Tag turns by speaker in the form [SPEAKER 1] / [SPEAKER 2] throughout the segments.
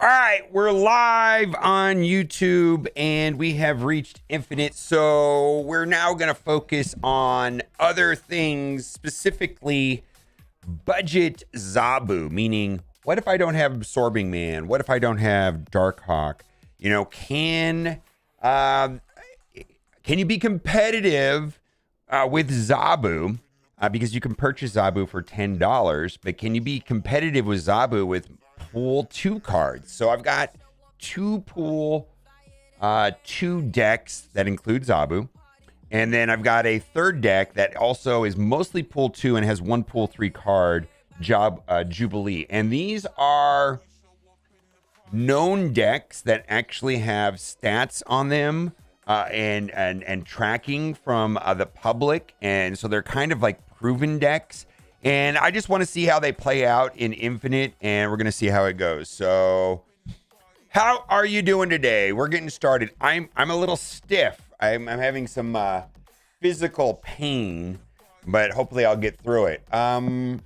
[SPEAKER 1] All right, we're live on YouTube and we have reached infinite. So we're now going to focus on other things, specifically budget Zabu, meaning what if I don't have Absorbing Man? What if I don't have Darkhawk? You know, can you be competitive with Zabu? Because you can purchase Zabu for $10, but can you be competitive with Zabu with pool 2 cards? So I've got 2 pool 2 decks that include Zabu, and then I've got a third deck that also is mostly pool 2 and has 1 pool 3 card, Jubilee. And these are known decks that actually have stats on them and tracking from the public, and so they're kind of like proven decks. And I just want to see how they play out in Infinite, and we're going to see how it goes. So, how are you doing today? We're getting started. I'm a little stiff. I'm having some physical pain, but hopefully I'll get through it. What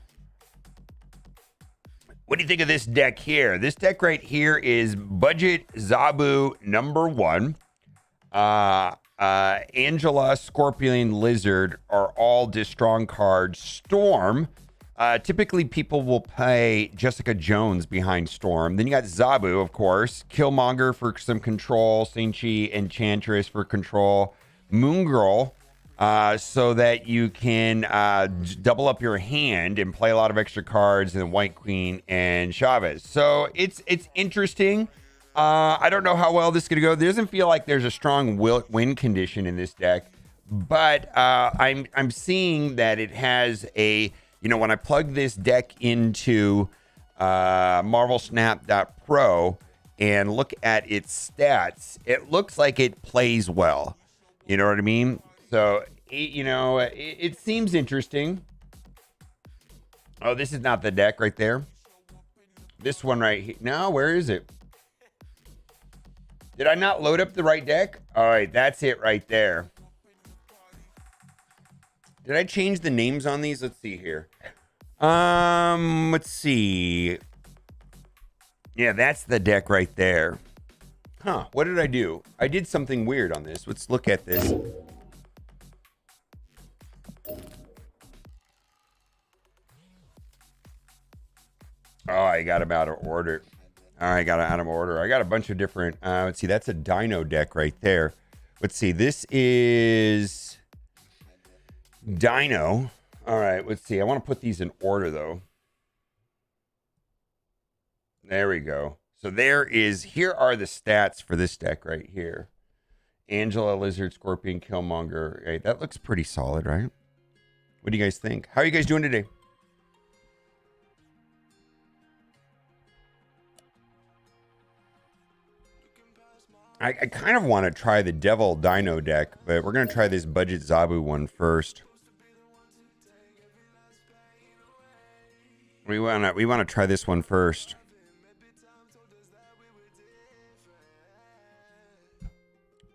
[SPEAKER 1] do you think of this deck here? This deck right here is Budget Zabu number 1. Angela, Scorpion, Lizard are all strong cards. Storm, typically people will play Jessica Jones behind Storm. Then you got Zabu, of course. Killmonger for some control. Saint-Chi, Enchantress for control. Moon Girl, so that you can double up your hand and play a lot of extra cards. And White Queen and Chavez. So it's interesting. I don't know how well this is going to go. It doesn't feel like there's a strong win condition in this deck, but I'm seeing that it has a, you know, when I plug this deck into MarvelSnap.pro and look at its stats, it looks like it plays well. You know what I mean? So, it seems interesting. Oh, this is not the deck right there. This one right here. No, where is it? Did I not load up the right deck? All right, that's it right there. Did I change the names on these? Let's see here. Let's see. Yeah, that's the deck right there. Huh, what did I do? I did something weird on this. Let's look at this. Oh, I got them out of order. All right, got it out of order. I got a bunch of different, let's see, that's a Dino deck right there. Let's see, this is Dino. All right, let's see. I want to put these in order, though. There we go. So here are the stats for this deck right here. Angela, Lizard, Scorpion, Killmonger. Hey, that looks pretty solid, right? What do you guys think? How are you guys doing today? I kind of want to try the Devil Dino deck, but we're going to try this Budget Zabu one first. We want to try this one first.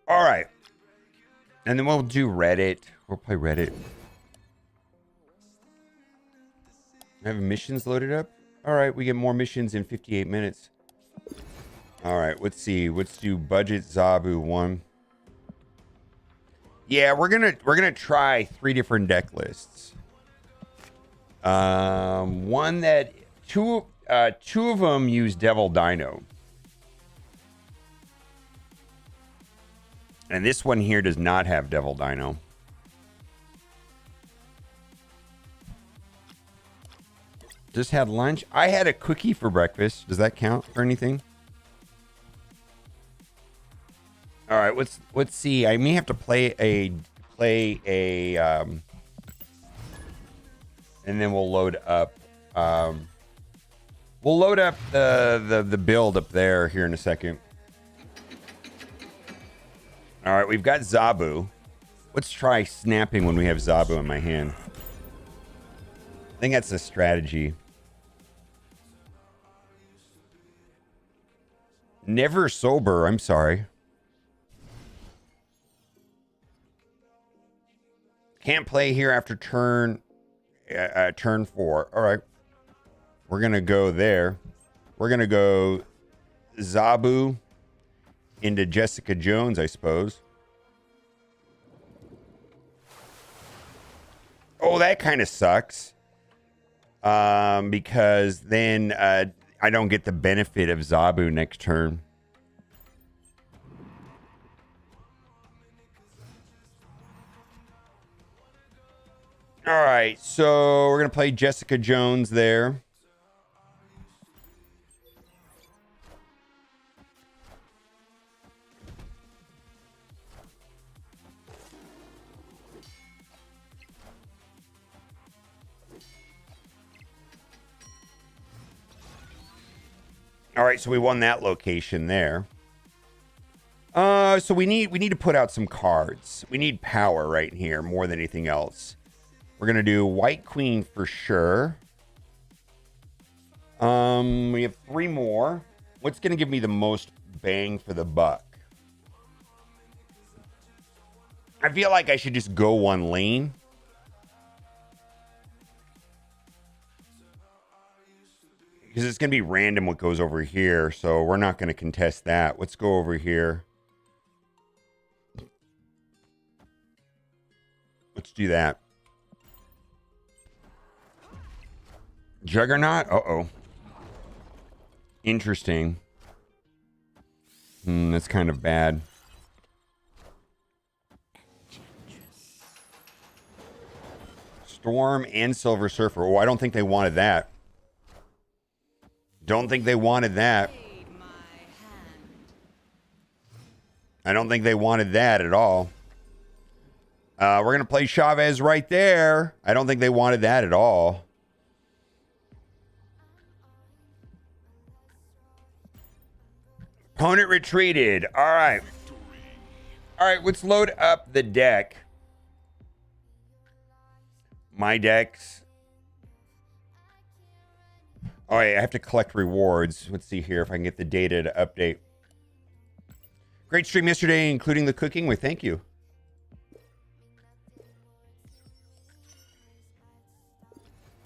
[SPEAKER 1] All right. And then we'll do Reddit. We'll play Reddit. I have missions loaded up. All right, we get more missions in 58 minutes. All right, let's see. Let's do Budget Zabu 1. Yeah, we're gonna try 3 different deck lists. One that two of them use Devil Dino, and this one here does not have Devil Dino. Just had lunch. I had a cookie for breakfast. Does that count for anything? All right, let's see. I may have to play a and then we'll load up. We'll load up the build up there here in a second. All right, we've got Zabu. Let's try snapping when we have Zabu in my hand. I think that's the strategy. Never sober. I'm sorry. Can't play here after turn 4. All right. We're going to go there. We're going to go Zabu into Jessica Jones, I suppose. Oh, that kind of sucks. Because then I don't get the benefit of Zabu next turn. All right, so we're going to play Jessica Jones there. All right, so we won that location there. So we need to put out some cards. We need power right here more than anything else. We're gonna do White Queen for sure. We have 3 more. What's gonna give me the most bang for the buck? I feel like I should just go one lane. Because it's going to be random what goes over here, so we're not going to contest that. Let's go over here. Let's do that. Juggernaut? Uh-oh. Interesting. That's kind of bad. Storm and Silver Surfer. Oh, I don't think they wanted that. Don't think they wanted that. I don't think they wanted that at all. We're going to play Chavez right there. I don't think they wanted that at all. Opponent retreated. All right. All right, let's load up the deck. My decks. All right, I have to collect rewards. Let's see here if I can get the data to update. Great stream yesterday, including the cooking. We thank you.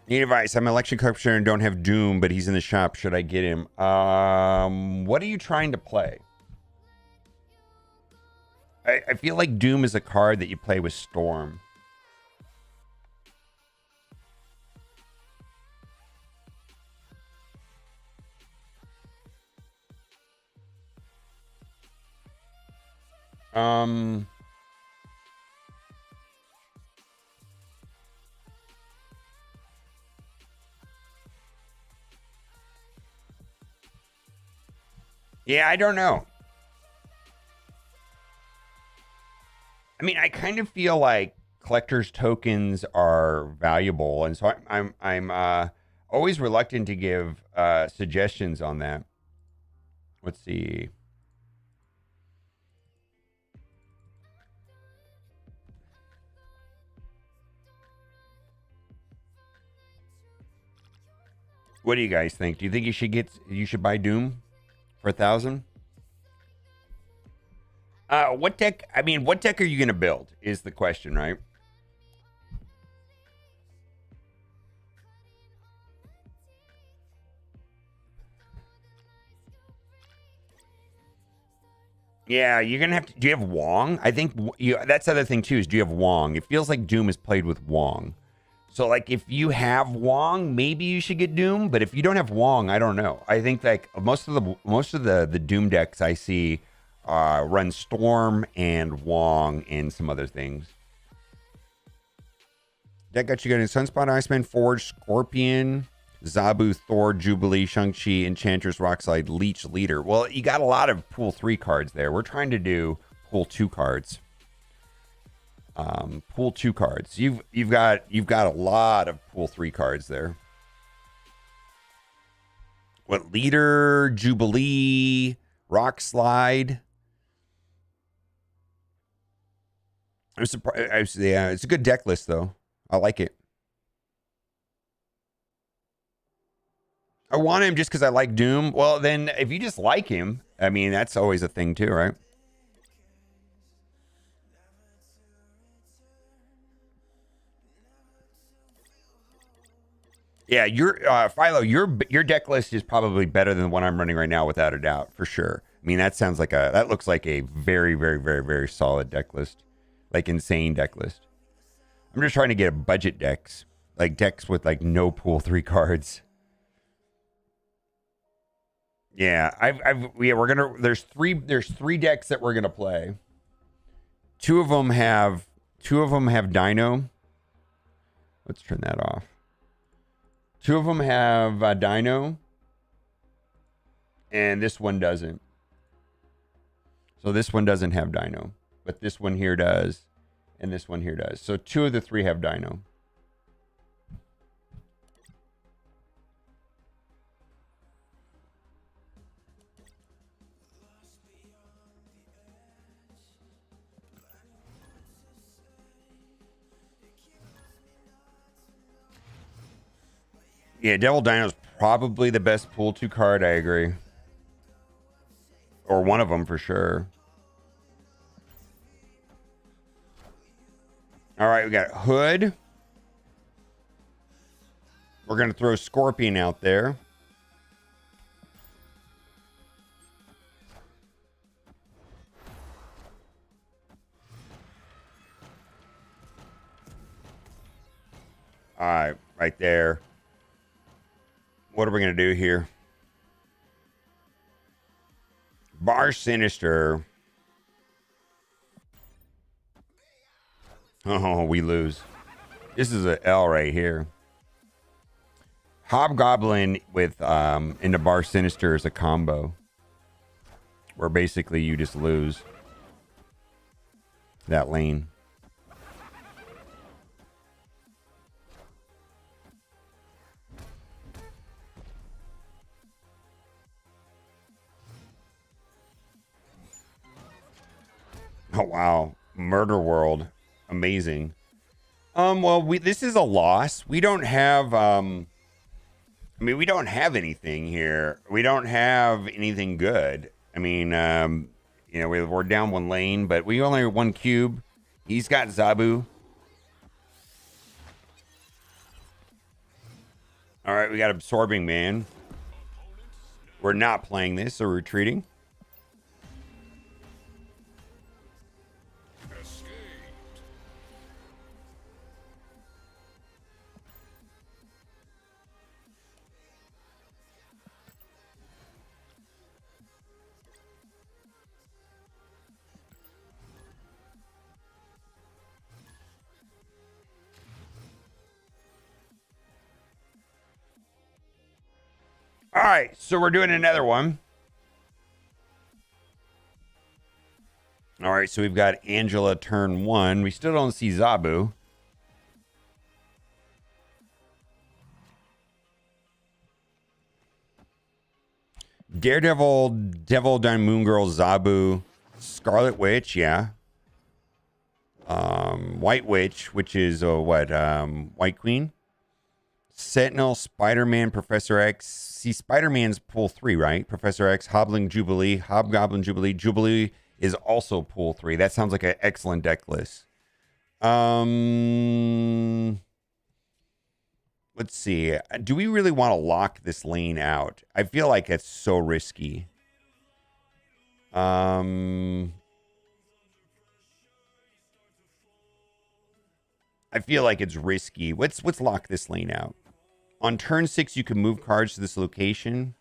[SPEAKER 1] Need advice. I'm an election commissioner and don't have Doom, but he's in the shop. Should I get him? What are you trying to play? I feel like Doom is a card that you play with Storm. Yeah, I don't know. I mean, I kind of feel like collector's tokens are valuable, and so I'm always reluctant to give suggestions on that. Let's see. What do you guys think? Do you think you should buy Doom for 1,000? What deck? I mean, what deck are you gonna build? Is the question, right? Yeah, you're gonna have to. Do you have Wong? I think that's the other thing too. Is do you have Wong? It feels like Doom is played with Wong. So like if you have Wong, maybe you should get Doom. But if you don't have Wong, I don't know. I think like most of the Doom decks I see run Storm and Wong and some other things. Deck got you getting Sunspot, Iceman, Forge, Scorpion, Zabu, Thor, Jubilee, Shang-Chi, Enchantress, Rockslide, Leech, Leader. Well, you got a lot of pool 3 cards there. We're trying to do pool 2 cards. Pool 2 cards. You've got a lot of pool 3 cards there. What, Leader, Jubilee, Rockslide? I'm surprised. Yeah, it's a good deck list though. I like it. I want him just because I like Doom. Well, then if you just like him, I mean, that's always a thing too, right? Yeah, your Philo, your deck list is probably better than the one I'm running right now, without a doubt, for sure. I mean, that looks like a very, very, very, very solid deck list, like insane deck list. I'm just trying to get a budget decks, like decks with like no pool 3 cards. Yeah, we're gonna. There's three decks that we're gonna play. Two of them have Dino. Let's turn that off. Two of them have Dino, and this one doesn't. So this one doesn't have Dino, but this one here does, and this one here does. So two of the three have Dino. Yeah, Devil Dino's probably the best pool 2 card. I agree. Or one of them for sure. All right, we got Hood. We're going to throw Scorpion out there. All right, right there. What are we going to do here? Bar Sinister. Oh, we lose. This is an L right here. Hobgoblin with into Bar Sinister is a combo, where basically you just lose that lane. Oh wow, Murder World, amazing. Well, this is a loss. We don't have I mean, we don't have anything here. We don't have anything good. I mean, you know, we're down one lane, but we only have one cube. He's got Zabu. All right, we got Absorbing Man. We're not playing this, so we're retreating. All right, so we're doing another one. All right, so we've got Angela turn 1. We still don't see Zabu. Daredevil, Devil, Moon Girl, Zabu, Scarlet Witch, yeah. White Witch, which is White Queen. Sentinel, Spider-Man, Professor X. See, Spider-Man's pool 3, right? Professor X, Hobgoblin Jubilee. Jubilee is also pool 3. That sounds like an excellent deck list. Let's see. Do we really want to lock this lane out? I feel like it's so risky. I feel like it's risky. Let's lock this lane out. On turn 6, you can move cards to this location.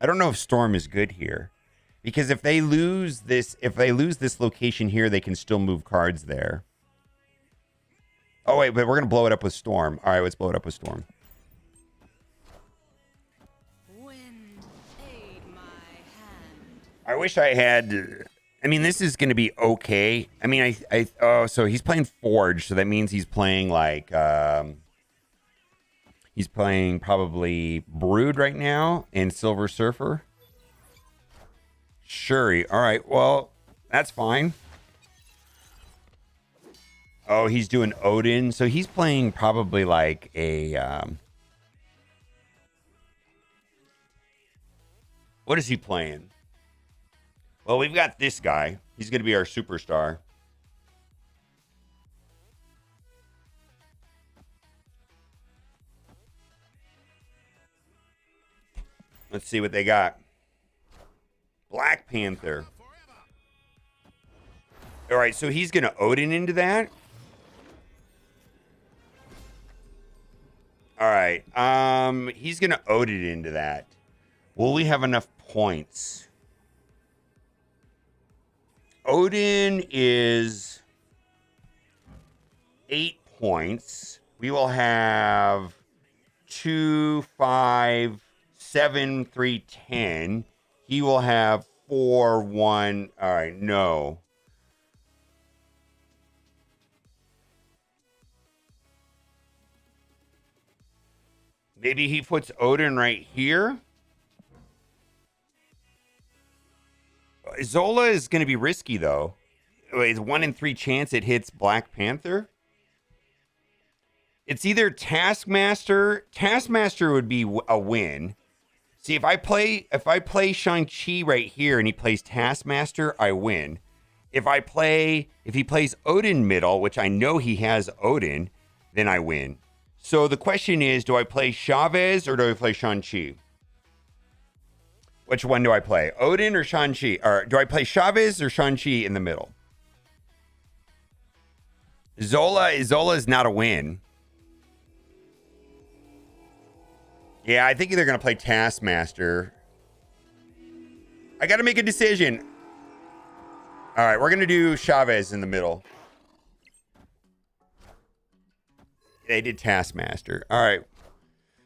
[SPEAKER 1] I don't know if Storm is good here, because if they lose this location here, they can still move cards there. Oh wait, but we're gonna blow it up with Storm. All right, let's blow it up with Storm. I wish I had. I mean, this is gonna be okay. I mean, so he's playing Forge, so that means he's playing like. He's playing probably Brood right now and Silver Surfer. Shuri. All right. Well, that's fine. Oh, he's doing Odin. So he's playing probably like a... what is he playing? Well, we've got this guy. He's going to be our superstar. Let's see what they got. Black Panther. All right, so he's going to Odin into that. All right. He's going to Odin into that. Will we have enough points? Odin is 8 points. We will have 2, 5, 7, 3, 10. He will have 4, 1. All right, no. Maybe he puts Odin right here. Zola is going to be risky, though. It's 1 in 3 chance it hits Black Panther. It's either Taskmaster. Taskmaster would be a win. See, if I play Shang-Chi right here and he plays Taskmaster, I win. If he plays Odin middle, which I know he has Odin, then I win. So the question is, do I play Chavez or do I play Shang-Chi? Which one do I play? Odin or Shang-Chi? Or do I play Chavez or Shang-Chi in the middle? Zola is not a win. Yeah, I think they're going to play Taskmaster. I got to make a decision. All right, we're going to do Chavez in the middle. They did Taskmaster. All right.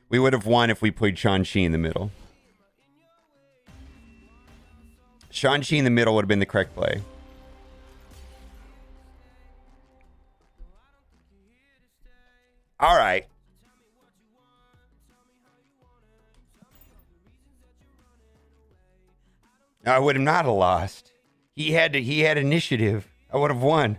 [SPEAKER 1] We would have won if we played Shang-Chi in the middle. Shang-Chi in the middle would have been the correct play. All right. I would have not have lost. He had initiative. I would have won.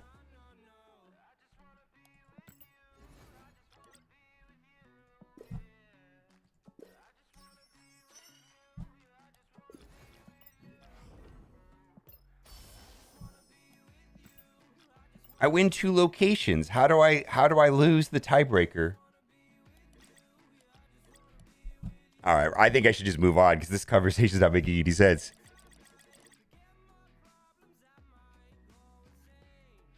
[SPEAKER 1] I win 2 locations. How do I lose the tiebreaker? All right, I think I should just move on because this conversation's not making any sense.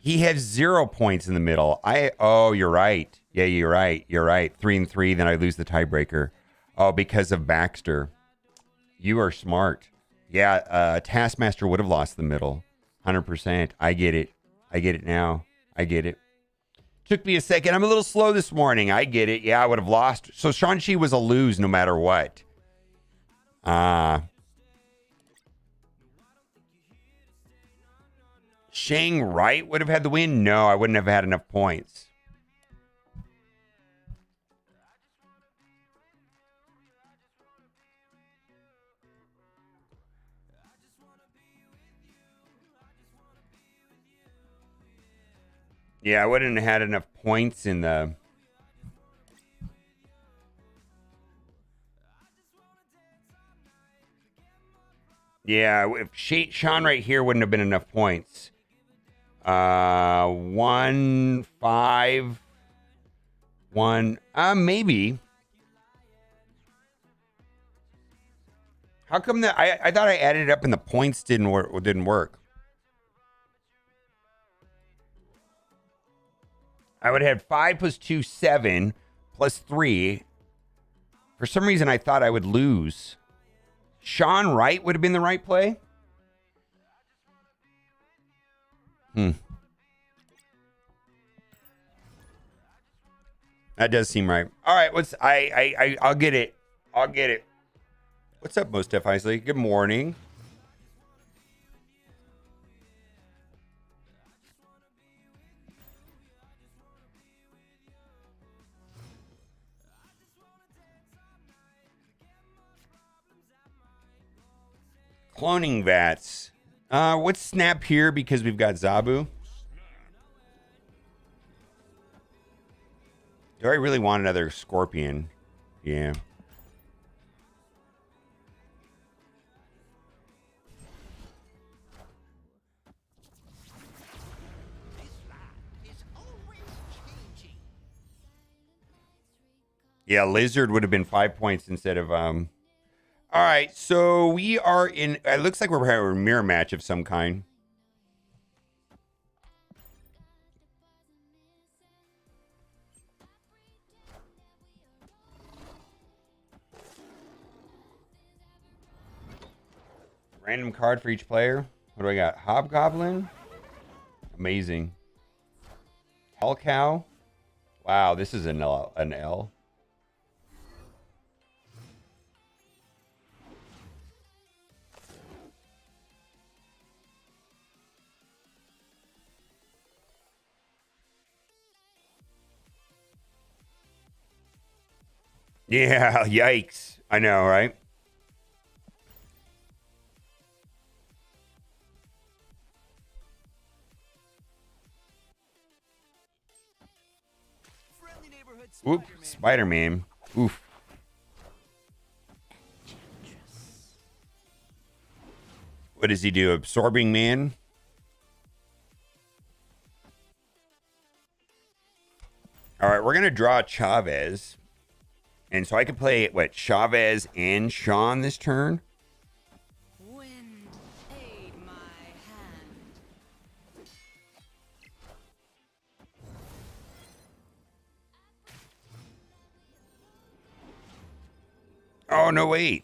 [SPEAKER 1] He has 0 points in the middle. Oh, you're right. Yeah, you're right. You're right. 3 and 3, then I lose the tiebreaker. Oh, because of Baxter. You are smart. Yeah, Taskmaster would have lost the middle. 100%. I get it. I get it now. I get it. Took me a second. I'm a little slow this morning. I get it. Yeah, I would have lost. So Shang-Chi was a lose no matter what. Shang Wright would have had the win? No, I wouldn't have had enough points. Yeah, I wouldn't have had enough points in the... Yeah, if Sean right here wouldn't have been enough points. 1, 5, 1. Maybe. How come that? I thought I added it up and the points didn't work. I would have had 5 plus 2, 7 plus 3. For some reason, I thought I would lose. Sean Wright would have been the right play. That does seem right. All right, I'll get it. I'll get it. What's up, Mostef Isley? Good morning. Cloning vats. What's Snap here because we've got Zabu? Do I really want another Scorpion? Yeah. Yeah, Lizard would have been 5 points instead of All right, so we are in. It looks like we're having a mirror match of some kind. Random card for each player. What do I got? Hobgoblin. Amazing. Hell cow. Wow, this is an L. An L. Yeah, yikes. I know, right? Oop, Spider-Man. Oof. What does he do? Absorbing Man? All right, we're going to draw Chavez. And so I could play, what, Chavez and Sean this turn?
[SPEAKER 2] Wind, aid my hand.
[SPEAKER 1] Oh, no, wait.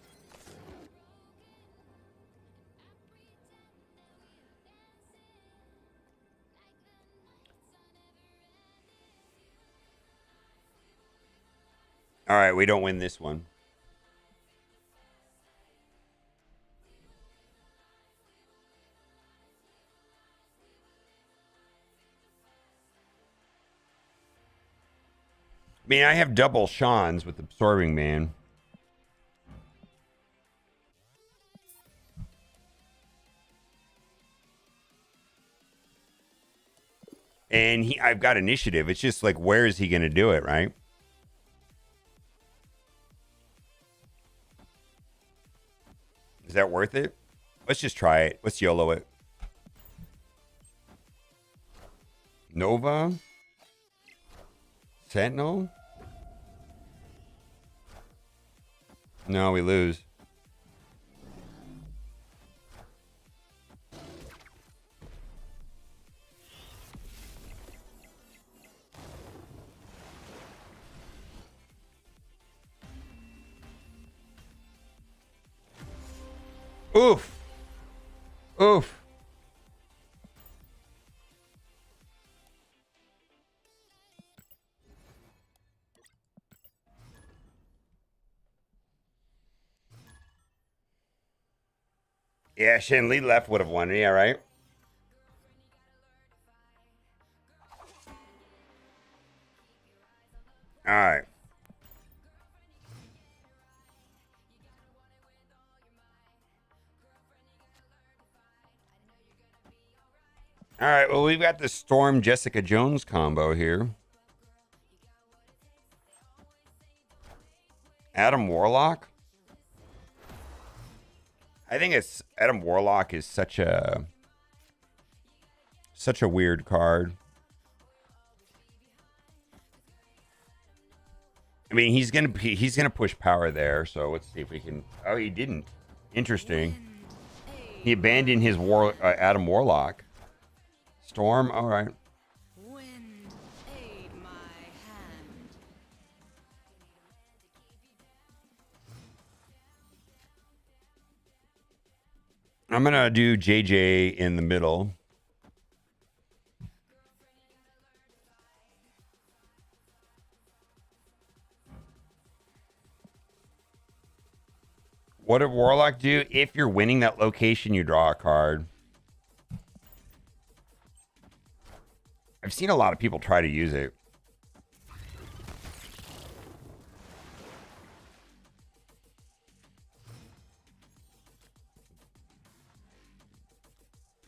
[SPEAKER 1] All right, we don't win this one. I mean, I have double Sean's with Absorbing Man. And I've got initiative. It's just like, where is he going to do it, right? Is that worth it? Let's just try it. Let's YOLO it. Nova? Sentinel? No, we lose. Oof. Oof. Yeah, Shen Li left would have won. Yeah, right? All right. All right. Well, we've got the Storm Jessica Jones combo here. Adam Warlock. I think it's Adam Warlock is such a weird card. I mean, he's gonna push power there. So let's see if we can. Oh, he didn't. Interesting. He abandoned his Adam Warlock. Storm. All right.
[SPEAKER 2] Wind, aid my hand.
[SPEAKER 1] I'm gonna do JJ in the middle. What did Warlock do? If you're winning that location, you draw a card. I've seen a lot of people try to use it.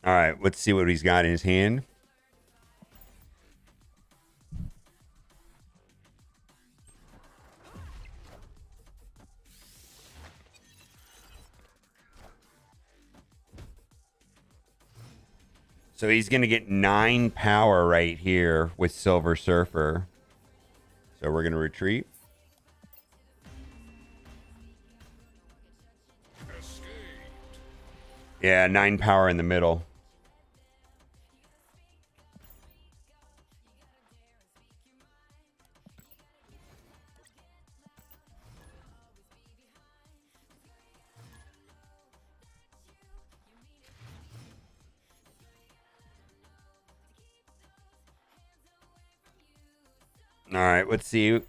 [SPEAKER 1] All right, let's see what he's got in his hand. So he's going to get 9 power right here with Silver Surfer. So we're going to retreat. Yeah, 9 power in the middle. All right, let's see.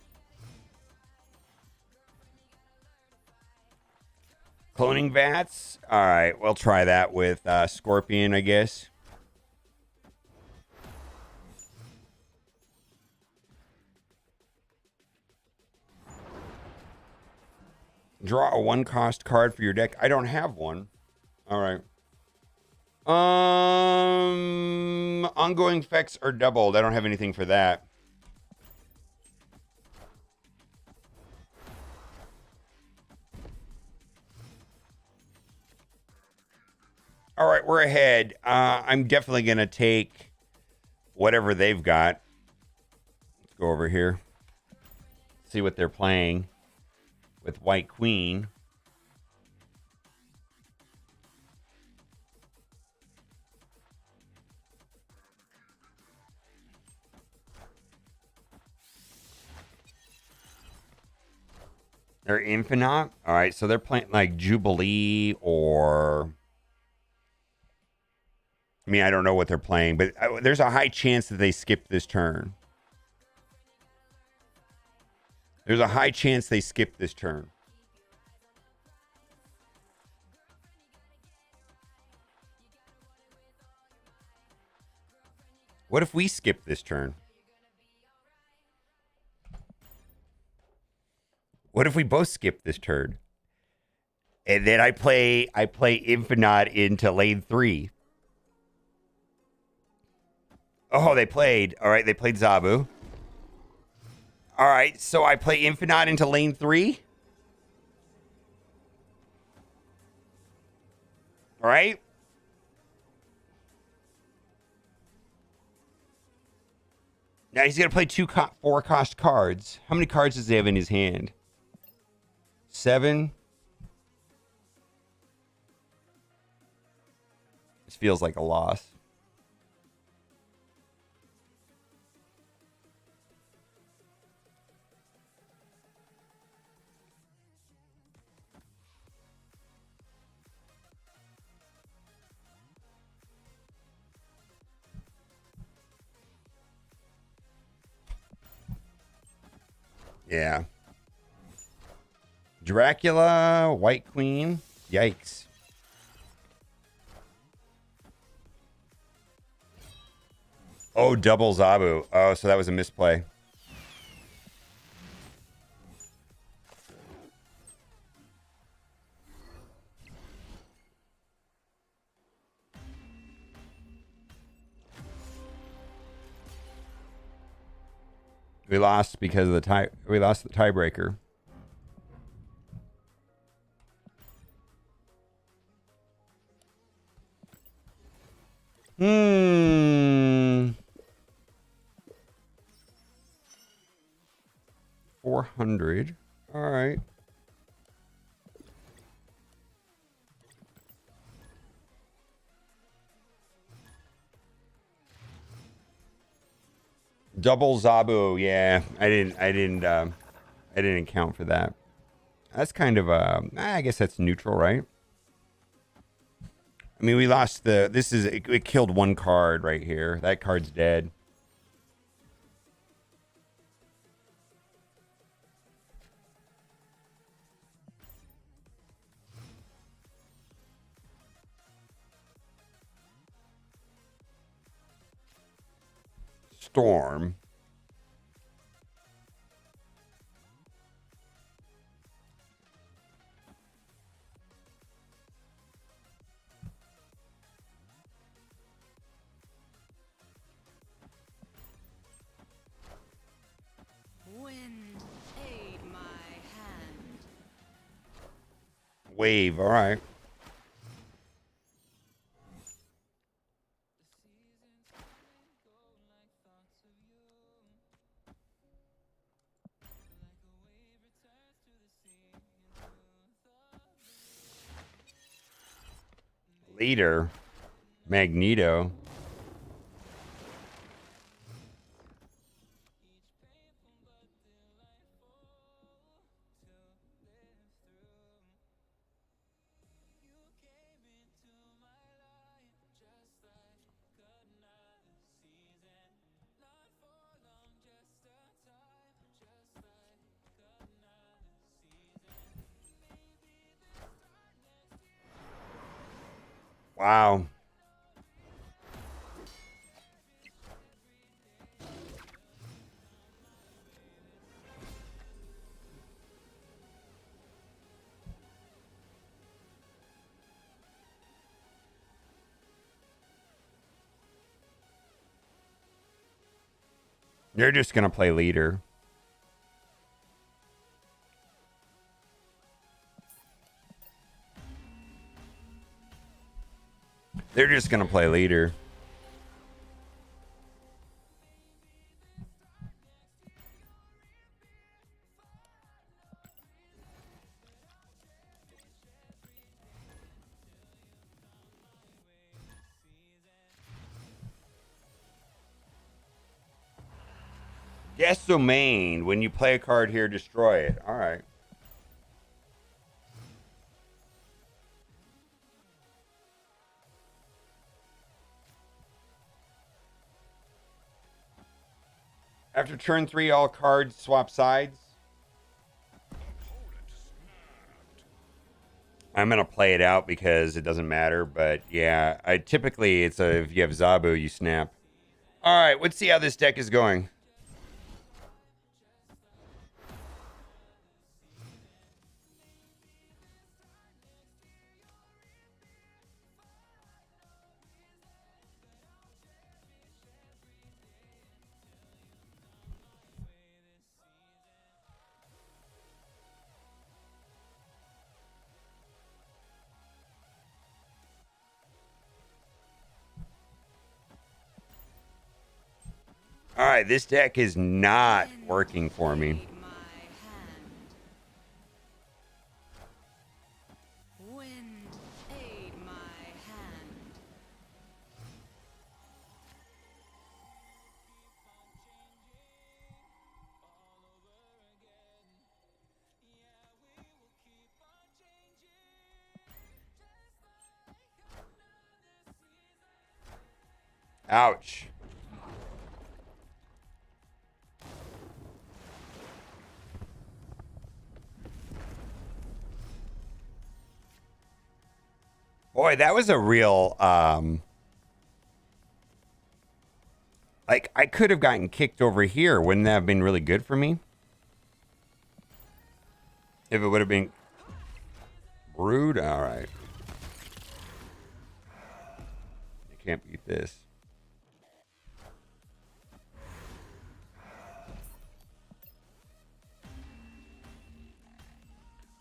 [SPEAKER 1] Cloning vats. All right, we'll try that with Scorpion, I guess. Draw a 1-cost card for your deck. I don't have one. All right. Ongoing effects are doubled. I don't have anything for that. All right, we're ahead. I'm definitely going to take whatever they've got. Let's go over here. See what they're playing with White Queen. They're Infinite. All right, so they're playing like Jubilee or... I mean, I don't know what they're playing, but there's a high chance that they skip this turn. There's a high chance they skip this turn. What if we skip this turn? What if we both skip this turn? And then I play Infinite into lane 3. Oh, they played. All right, they played Zabu. All right, so I play Infinite into lane 3. All right. Now he's going to play 4-cost cards. How many cards does he have in his hand? 7. This feels like a loss. Yeah. Dracula, White Queen. Yikes. Oh, double Zabu. Oh, so that was a misplay. We lost because of the tie. We lost the tiebreaker. Hmm. 400. All right. Double Zabu. Yeah, I didn't account for that. That's kind of I guess that's neutral, right? I mean, we lost the. This is it killed one card right here. That card's dead. Storm.
[SPEAKER 2] Wind, aid my hand.
[SPEAKER 1] Wave. All right. Leader. Magneto. Wow. You're just going to play leader. They're just going to play leader. Guess domain. When you play a card here, destroy it. All right. After turn 3, all cards swap sides. I'm going to play it out because it doesn't matter. But yeah, typically it's if you have Zabu, you snap. All right, let's see how this deck is going. All right, this deck is not working for me.
[SPEAKER 2] Aid my hand. Wind, aid my hand.
[SPEAKER 1] Ouch. Boy, that was a real like I could have gotten kicked over here. Wouldn't that have been really good for me? If it would have been rude. All right. You can't beat this.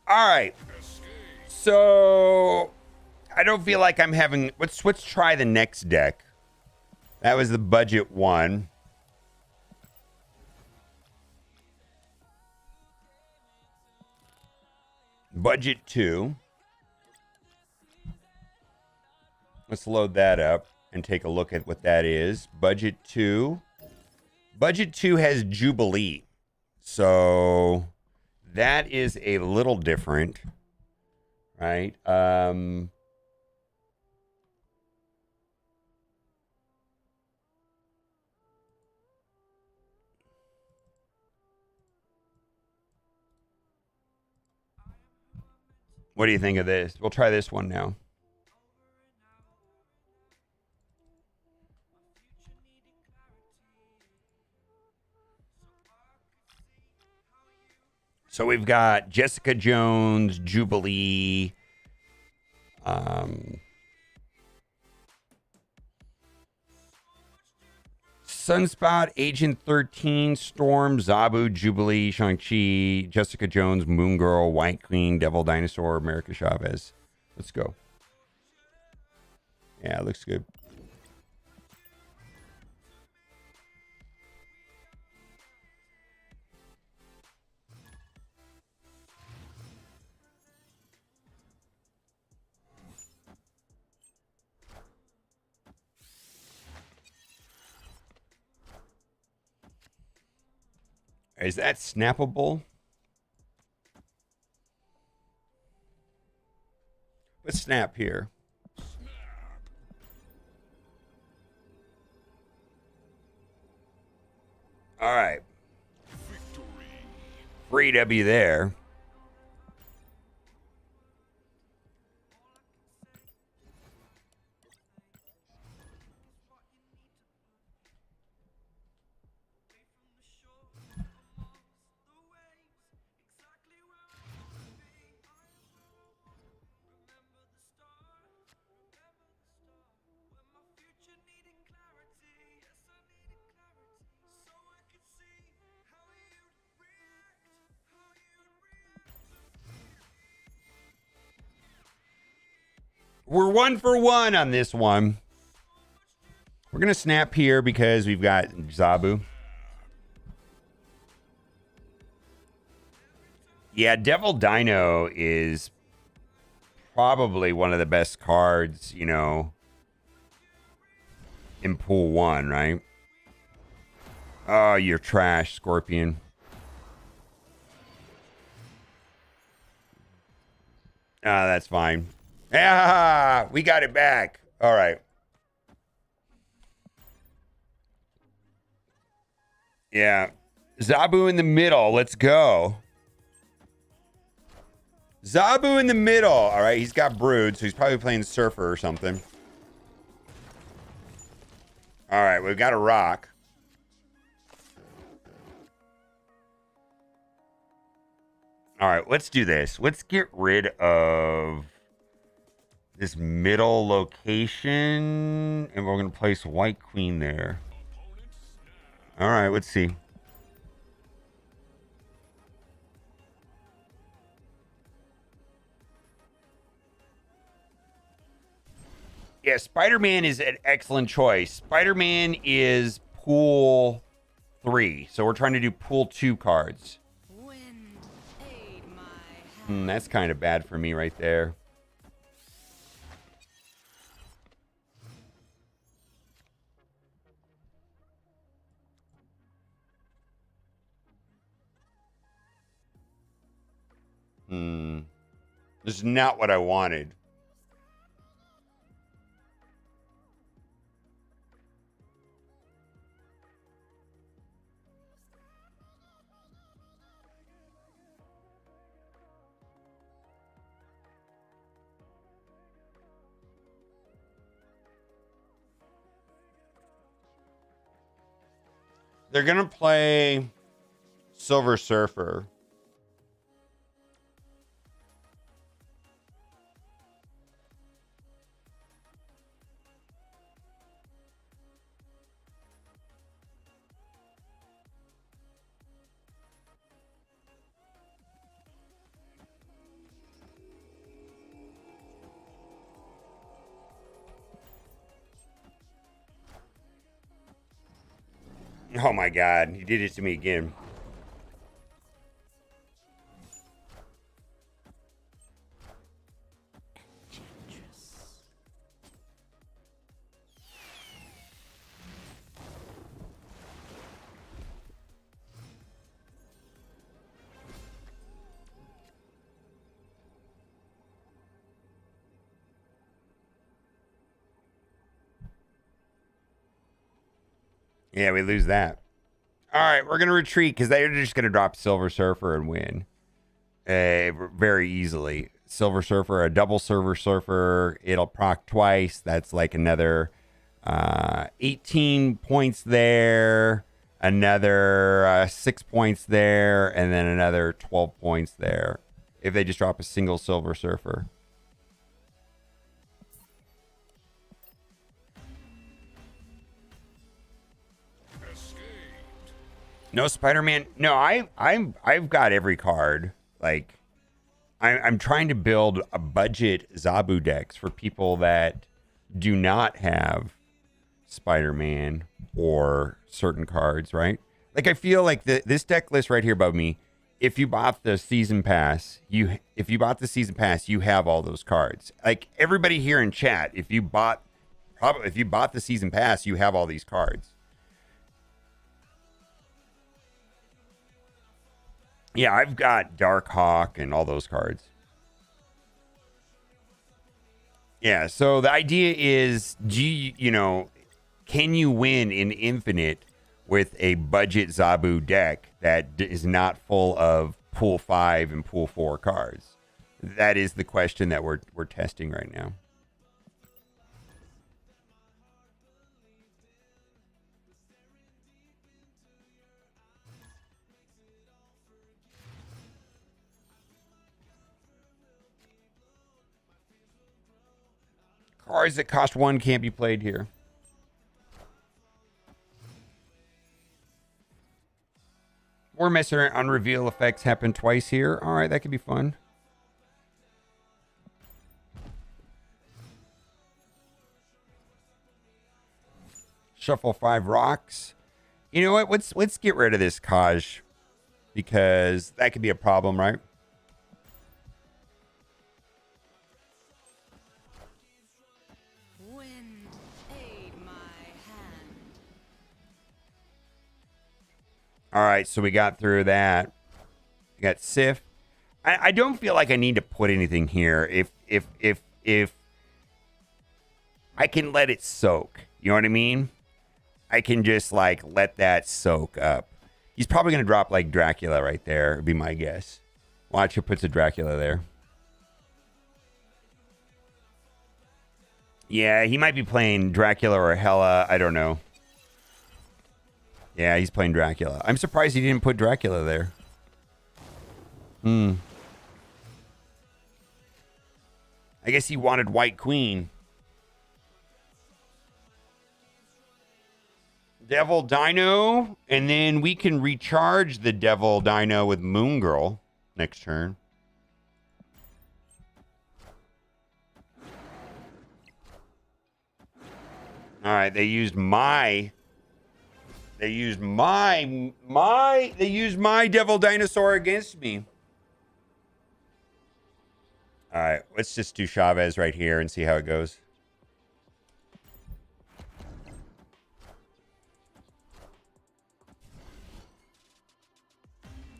[SPEAKER 1] All right. So I don't feel like I'm having. Let's try the next deck. That was the budget one. Budget 2. Let's load that up and take a look at what that is. Budget 2. Budget 2 has Jubilee. So that is a little different, right? What do you think of this? We'll try this one now. So we've got Jessica Jones, Jubilee, Sunspot, Agent 13, Storm, Zabu, Jubilee, Shang-Chi, Jessica Jones, Moon Girl, White Queen, Devil Dinosaur, America Chavez. Let's go. Yeah, it looks good. Is that snappable? Let's snap here. All right. Free W there. We're 1 for 1 on this one. We're going to snap here because we've got Zabu. Yeah, Devil Dino is probably one of the best cards, you know, in pool 1, right? Oh, you're trash, Scorpion. Ah, that's fine. Ah, we got it back. All right. Yeah. Zabu in the middle. Let's go. Zabu in the middle. All right. He's got Brood, so he's probably playing Surfer or something. All right. We've got a rock. All right. Let's do this. Let's get rid of this middle location, and we're going to place White Queen there. All right, let's see. Yeah, Spider-Man is an excellent choice. Spider-Man is pool 3, so we're trying to do pool 2 cards.
[SPEAKER 2] Wind, aid my hand.
[SPEAKER 1] That's kind of bad for me right there. This is not what I wanted. They're going to play Silver Surfer. Oh my God, he did it to me again. Yeah, we lose that. All right, we're going to retreat because they're just going to drop Silver Surfer and win very easily. Silver Surfer, a double Silver Surfer, it'll proc twice. That's like another 18 points there, another 6 points there, and then another 12 points there if they just drop a single Silver Surfer. No Spider-Man. No, I've got every card. Like, I'm trying to build a budget Zabu decks for people that do not have Spider-Man or certain cards, right? Like, I feel like this deck list right here above me. If you bought the season pass, you have all those cards. Like everybody here in chat, if you bought the season pass, you have all these cards. Yeah, I've got Darkhawk and all those cards. Yeah, so the idea is, can you win in Infinite with a budget Zabu deck that is not full of pool 5 and pool 4 cards? That is the question that we're testing right now. Cards that cost 1 can't be played here. We're messing around. Unreveal effects happen twice here. All right, that could be fun. Shuffle 5 rocks. You know what? Let's get rid of this Kaj, because that could be a problem, right?
[SPEAKER 2] Wind, aid my hand.
[SPEAKER 1] All right, so we got through that. We got Sif. I don't feel like I need to put anything here. If I can let it soak, you know what I mean? I can just like let that soak up. He's probably gonna drop like Dracula right there, would be my guess. Watch, who puts a Dracula there. Yeah, he might be playing Dracula or Hela. I don't know. Yeah, he's playing Dracula. I'm surprised he didn't put Dracula there. I guess he wanted White Queen. Devil Dino, and then we can recharge the Devil Dino with Moon Girl next turn. All right, they used my Devil Dinosaur against me. All right, let's just do Chavez right here and see how it goes.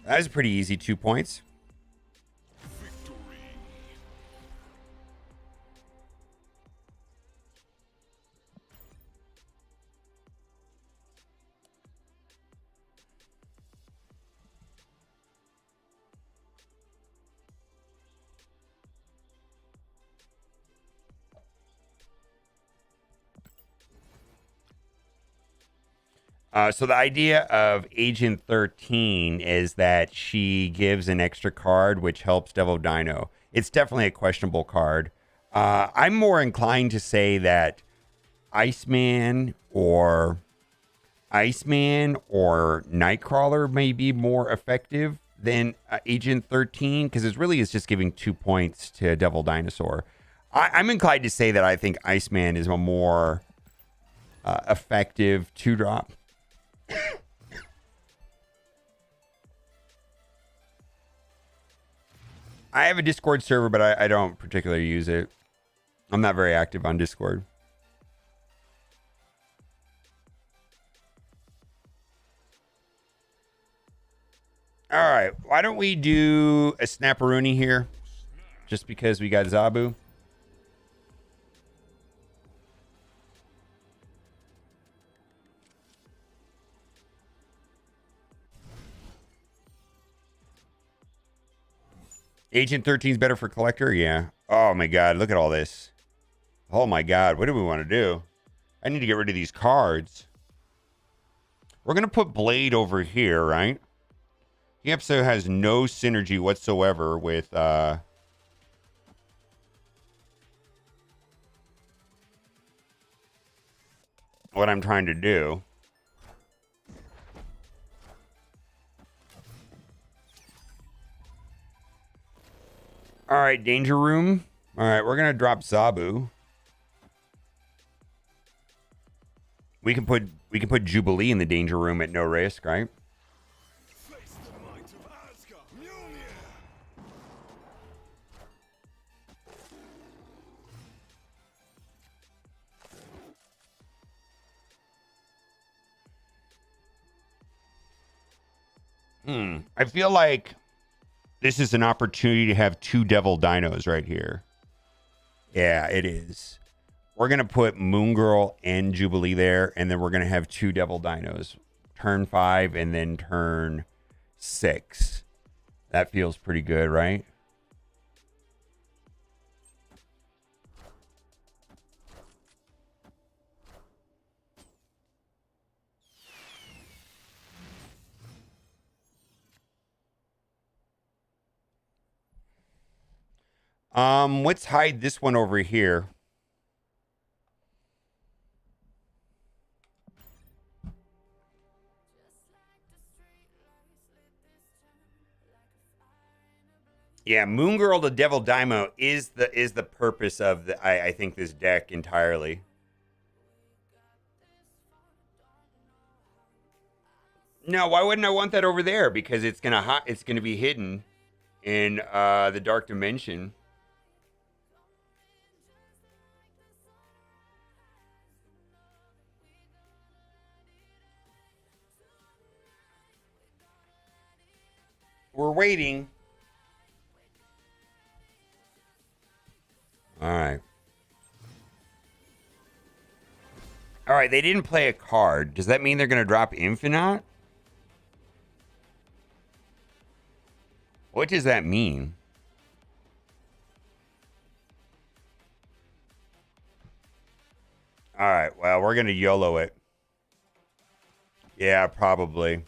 [SPEAKER 1] That was pretty easy, 2 points. So the idea of Agent 13 is that she gives an extra card, which helps Devil Dino. It's definitely a questionable card. I'm more inclined to say that Iceman or Nightcrawler may be more effective than Agent 13, because it really is just giving 2 points to Devil Dinosaur. I'm inclined to say that I think Iceman is a more effective 2-drop. I have a Discord server, but I don't particularly use it. I'm not very active on Discord. All right, why don't we do a Snapperoonie here? Just because we got Zabu. Agent 13 is better for collector? Yeah. Oh my god, look at all this. Oh my god, what do we want to do? I need to get rid of these cards. We're going to put Blade over here, right? He also has no synergy whatsoever with what I'm trying to do. All right, Danger Room. All right, we're going to drop Zabu. We can put Jubilee in the Danger Room at no risk, right? I feel like This is an opportunity to have 2 devil dinos right here. Yeah, it is. We're going to put Moon Girl and Jubilee there, and then we're going to have 2 devil dinos. Turn 5 and then turn 6. That feels pretty good, right? Let's hide this one over here. Yeah, Moon Girl to Devil Daimo is the purpose of the I think this deck entirely. No, why wouldn't I want that over there? Because it's gonna be hidden in the Dark Dimension. We're waiting. All right. All right, they didn't play a card. Does that mean they're going to drop Infinite? What does that mean? All right, well, we're going to YOLO it. Yeah, probably.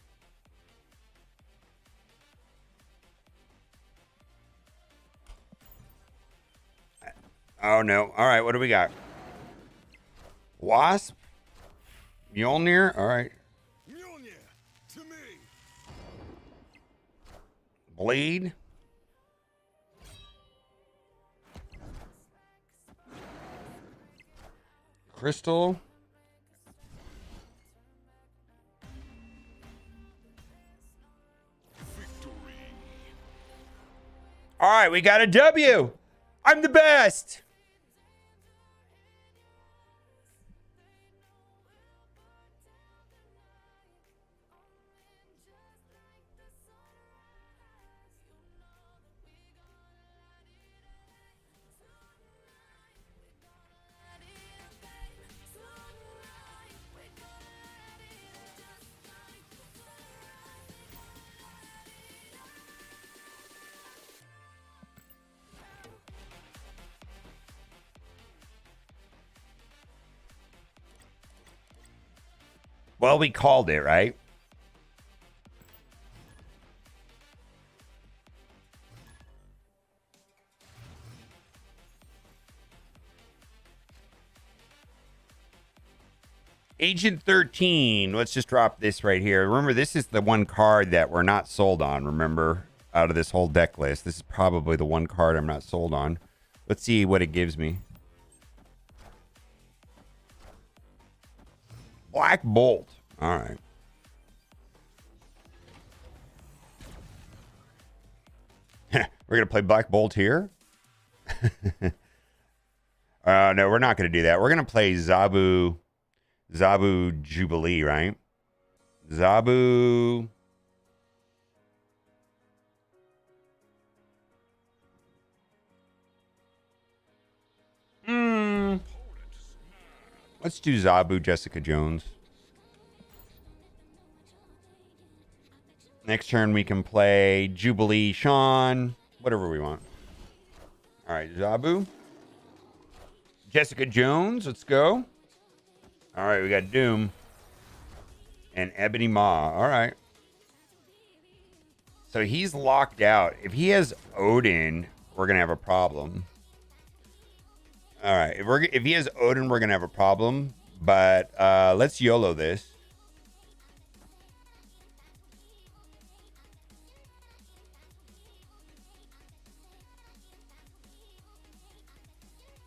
[SPEAKER 1] Oh, no. All right, what do we got? Wasp? Mjolnir? All right.
[SPEAKER 3] Mjolnir, to me.
[SPEAKER 1] Blade? Crystal?
[SPEAKER 3] Victory.
[SPEAKER 1] All right, we got a W. I'm the best. Well, we called it, right? Agent 13. Let's just drop this right here. Remember, this is the one card that we're not sold on, remember? Out of this whole deck list. This is probably the one card I'm not sold on. Let's see what it gives me. Black Bolt. All right. We're going to play Black Bolt here? No, we're not going to do that. We're going to play Zabu Jubilee, right? Zabu. Let's do Zabu Jessica Jones. Next turn we can play Jubilee Sean. Whatever we want. All right, Zabu. Jessica Jones, let's go. All right, we got Doom. And Ebony Maw. All right. So he's locked out. If he has Odin, we're going to have a problem. All right. If he has Odin, we're going to have a problem. But let's YOLO this.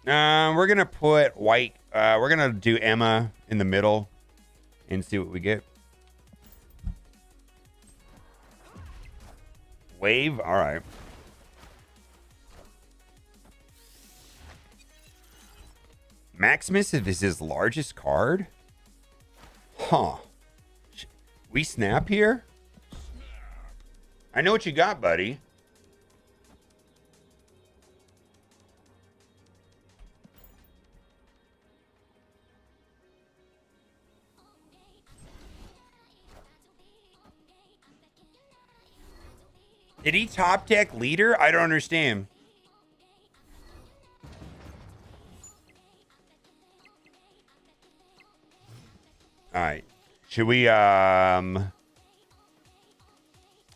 [SPEAKER 1] We're going to put white. We're going to do Emma in the middle and see what we get. Wave. All right. Maximus is his largest card? Huh. We snap here? I know what you got, buddy. Did he top deck leader? I don't understand. All right. Should we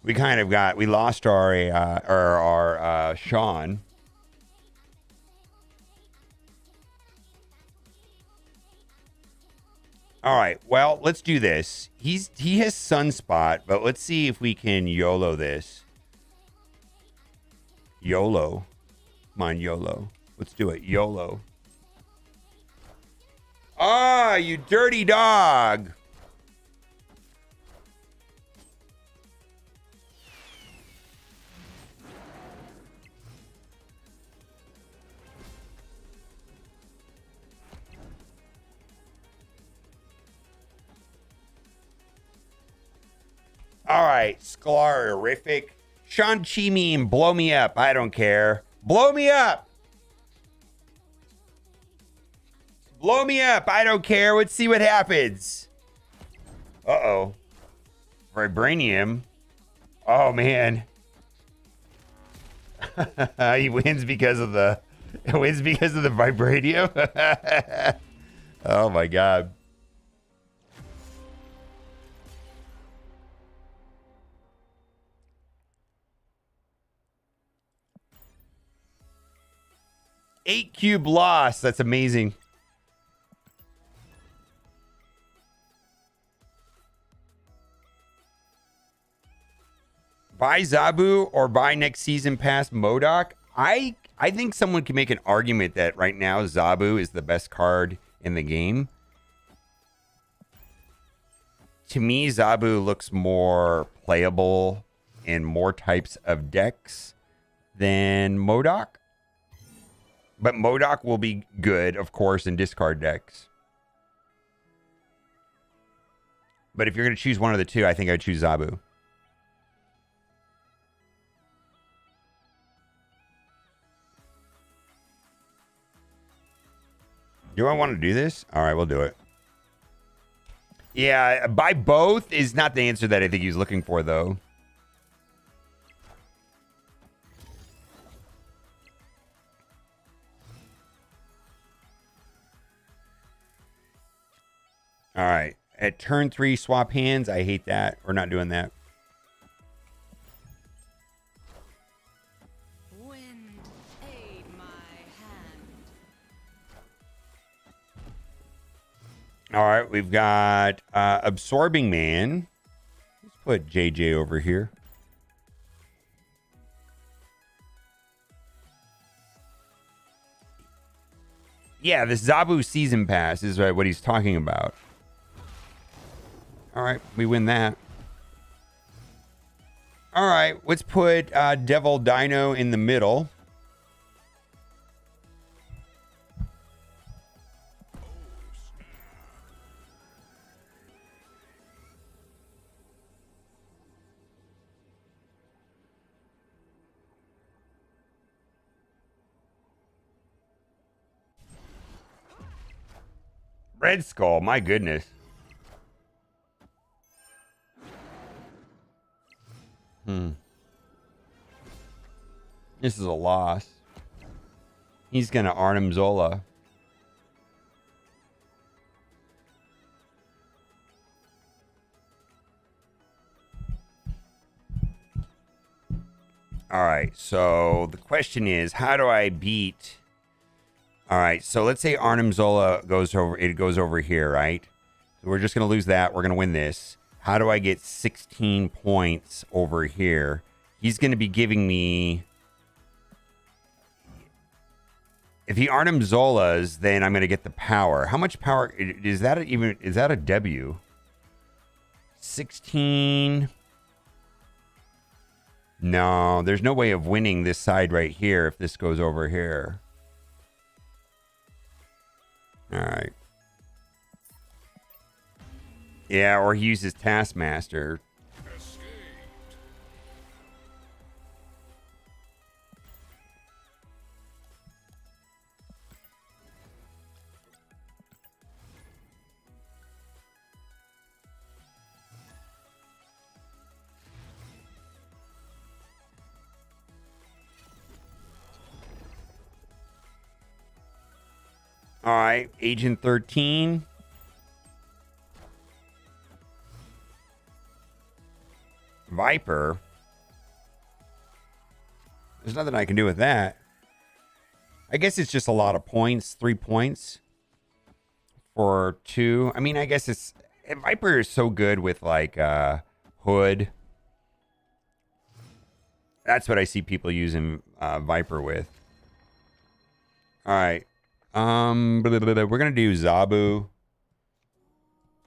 [SPEAKER 1] we kind of got we lost our Sean. All right. Well, let's do this. He has Sunspot, but let's see if we can YOLO this. YOLO. Come on, YOLO. Let's do it. YOLO. Ah, you dirty dog. All right, Sclarific. Sean Chi meme, blow me up. I don't care. Blow me up. Blow me up. I don't care. Let's see what happens. Uh-oh. Vibranium. Oh, man. He wins because of the... It wins because of the vibranium. Oh, my God. Eight cube loss. That's amazing. Buy Zabu or buy next season pass MODOK. I think someone can make an argument that right now Zabu is the best card in the game. To me, Zabu looks more playable in more types of decks than MODOK. But MODOK will be good, of course, in discard decks. But if you're going to choose one of the two, I think I'd choose Zabu. Do I want to do this? All right, we'll do it. Yeah, buy both is not the answer that I think he's looking for, though. All right. At turn 3, swap hands. I hate that. We're not doing that.
[SPEAKER 2] Wind, aid my hand.
[SPEAKER 1] All right. We've got Absorbing Man. Let's put JJ over here. Yeah, this Zabu Season Pass is what he's talking about. All right, we win that. All right, let's put Devil Dino in the middle. Red Skull, my goodness. This is a loss. He's going to Arnim Zola. All right, so the question is, how do I beat... All right, so let's say Arnim Zola goes over, it goes over here, right? So we're just going to lose that. We're going to win this. How do I get 16 points over here? He's going to be giving me... If he Arnim Zolas, then I'm going to get the power. How much power? Is that even... Is that a W? 16... No, there's no way of winning this side right here if this goes over here. All right. Yeah, or he uses Taskmaster. All right, Agent 13. Viper. There's nothing I can do with that. I guess it's just a lot of points. 3 points for 2. I mean, I guess it's... Viper is so good with, like, Hood. That's what I see people using Viper with. All right. We're going to do Zabu.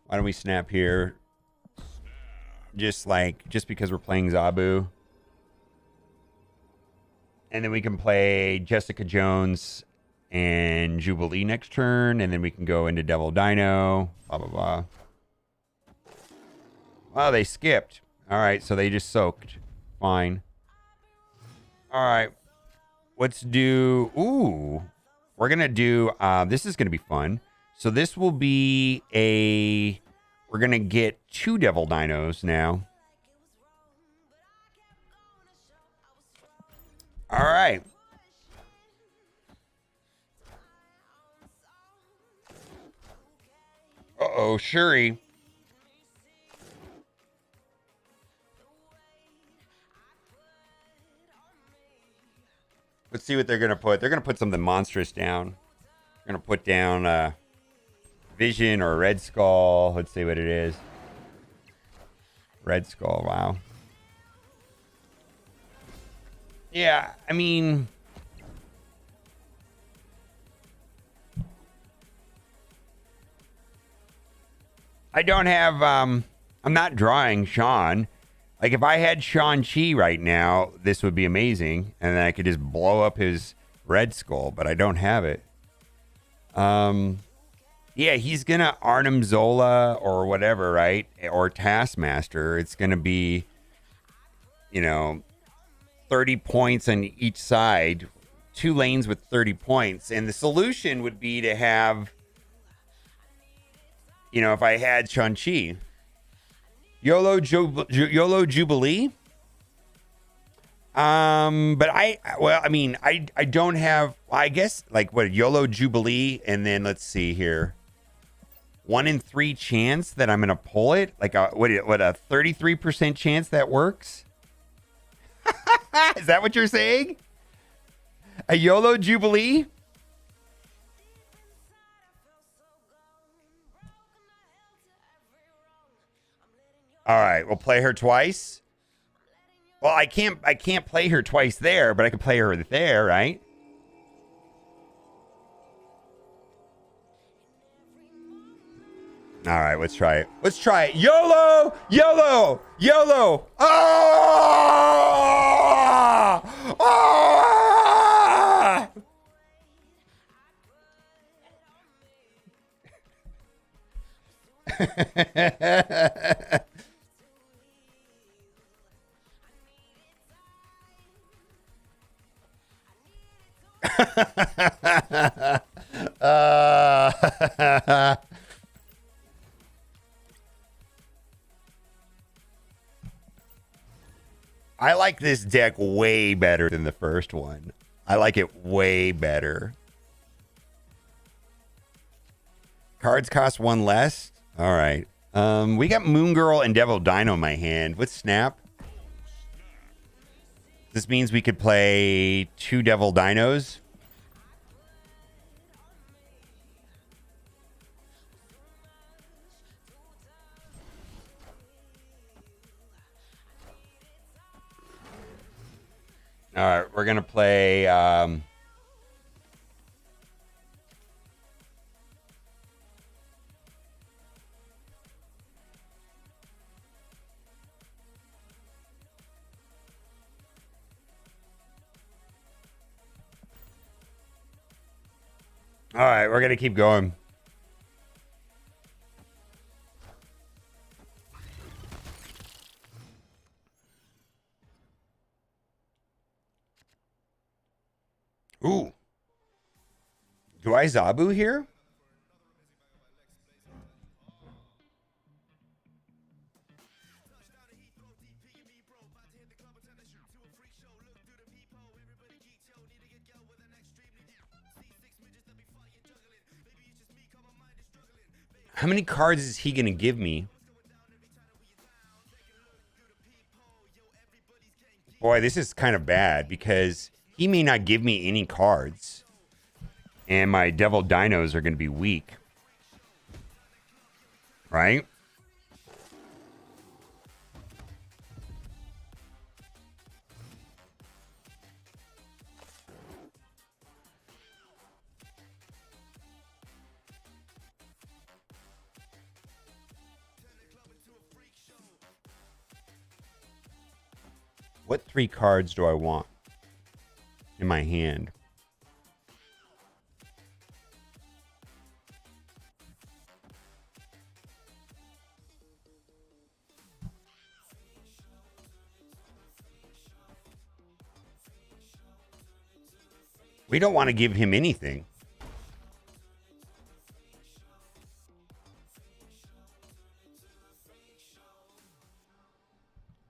[SPEAKER 1] Why don't we snap here? Just because we're playing Zabu. And then we can play Jessica Jones and Jubilee next turn. And then we can go into Devil Dino. Blah, blah, blah. Well, they skipped. All right, so they just soaked. Fine. All right. Let's do... Ooh. We're going to do... this is going to be fun. So this will be a... We're going to get 2 Devil Dinos now. All right. Uh-oh, Shuri. Let's see what they're going to put. They're going to put something monstrous down. They're going to put down Vision or Red Skull. Let's see what it is. Red Skull, wow. Yeah, I mean... I don't have... I'm not drawing Sean. Like, if I had Shang-Chi right now, this would be amazing. And then I could just blow up his Red Skull, but I don't have it. Yeah, he's going to Arnim Zola or whatever, right? Or Taskmaster. It's going to be, 30 points on each side. 2 lanes with 30 points. And the solution would be to have, if I had Shang-Chi... YOLO Jubilee. But I don't have, I guess, like, what, YOLO Jubilee, and then let's see here. 1 in 3 chance that I'm going to pull it? Like, a 33% chance that works? Is that what you're saying? A YOLO Jubilee? All right, we'll play her twice. Well, I can't play her twice there, but I can play her there, right? All right, let's try it. Let's try it. YOLO! YOLO! YOLO! Ah! Ah! I like this deck way better than the first one. I like it way better. Cards cost 1 less. All right. We got Moon Girl and Devil Dino in my hand. Let's snap. This means we could play 2 Devil Dinos. All right, we're going to play... All right, we're going to keep going. Ooh. Do I Zabu here? How many cards is he going to give me? Boy, this is kind of bad because he may not give me any cards. And my Devil Dinos are going to be weak. Right? What 3 cards do I want in my hand? We don't want to give him anything.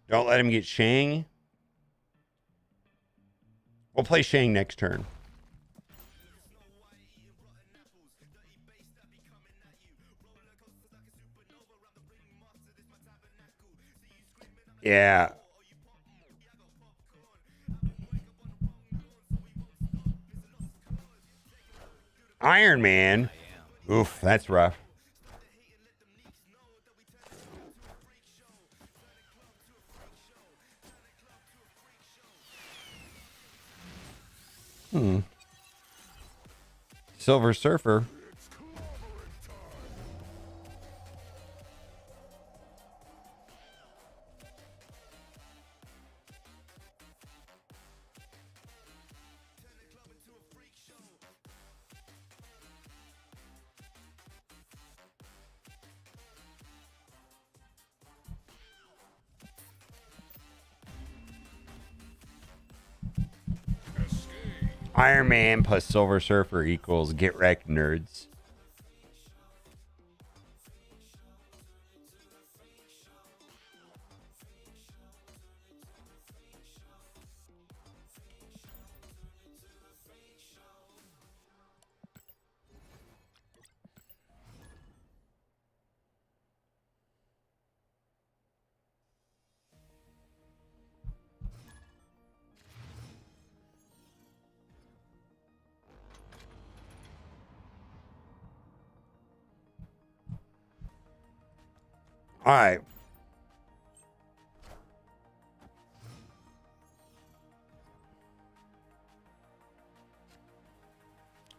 [SPEAKER 1] Don't let him get Shang. We'll play Shang next turn. Yeah. Iron Man. Oof, that's rough. Silver Surfer. Iron Man plus Silver Surfer equals get wrecked, nerds. All right.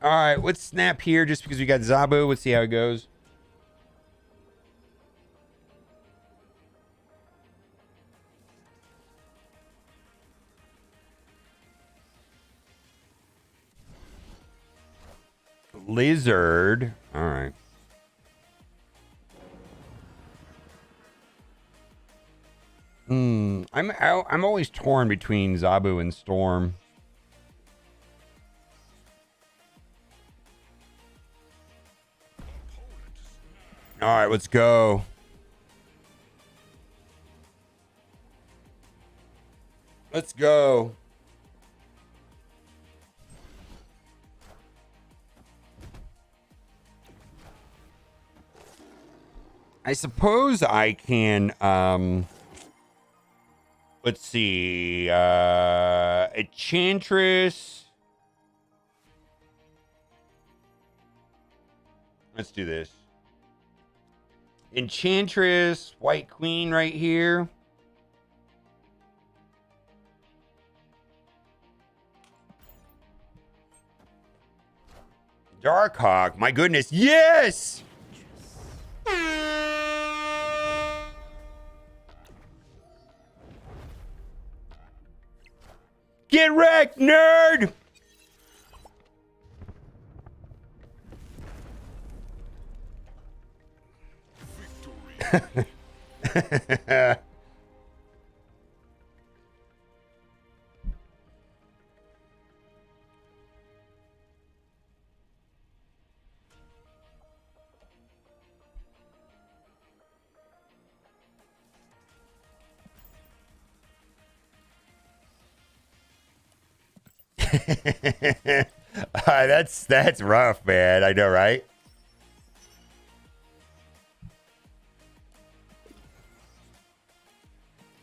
[SPEAKER 1] All right, let's snap here just because we got Zabu. Let's see how it goes. Lizard. All right. I'm always torn between Zabu and Storm. All right, let's go. Let's go. I suppose I can let's see. Enchantress. Let's do this. Enchantress, White Queen right here. Darkhawk, my goodness, yes! Get wrecked, nerd! That's rough, man. I know, right?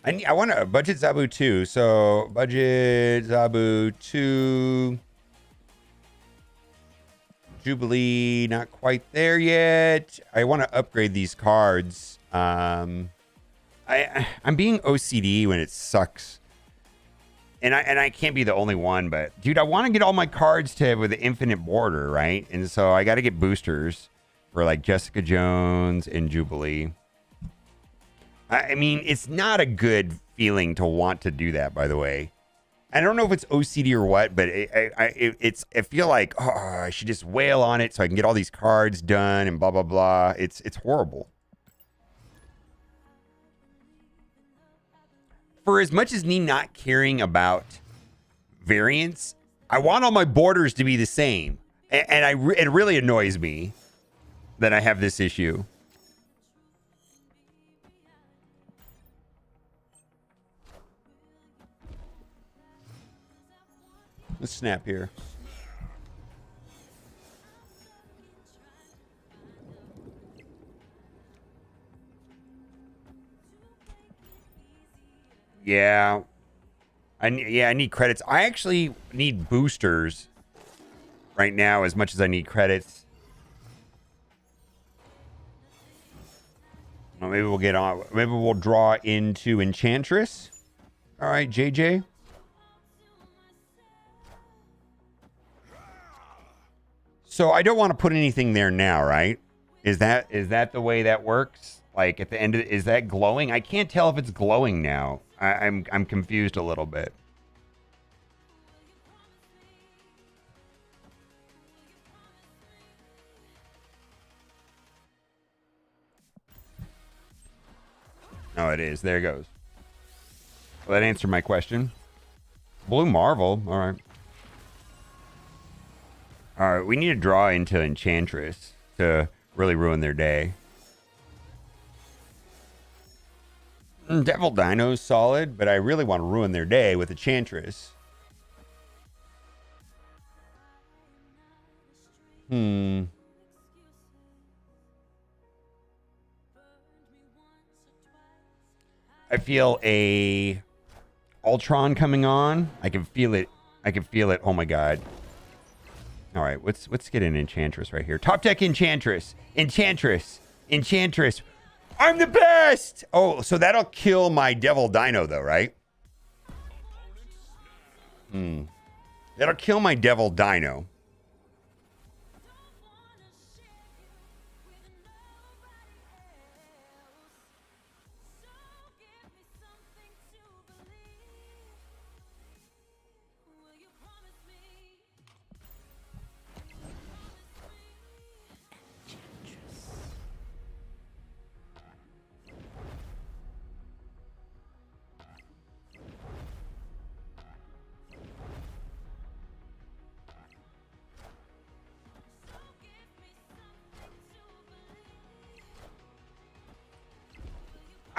[SPEAKER 1] I want to budget Zabu 2. So budget Zabu 2. Jubilee, not quite there yet. I want to upgrade these cards. I'm being OCD when it sucks. And I can't be the only one, but dude, I want to get all my cards to with the infinite border, right? And so I got to get boosters for like Jessica Jones and Jubilee. I mean, it's not a good feeling to want to do that, by the way. I don't know if it's OCD or what, but I feel like, oh, I should just wail on it so I can get all these cards done and blah, blah, blah. It's horrible. For as much as me not caring about variants, I want all my borders to be the same. And it really annoys me that I have this issue. Let's snap here. Yeah. I need credits. I actually need boosters right now as much as I need credits. Well, maybe we'll get on. Maybe we'll draw into Enchantress. All right, JJ. So I don't want to put anything there now, right? Is that the way that works? Like at the end of is that glowing? I can't tell if it's glowing now. I'm confused a little bit. Oh, it is. There it goes. Well, that answered my question. Blue Marvel. All right. All right. We need to draw into Enchantress to really ruin their day. Devil Dino's solid, but I really want to ruin their day with Enchantress. I feel a Ultron coming on. I can feel it. I can feel it. Oh my god. All right, let's get an Enchantress right here. Top deck Enchantress. Enchantress. Enchantress. I'm the best! Oh, so that'll kill my Devil Dino, though, right? That'll kill my Devil Dino.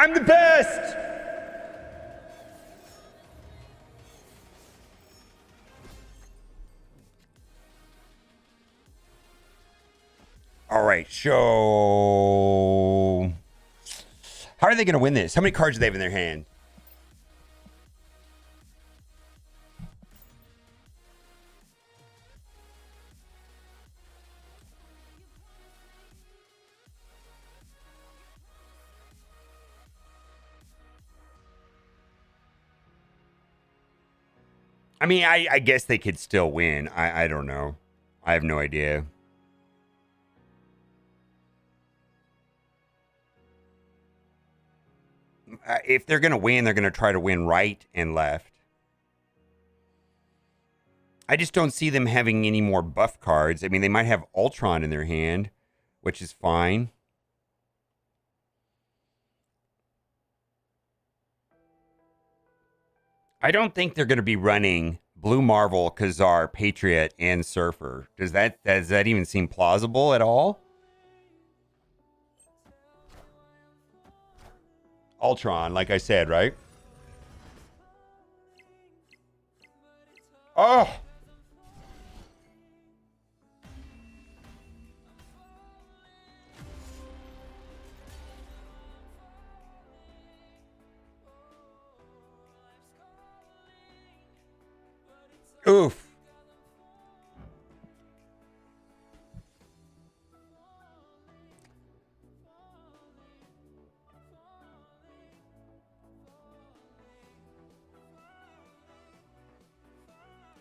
[SPEAKER 1] I'm the best! All right, so how are they going to win this? How many cards do they have in their hand? I mean, I guess they could still win. I don't know. I have no idea. If they're going to win, they're going to try to win right and left. I just don't see them having any more buff cards. I mean, they might have Ultron in their hand, which is fine. I don't think they're going to be running Blue Marvel, Khazar, Patriot, and Surfer. Does that even seem plausible at all? Ultron, like I said, right? Oh! Oof.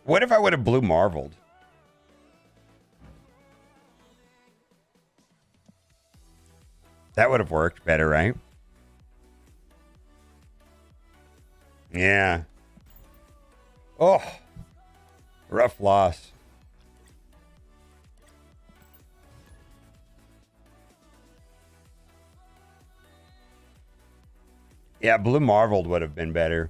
[SPEAKER 1] What if I would have blue marveled? That would have worked better, right? Yeah. Oh, rough loss. Yeah, blue marveled would have been better.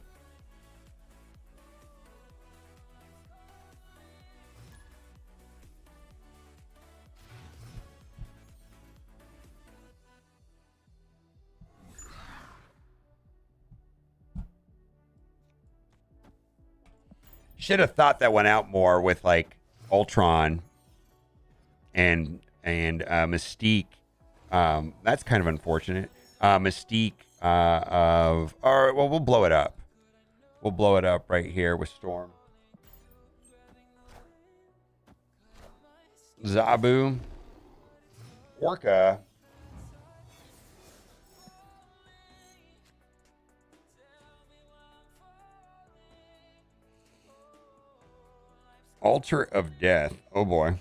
[SPEAKER 1] Should have thought that one out more with like Ultron and Mystique. That's kind of unfortunate. Mystique of all right. Well, we'll blow it up. We'll blow it up right here with Storm. Zabu, Orca. Altar of Death. Oh boy.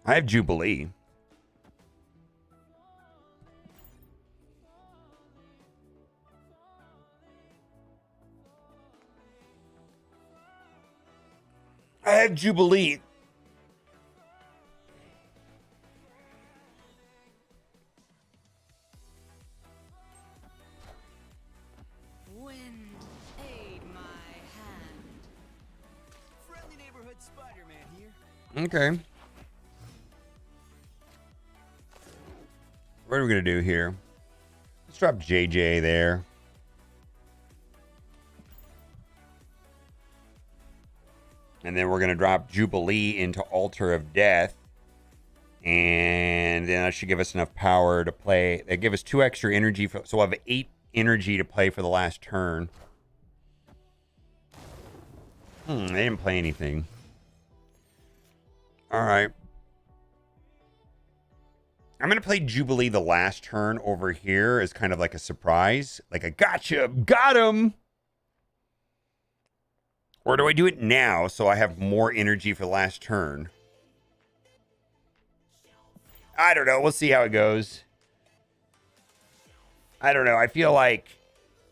[SPEAKER 1] I have Jubilee. I have Jubilee.
[SPEAKER 2] Wind, aid my hand.
[SPEAKER 4] Friendly neighborhood Spider-Man here.
[SPEAKER 1] Okay. What are we going to do here? Let's drop JJ there. And then we're going to drop Jubilee into Altar of Death. And then that should give us enough power to play. They give us 2 extra energy. So we'll have 8 energy to play for the last turn. They didn't play anything. All right. I'm going to play Jubilee the last turn over here as kind of like a surprise. Like a gotcha, got him. Or do I do it now so I have more energy for the last turn? I don't know. We'll see how it goes. I don't know. I feel like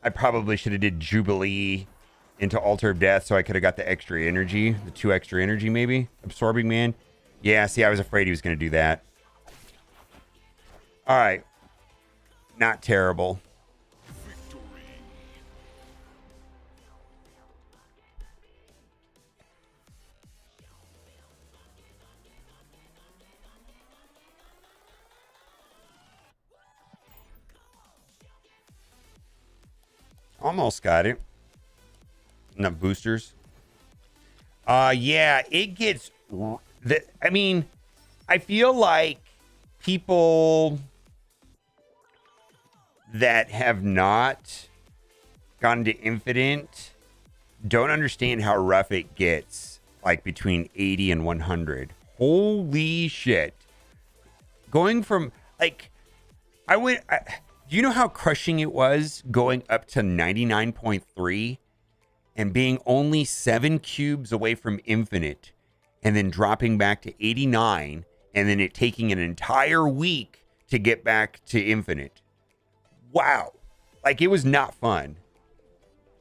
[SPEAKER 1] I probably should have did Jubilee into Altar of Death so I could have got the extra energy. The 2 extra energy maybe. Absorbing Man. Yeah, see, I was afraid he was going to do that. All right. Not terrible. Almost got it. Enough boosters. Yeah, it gets... I mean, I feel like people that have not gone to Infinite don't understand how rough it gets, like between 80 and 100. Holy shit. Going from, like, do you know how crushing it was going up to 99.3 and being only 7 cubes away from Infinite and then dropping back to 89 and then it taking an entire week to get back to Infinite? Wow. Like, it was not fun.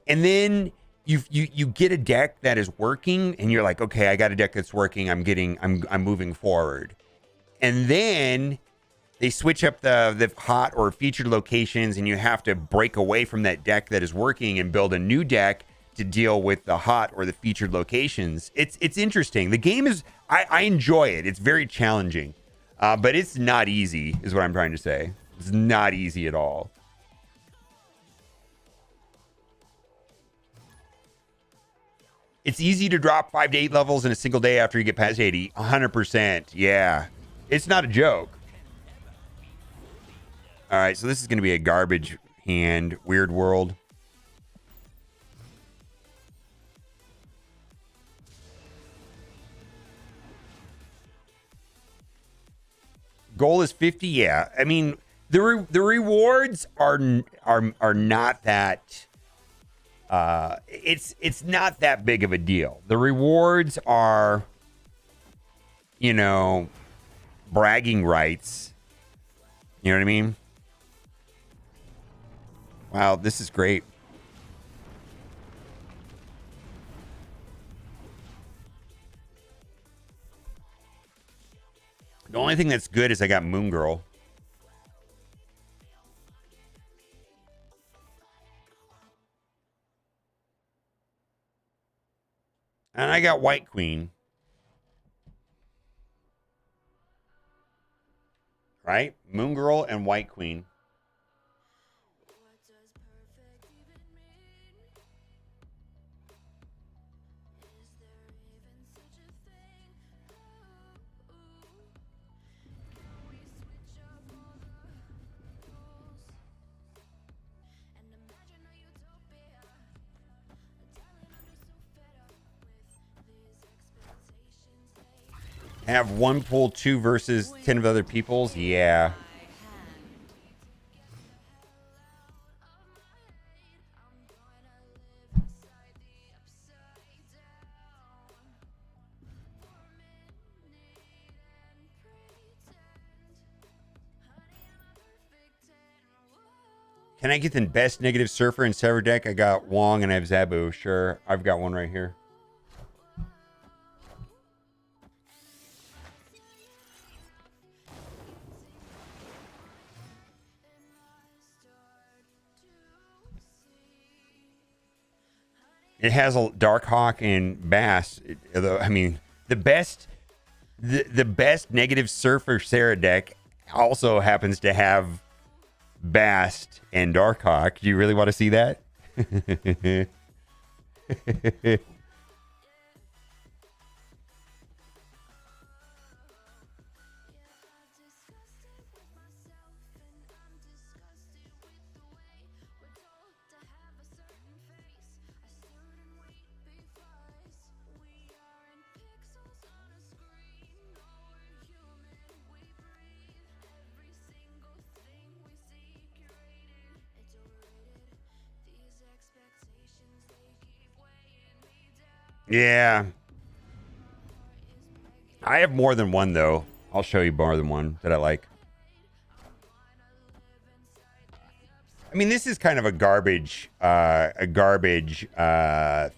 [SPEAKER 1] And then you get a deck that is working and you're like, okay, I got a deck that's working. I'm moving forward. And then they switch up the hot or featured locations and you have to break away from that deck that is working and build a new deck to deal with the hot or the featured locations. It's interesting. The game is, I enjoy it. It's very challenging, but it's not easy is what I'm trying to say. It's not easy at all. It's easy to drop 5 to 8 levels in a single day after you get past 80. 100%. Yeah. It's not a joke. All right, so this is going to be a garbage hand. Weird World. Goal is 50. Yeah, I mean the rewards are not that. It's not that big of a deal. The rewards are, you know, bragging rights. You know what I mean? Wow, this is great. The only thing that's good is I got Moon Girl. And I got White Queen. Right? Moon Girl and White Queen. Have one pull 2 versus 10 of other people's? Yeah. Can I get the best negative surfer and server deck? I got Wong and I have Zabu. Sure. I've got one right here. It has a Darkhawk and Bass. I mean, the best negative surfer Sarah deck also happens to have Bast and Darkhawk. Do you really want to see that? Yeah. I have more than one, though. I'll show you more than one that I like. I mean, this is kind of a garbage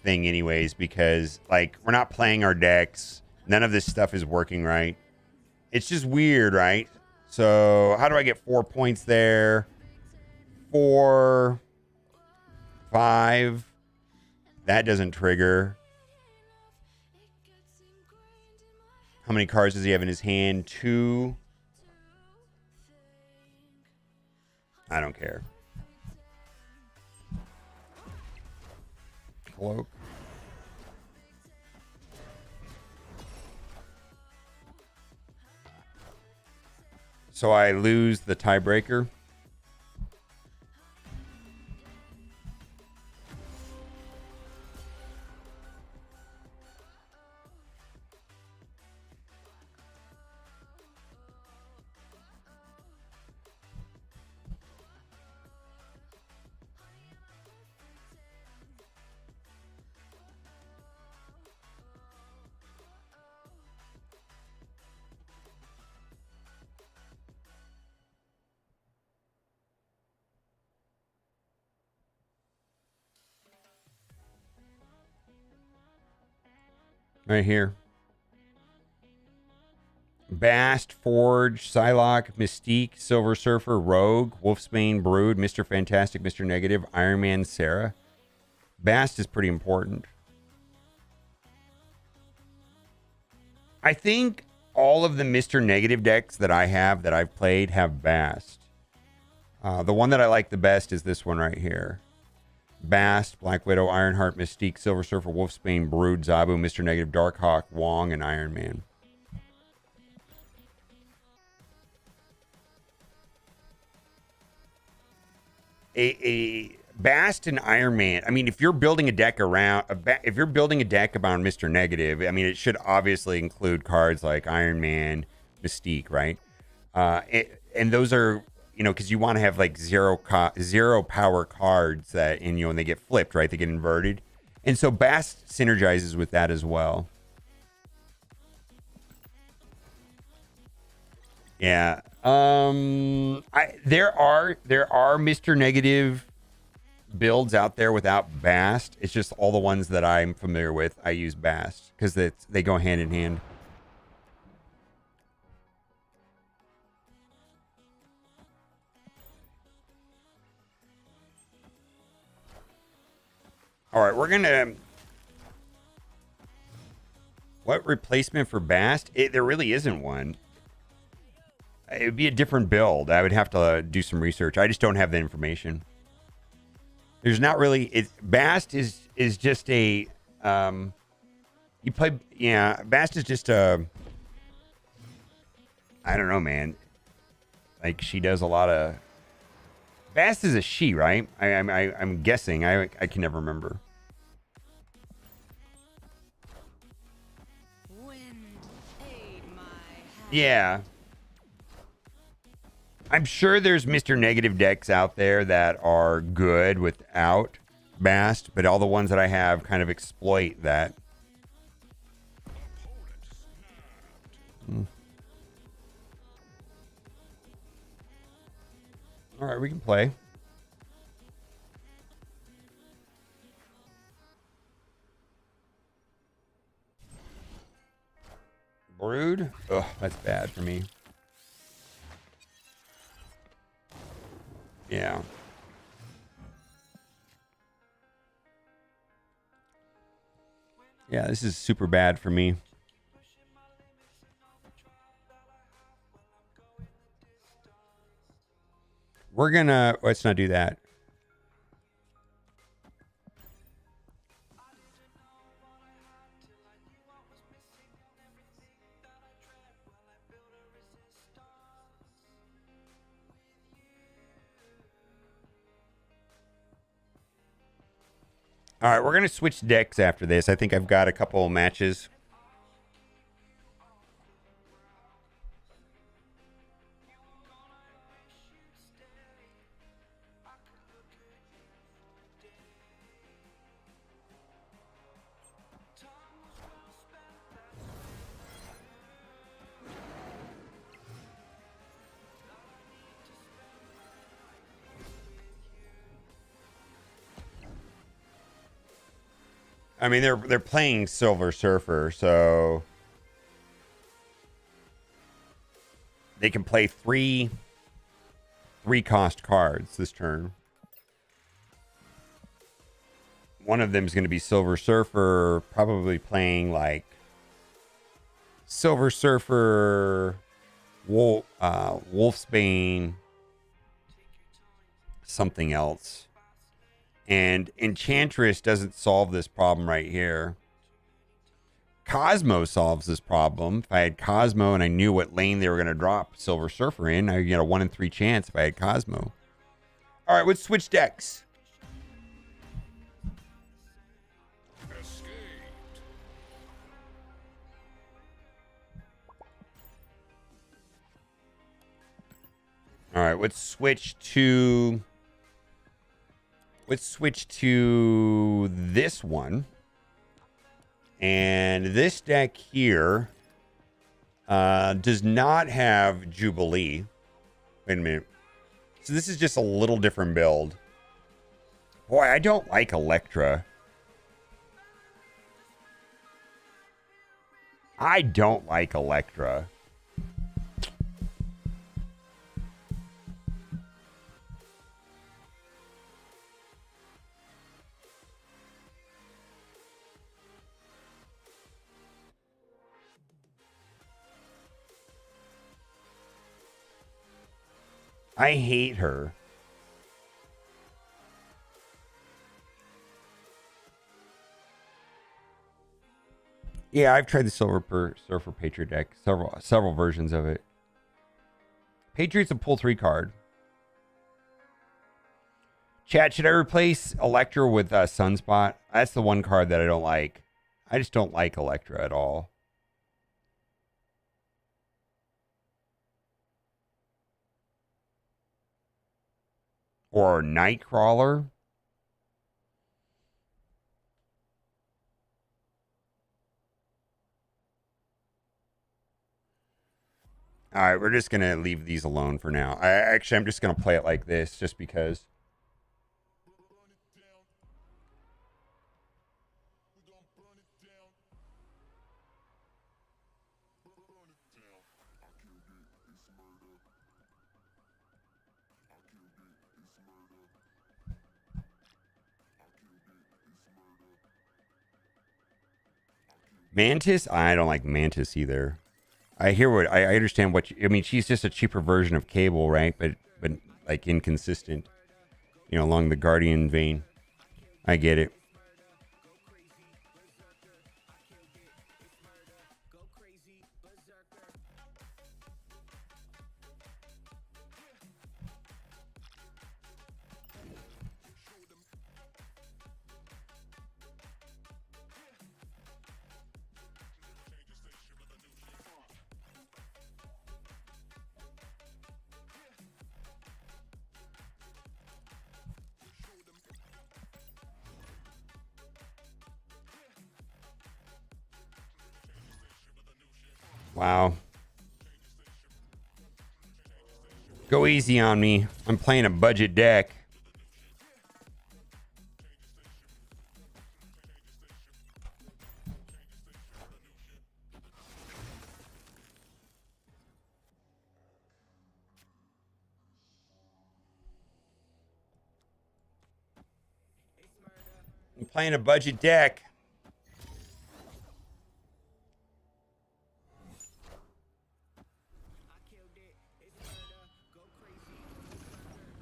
[SPEAKER 1] thing anyways, because, like, we're not playing our decks. None of this stuff is working right. It's just weird, right? So, how do I get 4 points there? 4, 5. That doesn't trigger. How many cards does he have in his hand? 2. I don't care. Cloak. So I lose the tiebreaker. Right here. Bast, Forge, Psylocke, Mystique, Silver Surfer, Rogue, Wolfsbane, Brood, Mr. Fantastic, Mr. Negative, Iron Man, Sarah. Bast is pretty important. I think all of the Mr. Negative decks that I have, that I've played, have Bast. The one that I like the best is this one right here. Bast, Black Widow, Ironheart, Mystique, Silver Surfer, Wolfsbane, Brood, Zabu, Mr. Negative, Darkhawk, Wong, and Iron Man. A Bast and Iron Man. I mean, if you're building a deck around, if you're building a deck about Mr. Negative, I mean, it should obviously include cards like Iron Man, Mystique, right? And those are, because you want to have like zero power cards that, and when they get flipped, right, they get inverted. And so Bast synergizes with that as well. Yeah. There are Mr. Negative builds out there without Bast. It's just all the ones that I'm familiar with, I use Bast because they go hand in hand. All right, we're gonna. What replacement for Bast? There really isn't one. It would be a different build. I would have to do some research. I just don't have the information. There's not really. Bast is just a. You play. Yeah, Bast is just a. I don't know, man. Like she does a lot of. Bast is a she, right? I'm guessing. I can never remember.
[SPEAKER 2] Wind, aid my hand.
[SPEAKER 1] Yeah. I'm sure there's Mr. Negative decks out there that are good without Bast, but all the ones that I have kind of exploit that. All right, we can play. Brood? Ugh, that's bad for me. Yeah. Yeah, this is super bad for me. We're gonna, let's not do that. All right, we're going to switch decks after this. I think I've got a couple of matches. I mean, they're playing Silver Surfer, so they can play three cost cards this turn. One of them is going to be Silver Surfer, probably playing like Silver Surfer, Wolfsbane, something else. And Enchantress doesn't solve this problem right here. Cosmo solves this problem. If I had Cosmo and I knew what lane they were going to drop Silver Surfer in, I get a 1 in 3 chance if I had Cosmo. All right, let's switch decks. All right, let's switch to this one. And this deck here does not have Jubilee. Wait a minute. So this is just a little different build. Boy, I don't like Electra. I don't like Electra. I hate her. Yeah, I've tried the Surfer Patriot deck. Several versions of it. Patriot's a pull 3 card. Chat, should I replace Electra with Sunspot? That's the one card that I don't like. I just don't like Electra at all. or Nightcrawler. All right, we're just gonna leave these alone for now. I'm just gonna play it like this, just because. Mantis? I don't like Mantis either. I hear what I understand what I mean. She's just a cheaper version of Cable, right? But like inconsistent, along the Guardian vein. I get it. Wow. Go easy on me. I'm playing a budget deck. I'm playing a budget deck.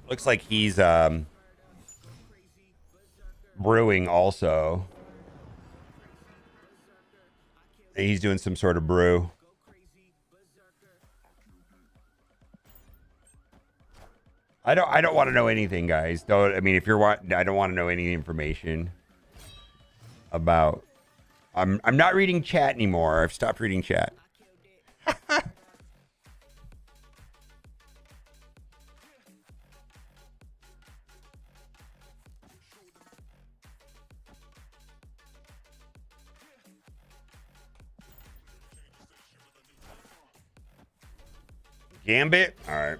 [SPEAKER 1] Looks like he's brewing also. He's doing some sort of brew. I don't want to know anything, guys. Don't. I mean, if you're I don't want to know any information about. I'm not reading chat anymore. I've stopped reading chat. Gambit? All right.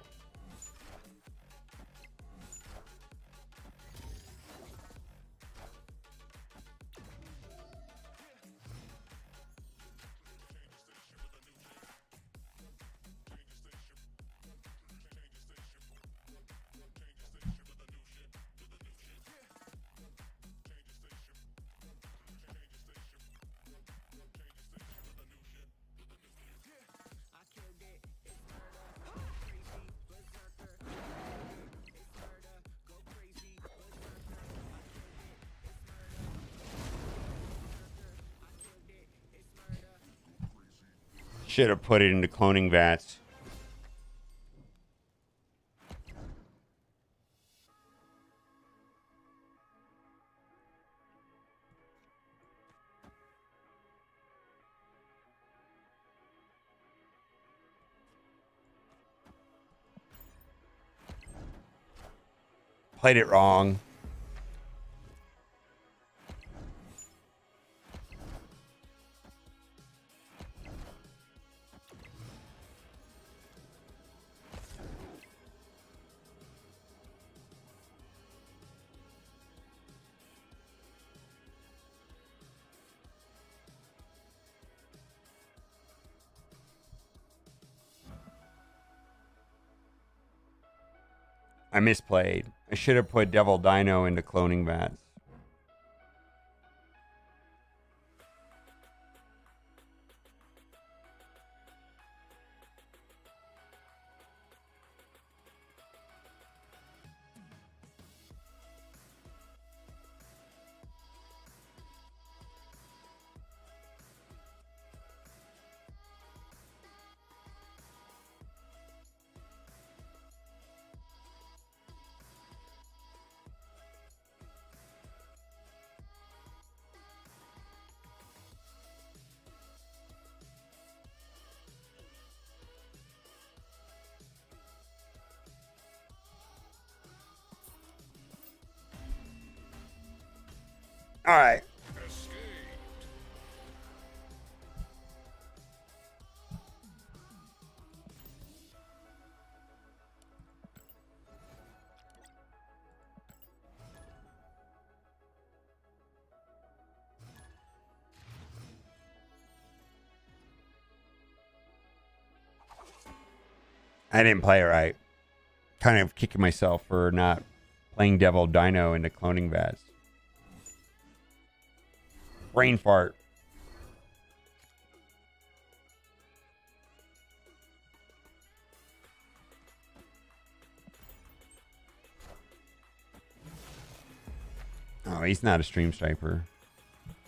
[SPEAKER 1] Should have put it into cloning vats. Played it wrong. I misplayed. I should have put Devil Dino into cloning vats. All right. I didn't play it right. Kind of kicking myself for not playing Devil Dino into cloning Vaz. Brain fart. Oh, he's not a stream striper.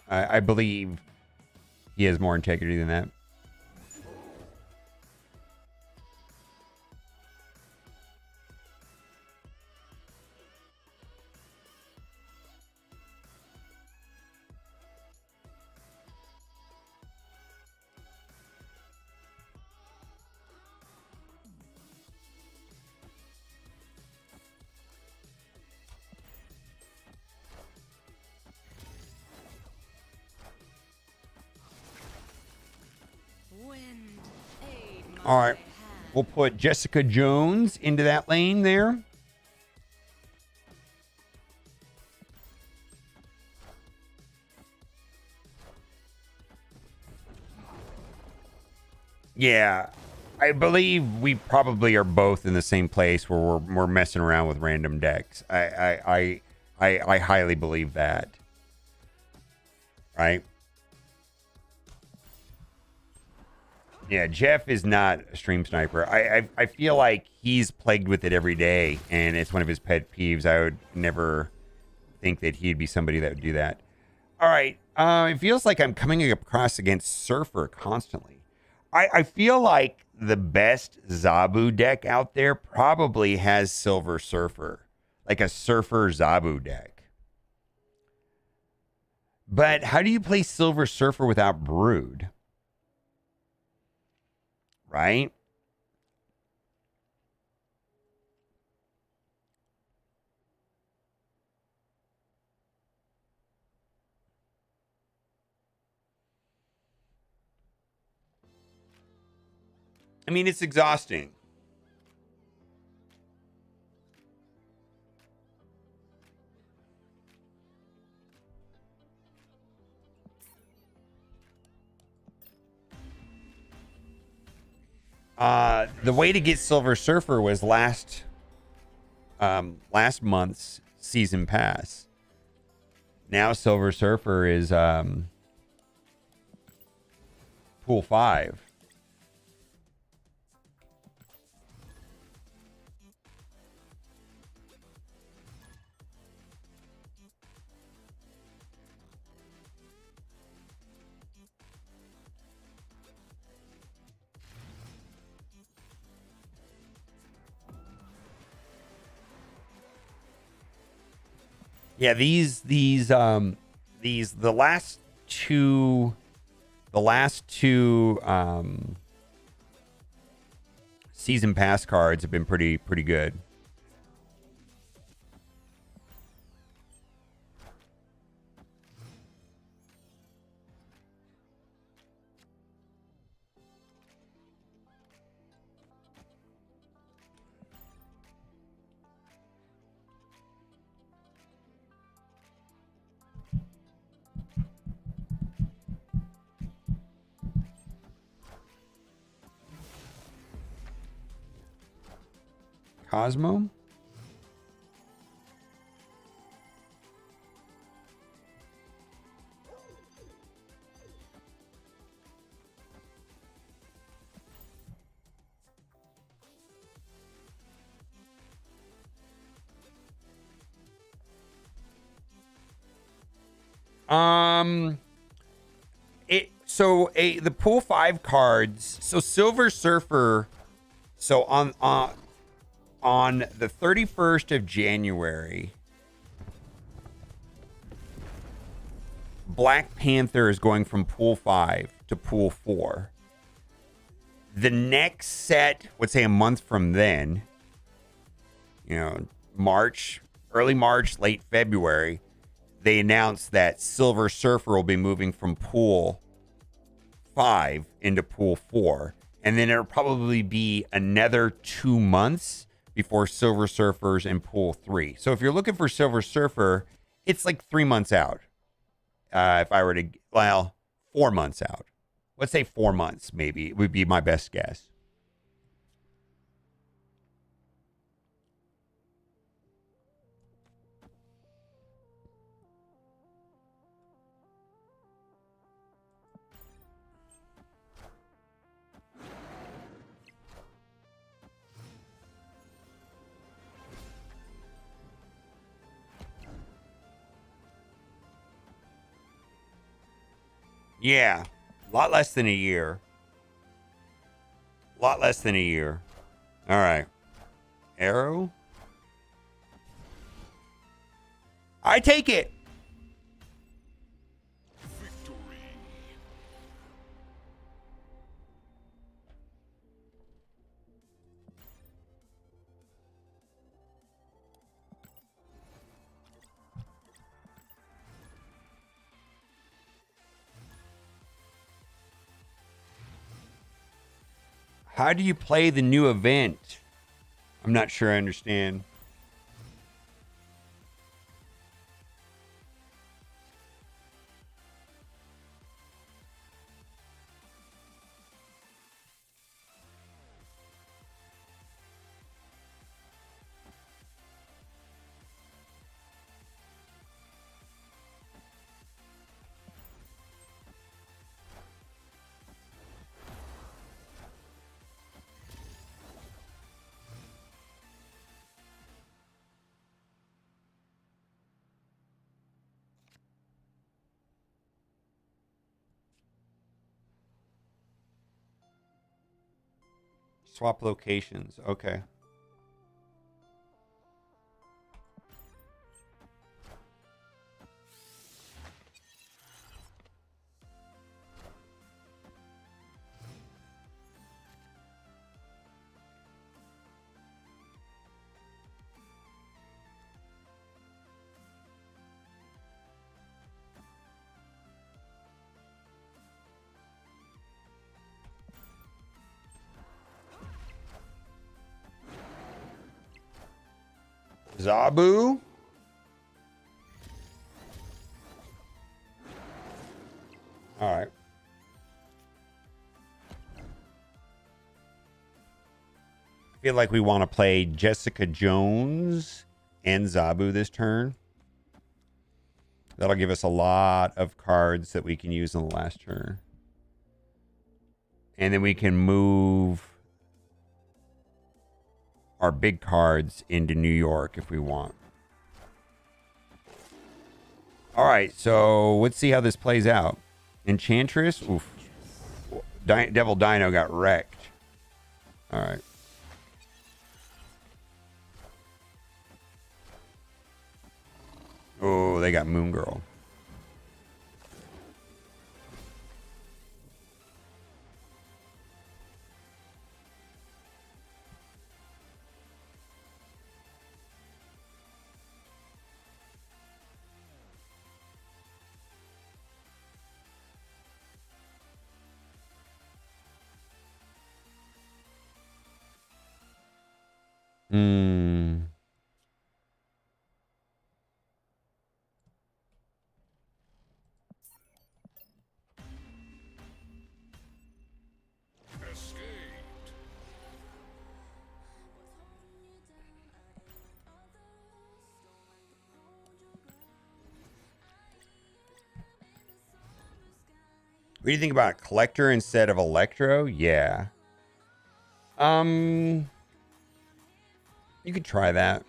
[SPEAKER 1] I believe he has more integrity than that.
[SPEAKER 2] Wind, aid my
[SPEAKER 1] All right.
[SPEAKER 2] hand.
[SPEAKER 1] We'll put Jessica Jones into that lane there. Yeah. I believe we probably are both in the same place where we're messing around with random decks. I highly believe that. Right? Yeah, Jeff is not a stream sniper. I feel like he's plagued with it every day, and it's one of his pet peeves. I would never think that he'd be somebody that would do that. All right. It feels like I'm coming across against Surfer constantly. I feel like the best Zabu deck out there probably has Silver Surfer, like a Surfer Zabu deck. But how do you play Silver Surfer without Brood? Right? I mean, it's exhausting. The way to get Silver Surfer was last month's season pass. Now Silver Surfer is pool 5. Yeah, these the last two season pass cards have been pretty good. Cosmo? The pool 5 cards. So Silver Surfer. So on the 31st of January, Black Panther is going from pool 5 to pool 4. The next set, let's say a month from then, March, early March, late February, they announced that Silver Surfer will be moving from Pool 5 into Pool 4. And then it'll probably be another 2 months before Silver Surfer's in Pool 3. So if you're looking for Silver Surfer, it's like 3 months out. If I were to, well, 4 months out. Let's say 4 months, maybe, would be my best guess. Yeah, a lot less than a year. A lot less than a year. All right. Arrow. I take it.
[SPEAKER 3] Victory.
[SPEAKER 1] How do you play the new event? I'm not sure I understand. Swap locations. Okay. Zabu. All right. I feel like we want to play Jessica Jones and Zabu this turn. That'll give us a lot of cards that we can use in the last turn. And then we can move our big cards into New York if we want. All right, so let's see how this plays out. Enchantress. Oof. Devil Dino got wrecked. All right. Oh, they got Moon Girl. Hmm.
[SPEAKER 3] Escaped.
[SPEAKER 1] What do you think about Collector instead of Electro? Yeah. You could try that.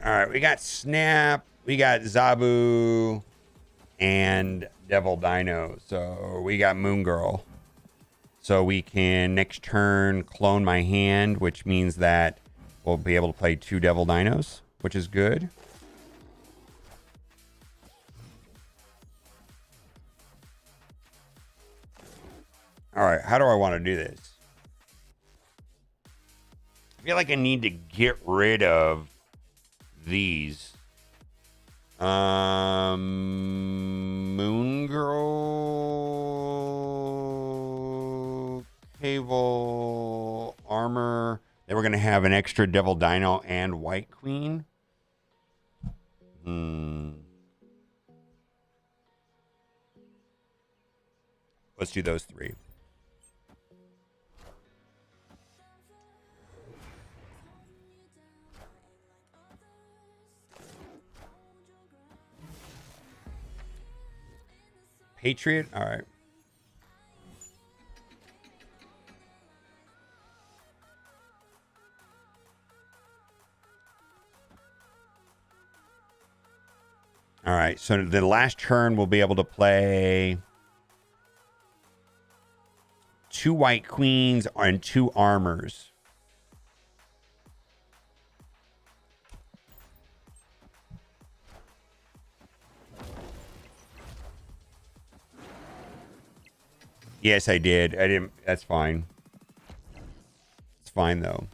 [SPEAKER 1] All right, we got Snap, we got Zabu, and Devil Dino. So we got Moon Girl. So we can next turn clone my hand, which means that we'll be able to play 2 Devil Dinos, which is good. All right, how do I want to do this? I feel like I need to get rid of these. Moon Girl, Cable, Armor. Then we're gonna have an extra Devil Dino and White Queen. Let's do those three. Patriot? All right. All right. So the last turn we'll be able to play 2 White Queens and 2 Armors. Yes, I did. I didn't. That's fine. It's fine, though.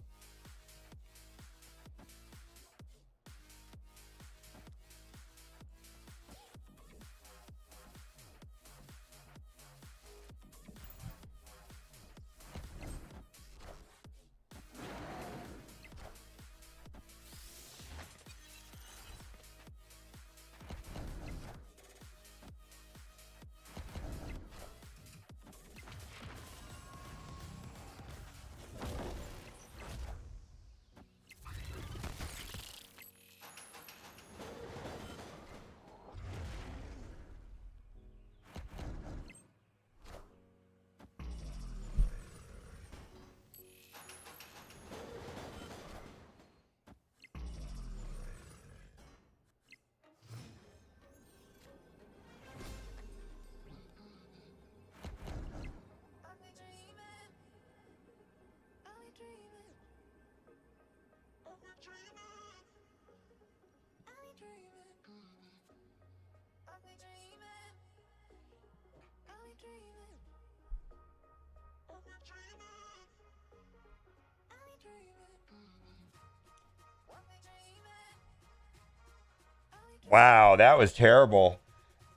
[SPEAKER 1] Wow, that was terrible.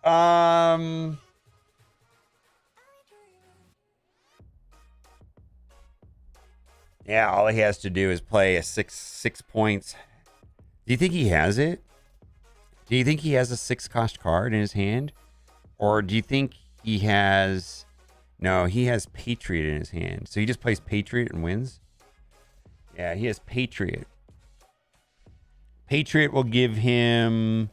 [SPEAKER 1] Yeah, all he has to do is play a six points. Do you think he has it? Do you think he has a 6-cost card in his hand? Or do you think he has... No, he has Patriot in his hand. So he just plays Patriot and wins? Yeah, he has Patriot. Patriot will give him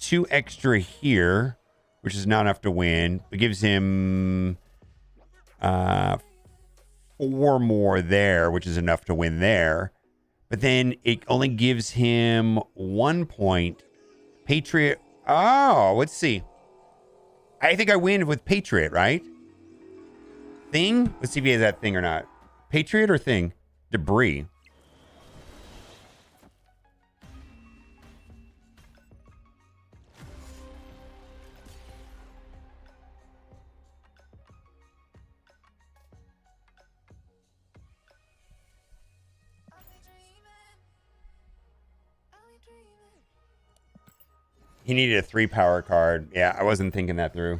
[SPEAKER 1] 2 extra here, which is not enough to win. It gives him 4 more there, which is enough to win there. But then it only gives him 1 point. Patriot. Oh, let's see. I think I win with Patriot, right? Thing? Let's see if he has that thing or not. Patriot or thing? Debris. He needed a 3 power card. Yeah, I wasn't thinking that through.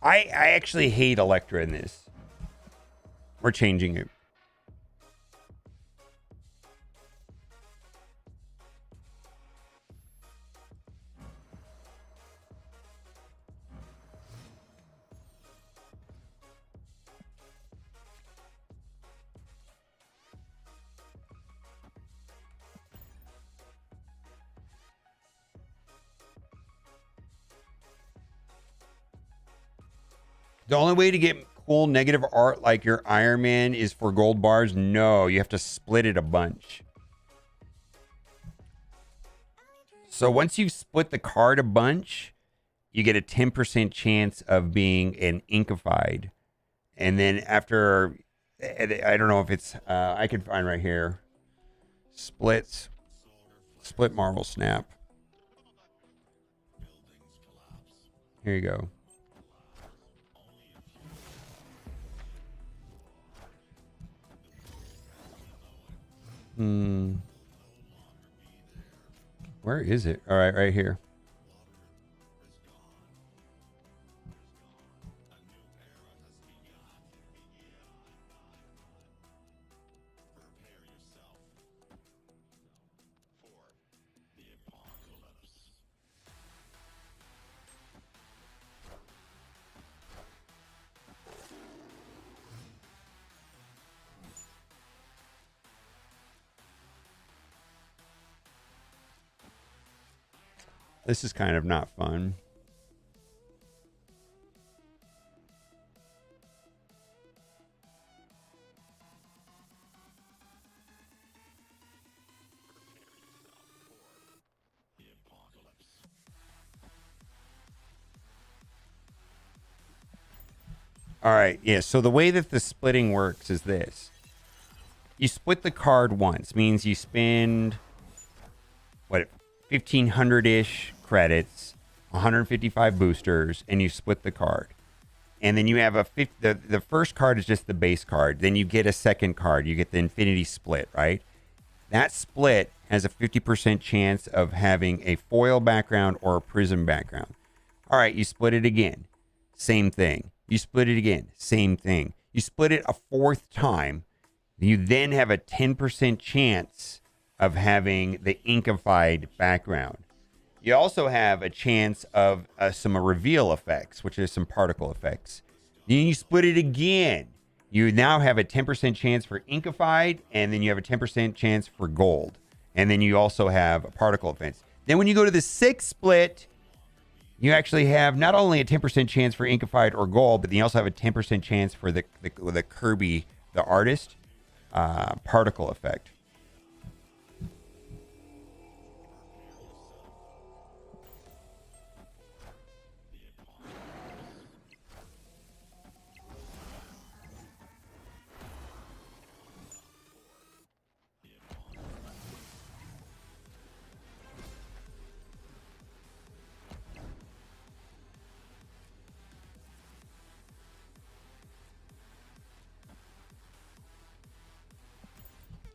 [SPEAKER 1] I actually hate Electra in this. We're changing it. The only way to get cool negative art like your Iron Man is for gold bars? No, you have to split it a bunch. So once you split the card a bunch, you get a 10% chance of being an inkified. And then after I don't know if it's, I can find right here. Split Marvel Snap. Here you go. Where is it? All right, right here. This is kind of not fun. All right, yeah, so the way that the splitting works is this. You split the card once, means you spend, what, 1,500-ish credits, 155 boosters, and you split the card. And then you have the first card is just the base card. Then you get a second card. You get the Infinity Split, right? That split has a 50% chance of having a foil background or a prism background. All right, you split it again. Same thing. You split it again. Same thing. You split it a fourth time. You then have a 10% chance of having the inkified background. You also have a chance of some reveal effects, which is some particle effects. Then you split it again. You now have a 10% chance for inkified, and then you have a 10% chance for gold. And then you also have a particle effects. Then when you go to the sixth split, you actually have not only a 10% chance for inkified or gold, but you also have a 10% chance for the Kirby, the artist, particle effect.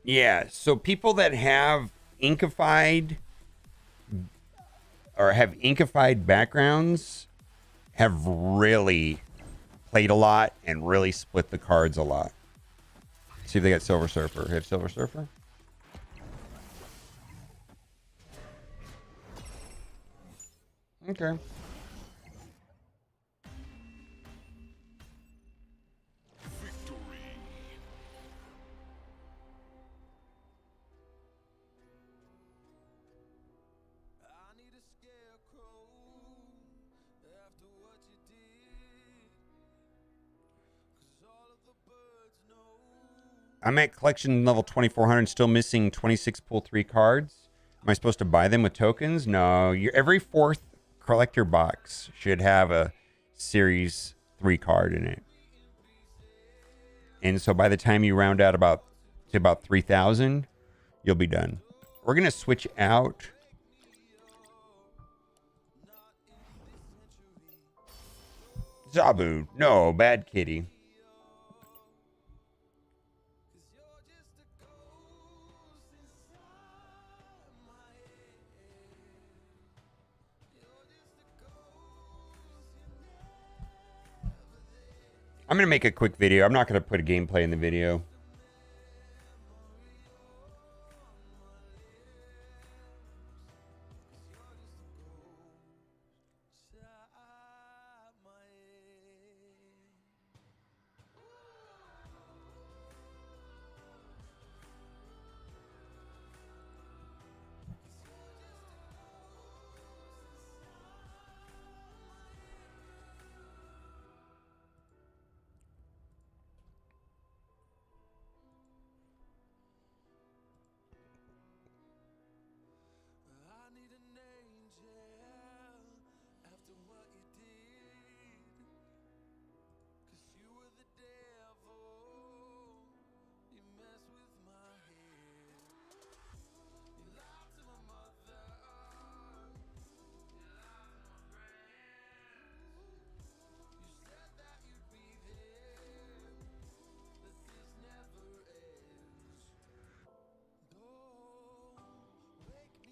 [SPEAKER 1] Yeah, so people that have inkified or have inkified backgrounds have really played a lot and really split the cards a lot. See if they got Silver Surfer. Have Silver Surfer? Okay.
[SPEAKER 3] Victory.
[SPEAKER 4] I need a scarecrow after what you did. 'Cause all of the birds know.
[SPEAKER 1] I'm at collection level 2400, still missing 26 pull 3 cards. Am I supposed to buy them with tokens? No. Every fourth collector box should have a series 3 card in it. And so by the time you round out about 3,000, you'll be done. We're going to switch out. Zabu. No, bad kitty. I'm going to make a quick video. I'm not going to put a gameplay in the video.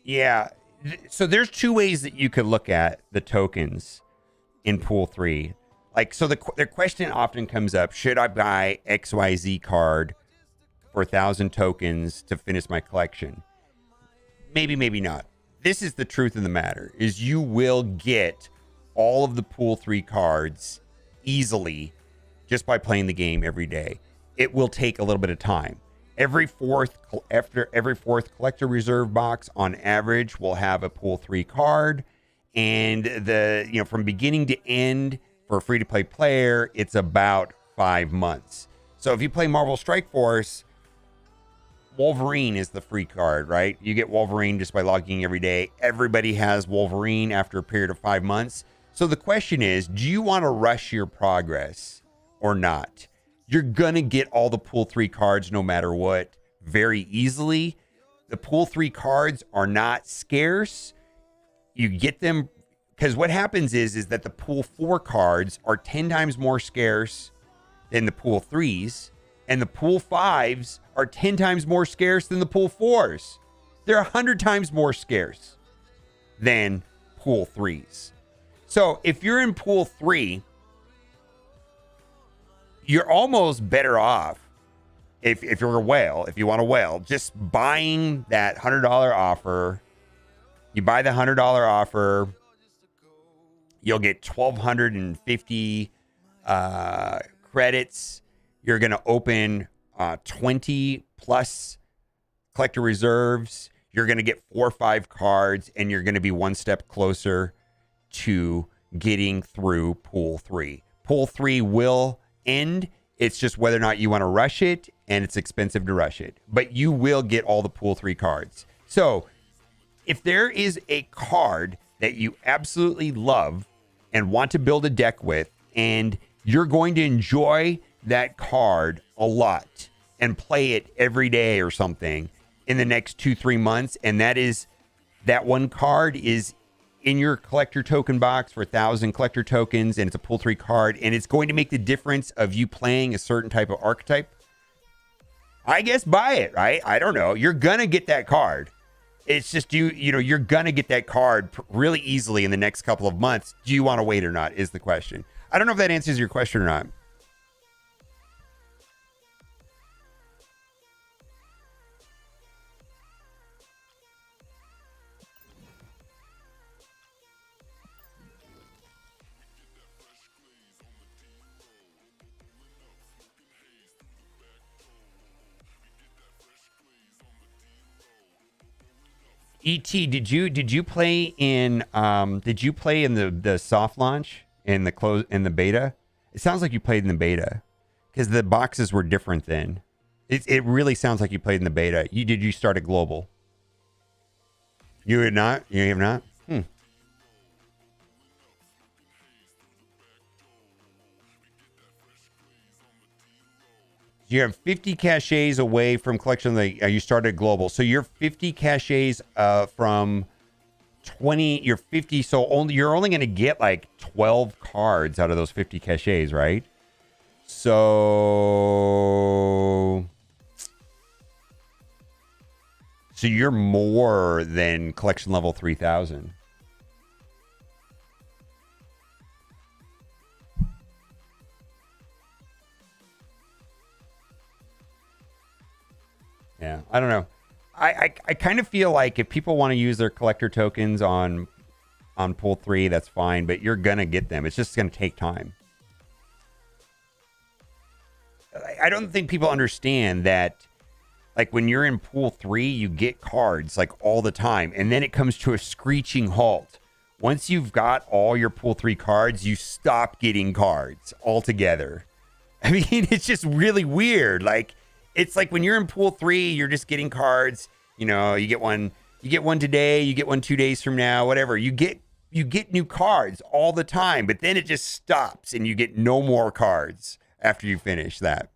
[SPEAKER 1] Yeah. So there's two ways that you could look at the tokens in pool 3. Like, so the question often comes up, should I buy XYZ card for 1,000 tokens to finish my collection? Maybe, maybe not. This is the truth of the matter, is you will get all of the pool 3 cards easily just by playing the game every day. It will take a little bit of time. Every fourth collector reserve box on average will have a pool 3 card, and from beginning to end for a free to play player, it's about 5 months. So if you play Marvel Strike Force, Wolverine is the free card, right? You get Wolverine just by logging every day. Everybody has Wolverine after a period of 5 months. So the question is, do you want to rush your progress or not? You're going to get all the pool 3 cards no matter what very easily. The pool 3 cards are not scarce. You get them because what happens is that the pool 4 cards are 10 times more scarce than the pool 3s. And the pool 5s are 10 times more scarce than the pool 4s. They're 100 times more scarce than pool 3s. So if you're in pool 3, you're almost better off if you're a whale, if you want a whale, just buying that $100 offer. You buy the $100 offer, you'll get 1,250 credits. You're going to open 20 plus collector reserves. You're going to get 4 or 5 cards, and you're going to be one step closer to getting through pool 3. Pool 3 will end. It's just whether or not you want to rush it, and it's expensive to rush it. But you will get all the pool 3 cards. So if there is a card that you absolutely love and want to build a deck with, and you're going to enjoy that card a lot and play it every day or something in the next 2-3 months, and that one card is in your collector token box for 1,000 collector tokens, and it's a pool 3 card, and it's going to make the difference of you playing a certain type of archetype, I guess buy it, right? I don't know. You're gonna get that card. It's just you're gonna get that card really easily in the next couple of months. Do you want to wait or not is the question. I don't know if that answers your question or not. ET, did you play in the soft launch in the beta? It sounds like you played in the beta because the boxes were different then. It really sounds like you played in the beta. Did you start at global? You had not? You have not? You have 50 caches away from collection. You started global, so you're 50 caches from 20. You're 50, so you're only going to get like 12 cards out of those 50 caches, right? So you're more than collection level 3,000. Yeah, I don't know. I kind of feel like if people want to use their collector tokens on pool 3, that's fine, but you're gonna get them. It's just gonna take time. I don't think people understand that, like, when you're in pool 3, you get cards like all the time, and then it comes to a screeching halt. Once you've got all your pool 3 cards, you stop getting cards altogether. I mean, it's just really weird. Like, it's like when you're in pool 3, you're just getting cards. You know, you get one today, you get one 2 days from now, whatever. You get new cards all the time, but then it just stops and you get no more cards after you finish that.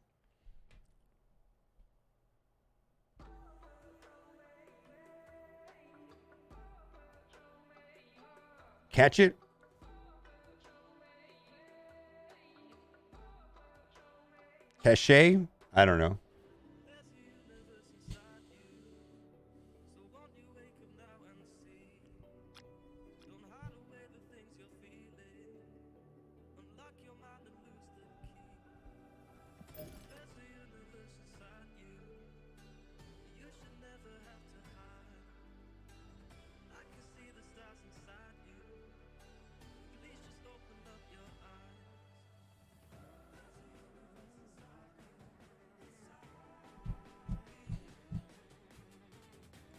[SPEAKER 1] Catch it? Cache? I don't know.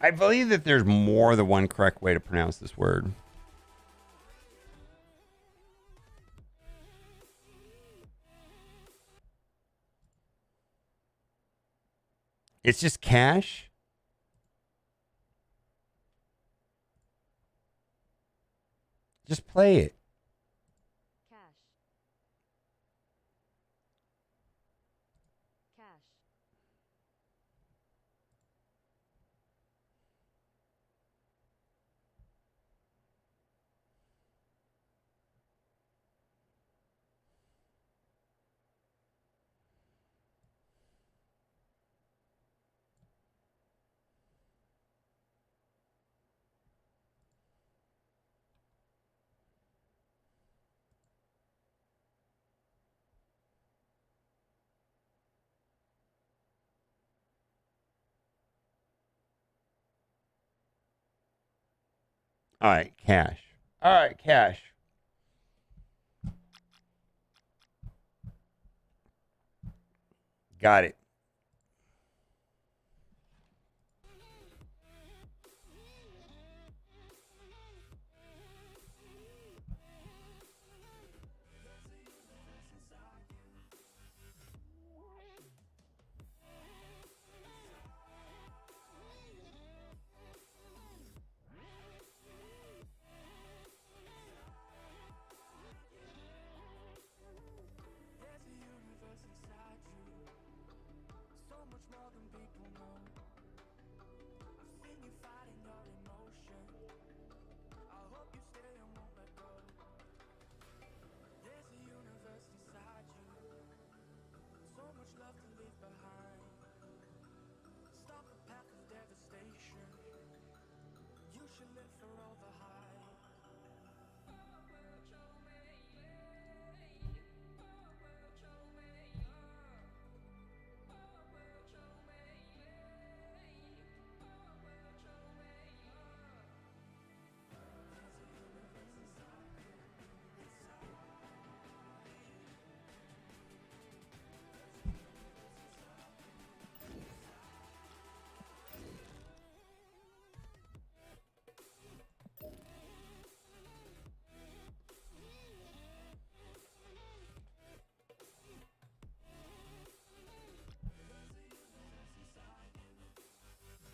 [SPEAKER 1] I believe that there's more than one correct way to pronounce this word. It's just cash. Just play it.
[SPEAKER 2] Cash. Cash.
[SPEAKER 1] All right, cash. All right, cash. Got it.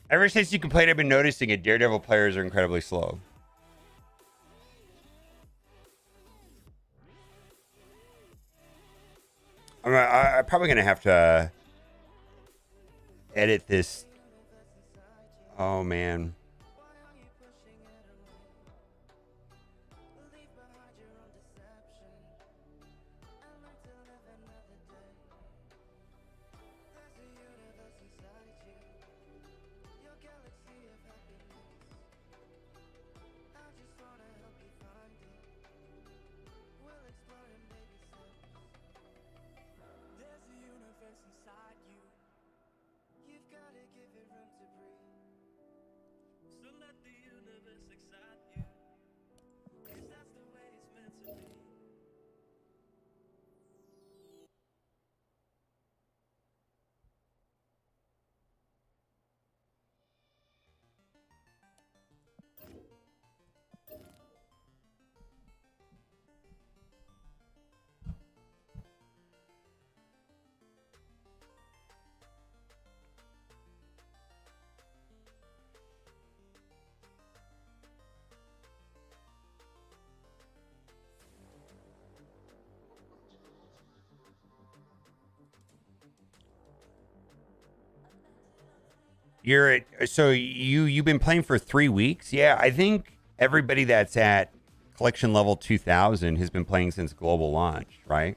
[SPEAKER 1] Ever since you can play it, I've been noticing it. Daredevil players are incredibly slow. I'm probably going to have to edit this. Oh, man. You've been playing for 3 weeks? Yeah, I think everybody that's at collection level 2000 has been playing since global launch, right?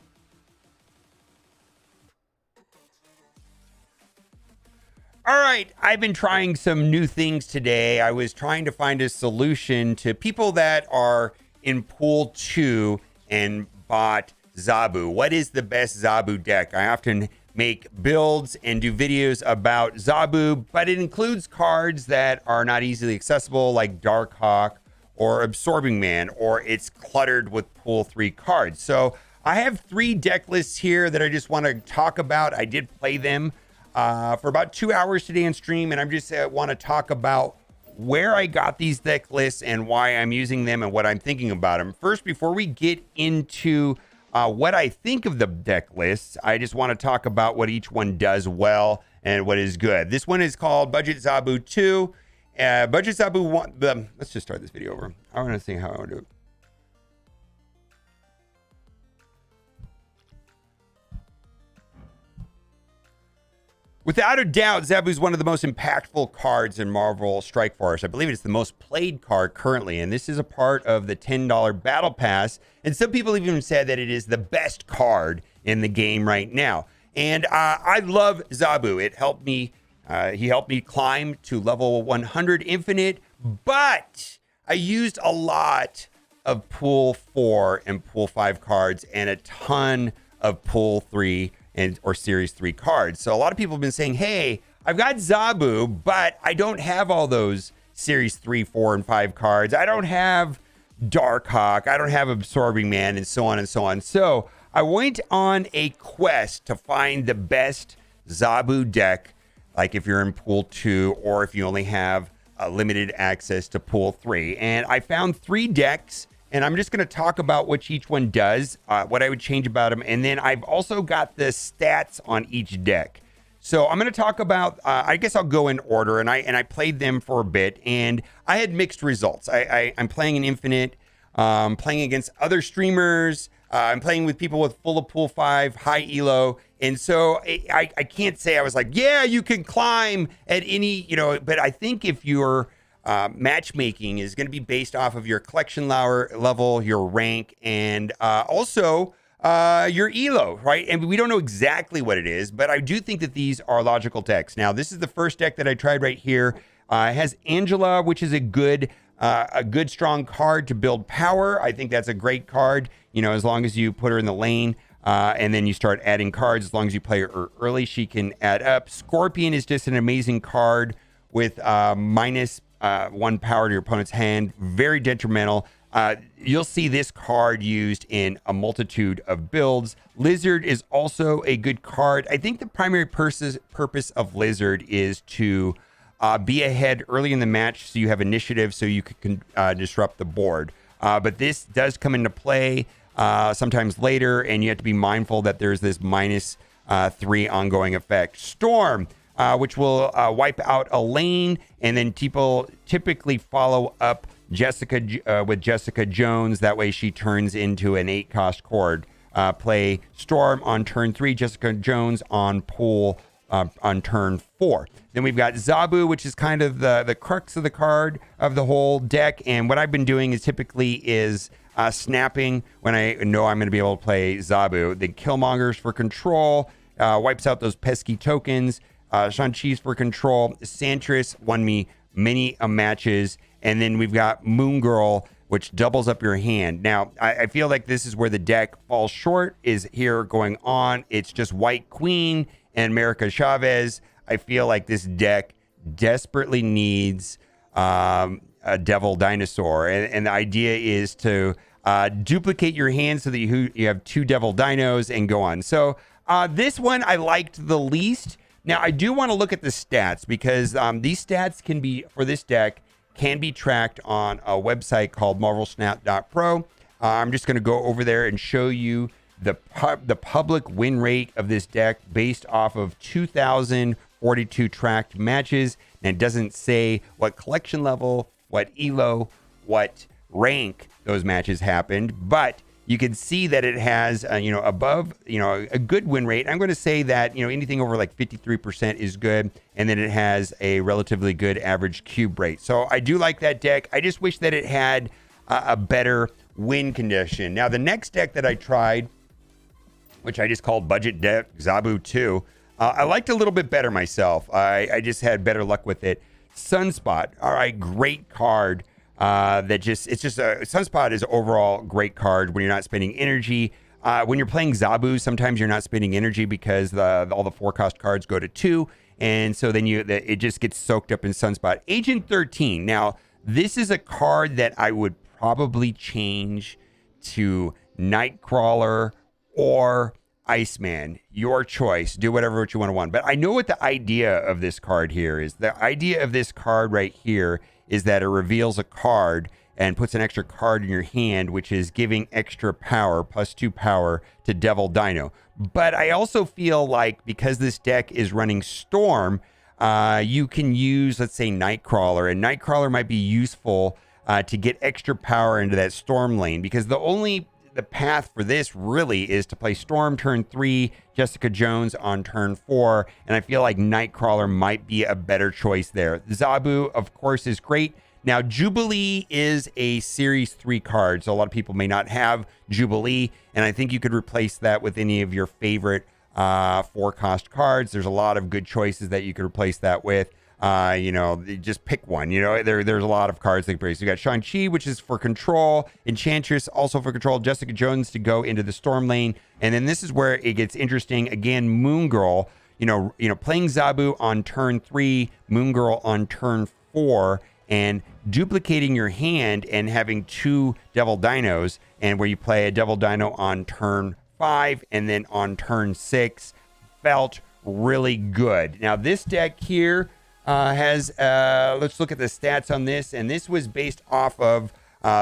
[SPEAKER 1] All right, I've been trying some new things today. I was trying to find a solution to people that are in pool 2 and bought Zabu. What is the best Zabu deck? I often make builds and do videos about Zabu, but it includes cards that are not easily accessible, like Darkhawk or Absorbing Man, or it's cluttered with pool 3 cards. So I have 3 deck lists here that I just want to talk about. I did play them. for about 2 hours today on stream, and I'm just want to talk about where I got these deck lists and why I'm using them and what I'm thinking about them. First, before we get into what I think of the deck lists, I just want to talk about what each one does well and what is good. This one is called Budget Zabu 2. Budget Zabu 1. Let's just start this video over. I want to see how I want to do it. Without a doubt, Zabu is one of the most impactful cards in Marvel Strike Force. I believe it's the most played card currently, and this is a part of the $10 Battle Pass. And some people even said that it is the best card in the game right now. And I love Zabu. It helped me. He helped me climb to level 100 Infinite, but I used a lot of Pool 4 and Pool 5 cards and a ton of Pool 3 or Series 3 cards. So a lot of people have been saying, hey, I've got Zabu, but I don't have all those Series 3, 4, and 5 cards. I don't have Darkhawk. I don't have Absorbing Man, and so on and so on. So I went on a quest to find the best Zabu deck, like if you're in Pool 2 or if you only have limited access to Pool 3. And I found 3 decks, and I'm just going to talk about what each one does, what I would change about them. And then I've also got the stats on each deck. So I'm going to talk about, I guess I'll go in order, and I played them for a bit, and I had mixed results. I'm playing in Infinite, playing against other streamers. I'm playing with people with full of Pool 5, high elo. And so I can't say I was like, yeah, you can climb at any, but I think if you're matchmaking is going to be based off of your collection level, your rank, and also your elo, right? And we don't know exactly what it is, but I do think that these are logical decks. Now, this is the first deck that I tried right here. It has Angela, which is a good strong card to build power. I think that's a great card, as long as you put her in the lane. And then you start adding cards. As long as you play her early, she can add up. Scorpion is just an amazing card with minus 1 power to your opponent's hand. Very detrimental. You'll see this card used in a multitude of builds. Lizard is also a good card. I think the primary purpose of Lizard is to be ahead early in the match so you have initiative so you can disrupt the board. But this does come into play sometimes later, and you have to be mindful that there's this minus 3 ongoing effect. Storm, which will wipe out a lane, and then people typically follow up Jessica with Jessica Jones. That way she turns into an 8-cost card. Play Storm on turn 3, Jessica Jones on Pool on turn 4. Then we've got Zabu, which is kind of the crux of the card of the whole deck. And what I've been doing is typically snapping when I know I'm going to be able to play Zabu. Then Killmongers for control, wipes out those pesky tokens. Shang-Chi's for control. Santris won me many matches. And then we've got Moon Girl, which doubles up your hand. Now, I feel like this is where the deck falls short, is here going on. It's just White Queen and America Chavez. I feel like this deck desperately needs a Devil Dinosaur. And the idea is to duplicate your hand so that you have 2 Devil Dinos and go on. So this one I liked the least. Now, I do want to look at the stats because these stats for this deck can be tracked on a website called marvelsnap.pro. I'm just going to go over there and show you the public win rate of this deck based off of 2,042 tracked matches. And it doesn't say what collection level, what elo, what rank those matches happened, but you can see that it has, above, a good win rate. I'm going to say that, anything over like 53% is good. And then it has a relatively good average cube rate. So I do like that deck. I just wish that it had a better win condition. Now, the next deck that I tried, which I just called Budget Deck Zabu 2, I liked a little bit better myself. I just had better luck with it. Sunspot, all right, great card. Sunspot is overall great card when you're not spending energy. When you're playing Zabu, sometimes you're not spending energy because all the 4-cost cards go to 2, and so then it just gets soaked up in Sunspot. Agent 13. Now, this is a card that I would probably change to Nightcrawler or Iceman, your choice. Do whatever what you want. But I know what the idea of this card here is. The idea of this card right here is that it reveals a card and puts an extra card in your hand, which is giving extra power, +2 power to Devil Dino. But I also feel like because this deck is running Storm, you can use, let's say, Nightcrawler, and Nightcrawler might be useful to get extra power into that Storm lane, because the path for this really is to play Storm turn 3, Jessica Jones on turn 4, and I feel like Nightcrawler might be a better choice there. Zabu, of course, is great. Now, Jubilee is a Series 3 card, so a lot of people may not have Jubilee, and I think you could replace that with any of your favorite 4-cost cards. There's a lot of good choices that you could replace that with. Just pick one. There's a lot of cards they can place. You got Shang-Chi, which is for control. Enchantress, also for control. Jessica Jones to go into the Storm lane. And then this is where it gets interesting. Again, Moon Girl, playing Zabu on turn 3, Moon Girl on turn 4, and duplicating your hand and having 2 Devil Dinos, and where you play a Devil Dino on turn 5 and then on turn 6, felt really good. Now, this deck here has, let's look at the stats on this. And this was based off of,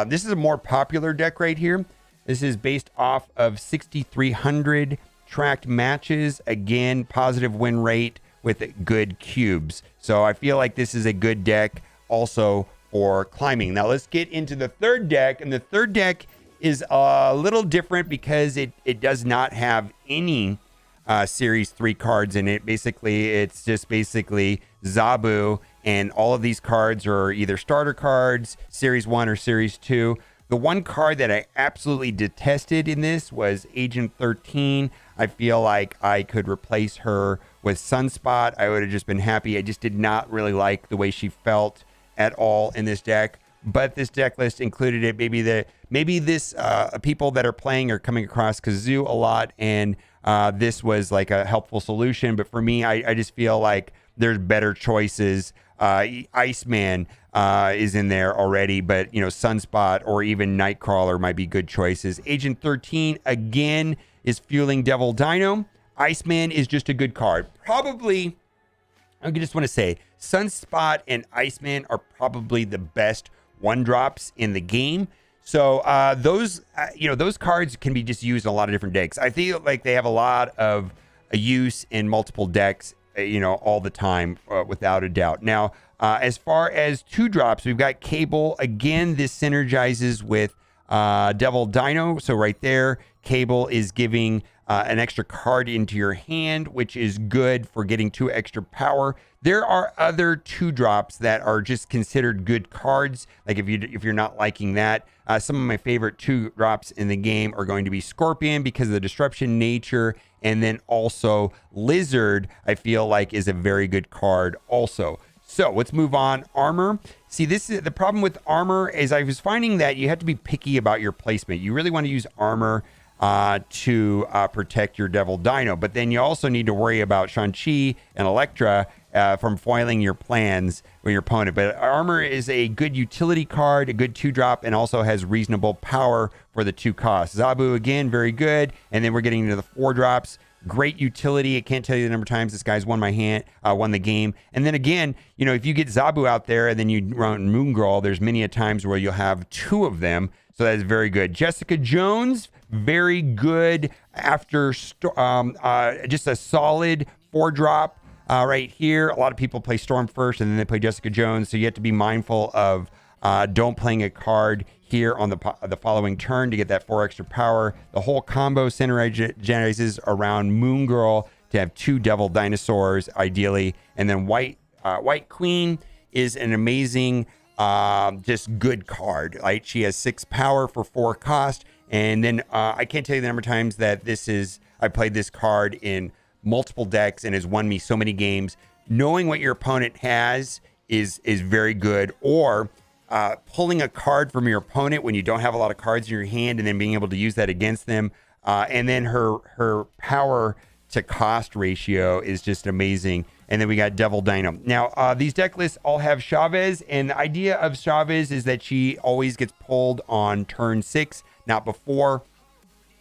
[SPEAKER 1] this is a more popular deck right here. This is based off of 6,300 tracked matches. Again, positive win rate with good cubes. So I feel like this is a good deck also for climbing. Now let's get into the third deck. And the third deck is a little different because it does not have any Series 3 cards in it. It's just basically Zabu, and all of these cards are either starter cards, Series 1 or Series 2. The one card that I absolutely detested in this was Agent 13. I feel like I could replace her with Sunspot. I would have just been happy. I just did not really like the way she felt at all in this deck. But this deck list included it. Maybe this people that are playing are coming across Kazoo a lot, and this was like a helpful solution. But for me, I just feel like there's better choices. Iceman is in there already, but Sunspot or even Nightcrawler might be good choices. Agent 13 again is fueling Devil Dino. Iceman is just a good card. Probably, I just want to say, Sunspot and Iceman are probably the best 1-drops in the game. So those cards can be just used in a lot of different decks. I feel like they have a lot of use in multiple decks, all the time, without a doubt. Now, as far as 2-drops, we've got Cable. Again, this synergizes with Devil Dino. So right there, Cable is giving an extra card into your hand, which is good for getting 2 extra power. There are other 2-drops that are just considered good cards. Like if you're not liking that, some of my favorite 2-drops in the game are going to be Scorpion because of the disruption nature, and then also Lizard, I feel like, is a very good card also. So let's move on. Armor. See, this is the problem with armor, is I was finding that you have to be picky about your placement. You really want to use armor to protect your Devil Dino, but then you also need to worry about Shang-Chi and Elektra from foiling your plans with your opponent. But armor is a good utility card, a good 2-drop, and also has reasonable power for the 2 costs. Zabu, again, very good. And then we're getting into the 4-drops. Great utility. I can't tell you the number of times this guy's won the game. And then again, if you get Zabu out there and then you run Moon Girl, there's many a times where you'll have 2 of them. So that is very good. Jessica Jones, very good after just a solid 4-drop right here. A lot of people play Storm first and then they play Jessica Jones. So you have to be mindful of don't playing a card here on the following turn to get that 4 extra power. The whole combo synergizes around Moon Girl to have 2 Devil Dinosaurs ideally. And then White Queen is an amazing just good card, right? She has 6 power for 4 cost. And then I can't tell you the number of times that I played this card in multiple decks and has won me so many games. Knowing what your opponent has is very good. Or pulling a card from your opponent when you don't have a lot of cards in your hand and then being able to use that against them. And then her power to cost ratio is just amazing. And then we got Devil Dino. Now, these deck lists all have Chavez, and the idea of Chavez is that she always gets pulled on turn 6, not before.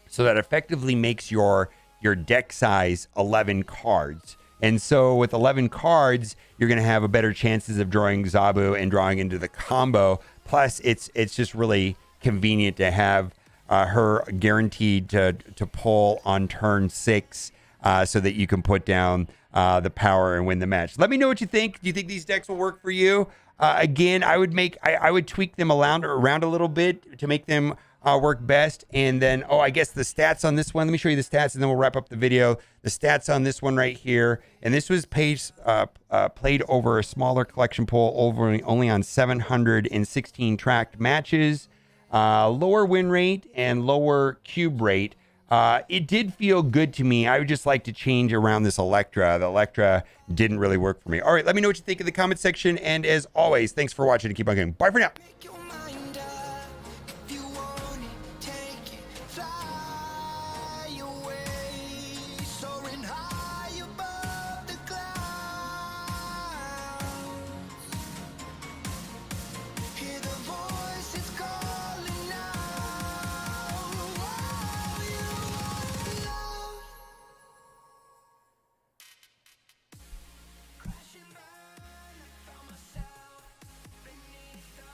[SPEAKER 1] So that effectively makes your your deck size 11 cards. And so with 11 cards, you're going to have a better chances of drawing Zabu and drawing into the combo. Plus, it's just really convenient to have her guaranteed to pull on turn 6 so that you can put down the power and win the match. Let me know what you think. Do you think these decks will work for you? Again, I would tweak them around a little bit to make them work best. And then, I guess the stats on this one. Let me show you the stats, and then we'll wrap up the video. The stats on this one right here, and this was played over a smaller collection pool, only on 716 tracked matches. Lower win rate and lower cube rate. It did feel good to me. I would just like to change around this Electra. The Electra didn't really work for me. All right, let me know what you think in the comment section. And as always, thanks for watching and keep on going. Bye for now.
[SPEAKER 4] Make your mind up. If you want it, take it. Fly away. Soaring high above the clouds. Hear the voices calling out. Oh, you are love. Crash and burn. I found myself beneath the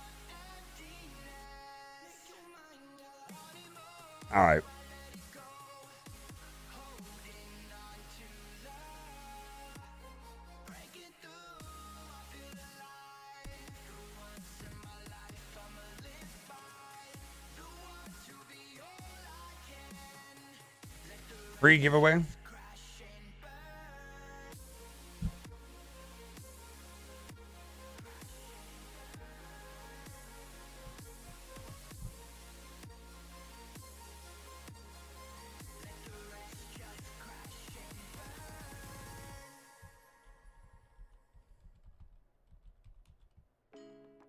[SPEAKER 4] emptiness. Make your mind up. Running more.
[SPEAKER 1] All right.
[SPEAKER 4] Let it go. Holding on to love. Breaking through. I feel alive. For once in my life, I'ma live by the want to be all I can. Let the
[SPEAKER 1] Free giveaway.
[SPEAKER 4] crash and burn.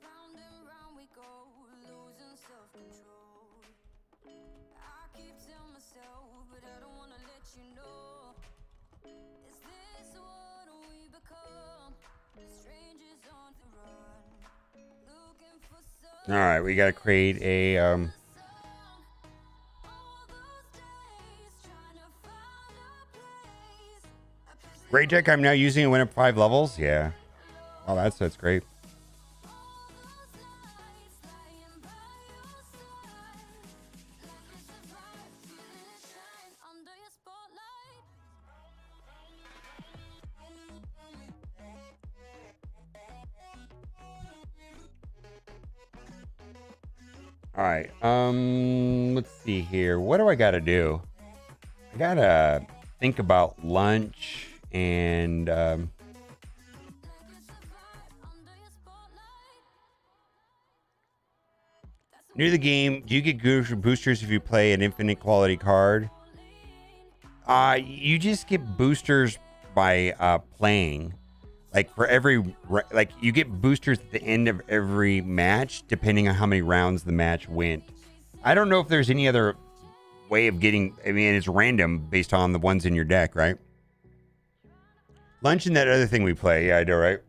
[SPEAKER 4] Round and round we go, losing self-control. I keep telling myself, but I don't wanna let you know. Is this what we become? Strangers on the run, looking for some
[SPEAKER 1] All right, we got to create a
[SPEAKER 4] sun. All those days trying to find a place.
[SPEAKER 1] great deck. I'm now using it. Went up 5 levels. Yeah. Oh, that's great. All right. Let's see here. What do I got to do? I got to think about lunch and new to the game. Do you get boosters if you play an infinite quality card? You just get boosters by playing. Like for every, like you get boosters at the end of every match, depending on how many rounds the match went. I don't know if there's any other way of getting, I mean, it's random based on the ones in your deck, right? Lunch and that other thing we play. Yeah, I know, right?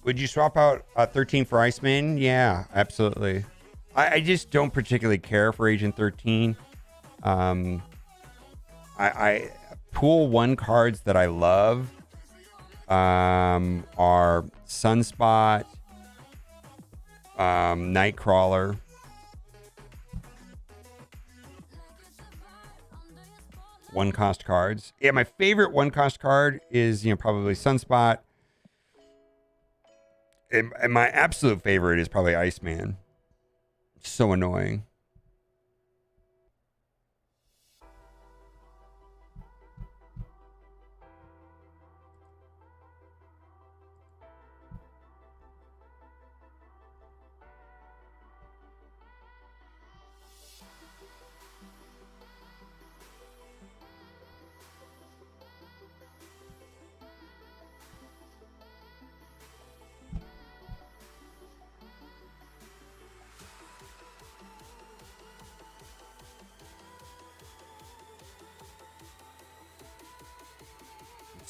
[SPEAKER 1] Would you swap out 13 for Iceman? Yeah, absolutely. I just don't particularly care for Agent 13. I pool 1 cards that I love are Sunspot, Nightcrawler. One cost cards. Yeah, my favorite one cost card is, probably Sunspot. And my absolute favorite is probably Iceman. So annoying.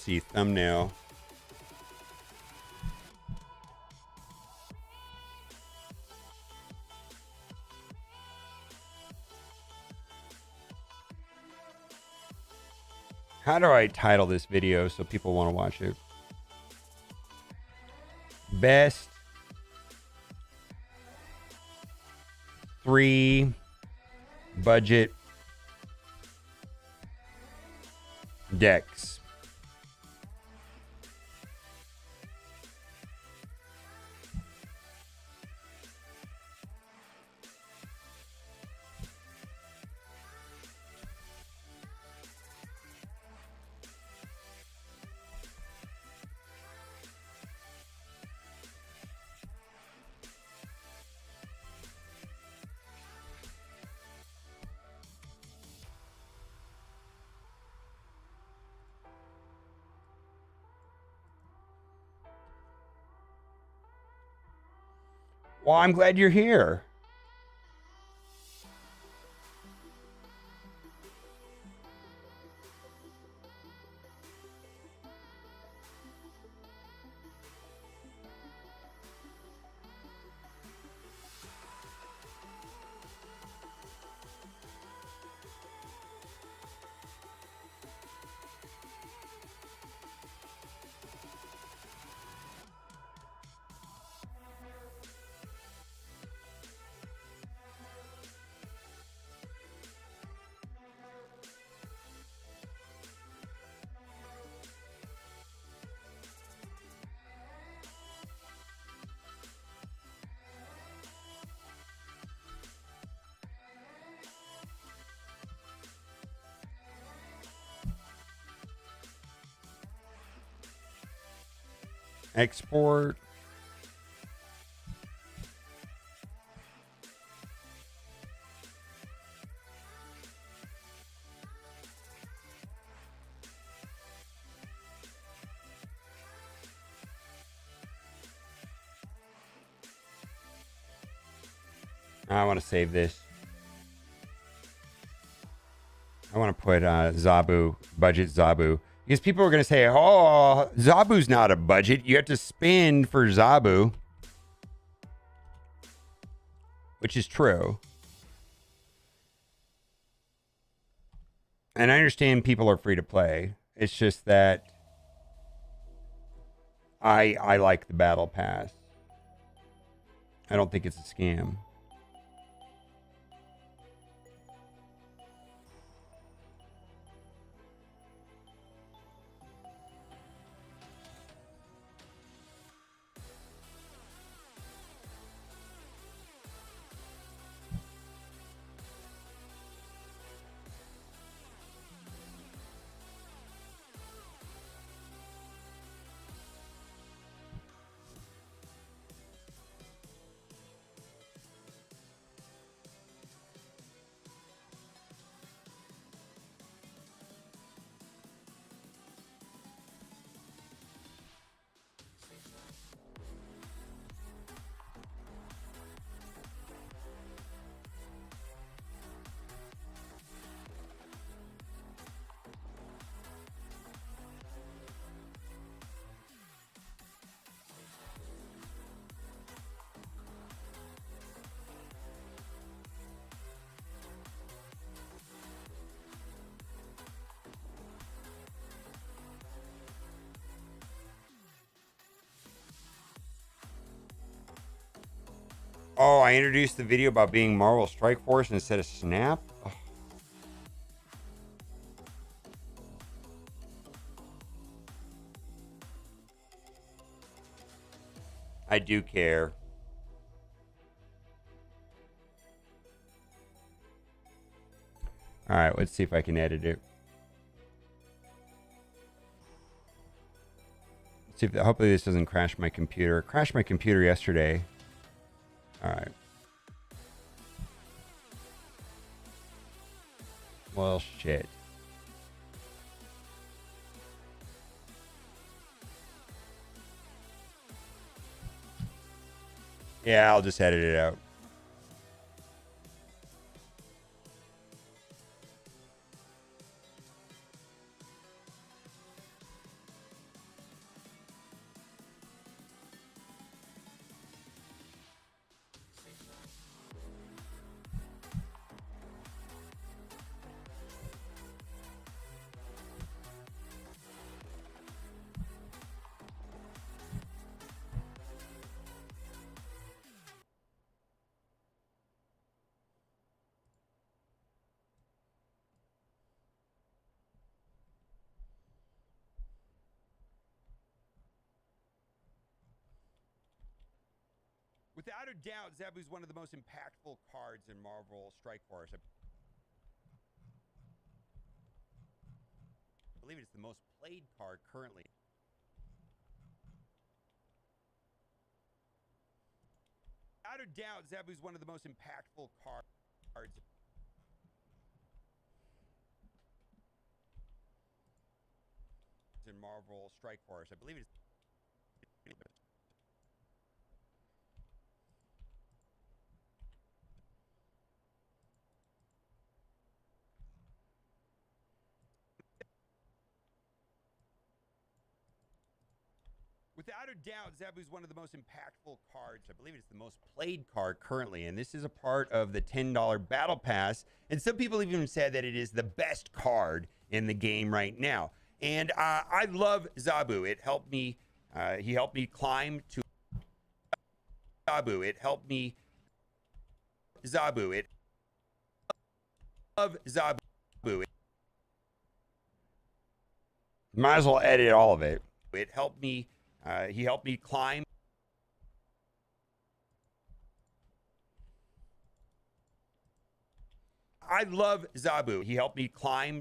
[SPEAKER 1] see, thumbnail. How do I title this video so people want to watch it? Best 3 budget decks. Well, I'm glad you're here. Export. I want to save this. I want to put Zabu, budget Zabu. Because people are going to say, oh, Zabu's not a budget. You have to spend for Zabu. Which is true. And I understand people are free to play. It's just that I like the battle pass. I don't think it's a scam. Oh, I introduced the video about being Marvel Strike Force instead of Snap. Oh. I do care. All right, let's see if I can edit it. Let's see if, hopefully this doesn't crash my computer. It crashed my computer yesterday. All right. Well, shit. Yeah, I'll just edit it out. Without a doubt, Zabu's one of the most impactful cards in Marvel Strike Force. I believe it's the most played card currently. Without a doubt, Zabu's one of the most impactful cards. In Marvel Strike Force. I believe it's Without a doubt, Zabu's one of the most impactful cards. I believe it's the most played card currently, and this is a part of the $10 Battle Pass. And some people even said that it is the best card in the game right now. And I love Zabu. It helped me. He helped me climb to Zabu. It helped me. Zabu. It love Zabu. Might as well edit all of it. It helped me. He helped me climb. I love Zabu. He helped me climb.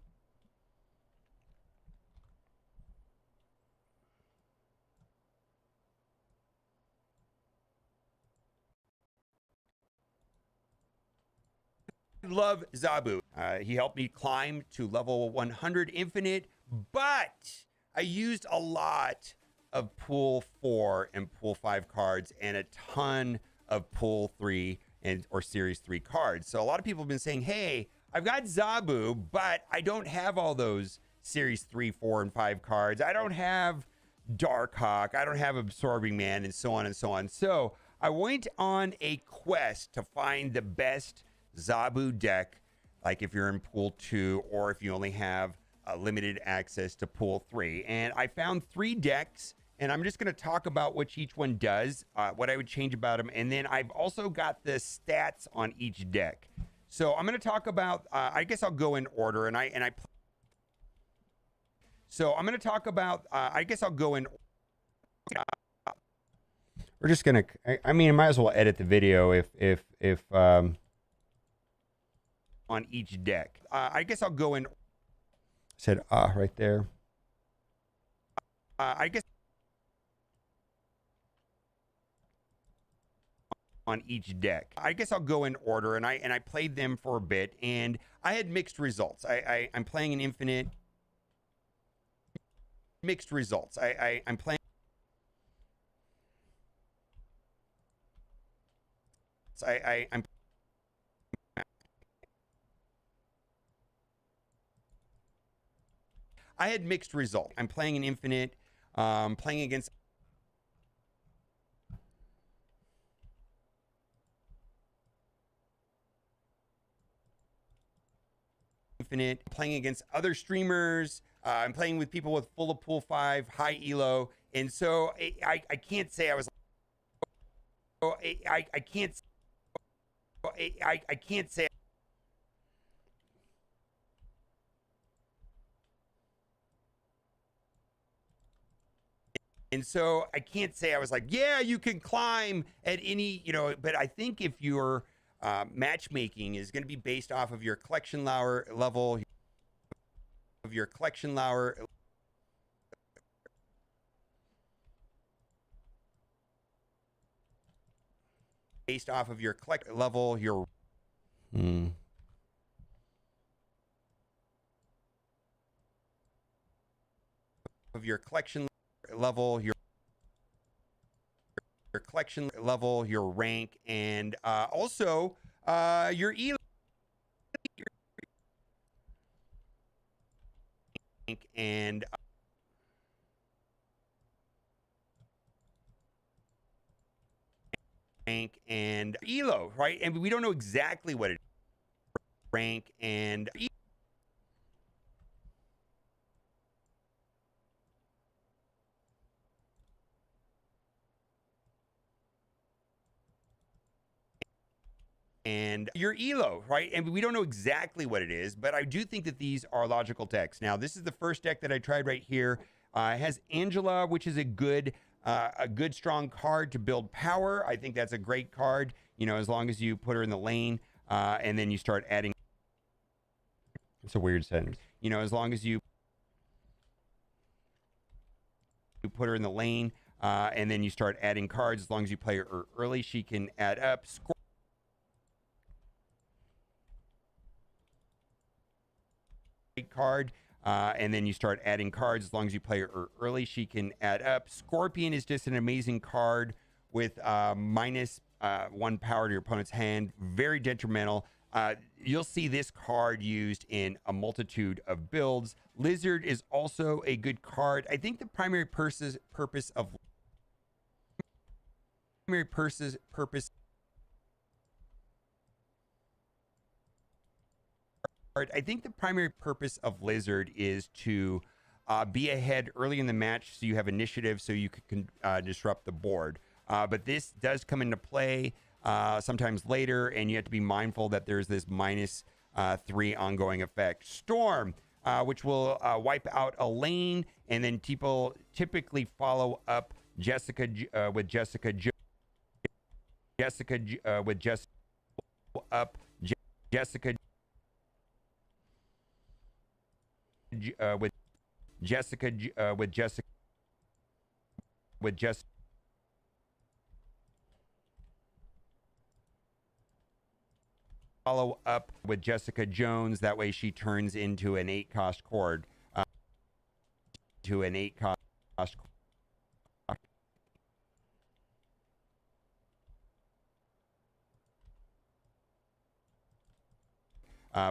[SPEAKER 1] I love Zabu. He helped me climb to level 100 infinite, but I used a lot of pool 4 and pool 5 cards and a ton of pool 3 and or series 3 cards. So a lot of people have been saying, hey, I've got Zabu, but I don't have all those series 3, 4, and 5 cards. I don't have Darkhawk. I don't have Absorbing Man, and so on and so on. So I went on a quest to find the best Zabu deck, like if you're in pool 2 or if you only have limited access to pool 3. And I found 3 decks, and I'm just going to talk about what each one does, what I would change about them. And then I've also got the stats on each deck. So I'm going to talk about, I guess I'll go in order, so I'm going to talk about, I guess I'll go in, we're just going to, I mean, I might as well edit the video if on each deck. I guess I'll go in, said, right there. I guess on each deck. I guess I'll go in order, and I played them for a bit, and I had mixed results. I'm playing an infinite. Mixed results. I'm playing. I'm. I had mixed results. I'm playing an infinite. Playing against. Infinite, playing against other streamers. I'm playing with people with full of pool 5, high elo, and so I can't say I was. I can't. I can't say. And so I can't say I was like, yeah, you can climb at any, but I think if your matchmaking is going to be based off of your collection level, based off of your collect level, your of your collection level, your collection level, your rank, and also your elo and rank and elo, right? And we don't know exactly what it is. Rank and your elo, right? And we don't know exactly what it is, but I do think that these are logical decks. Now, this is the first deck that I tried right here. It has Angela, which is a good a good strong card to build power. I think that's a great card, you know, as long as you put her in the lane and then you start adding. It's a weird sentence. You know, as long as you put her in the lane and then you start adding cards, as long as you play her early, she can add up. Card and then you start adding cards, as long as you play her early, she can add up. Scorpion is just an amazing card with minus 1 power to your opponent's hand. Very detrimental. You'll see this card used in a multitude of builds. Lizard is also a good card. I think the primary purpose of I think the primary purpose of Lizard is to be ahead early in the match so you have initiative so you can disrupt the board. But this does come into play sometimes later, and you have to be mindful that there's this minus 3 ongoing effect. Storm, which will wipe out a lane, and then people typically follow up Jessica with Jessica with Jessica with Jessica follow up with Jessica Jones. That way she turns into an 8-cost chord.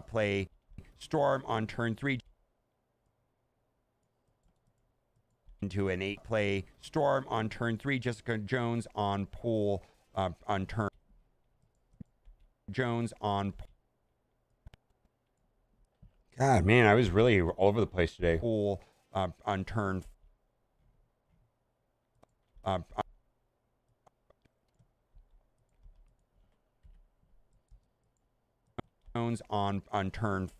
[SPEAKER 1] Play Storm on turn 3 into an 8. Play Storm on turn 3. Jessica Jones on pool on turn. Jones on. God, man, I was really all over the place today. Pool on turn. Jones on turn.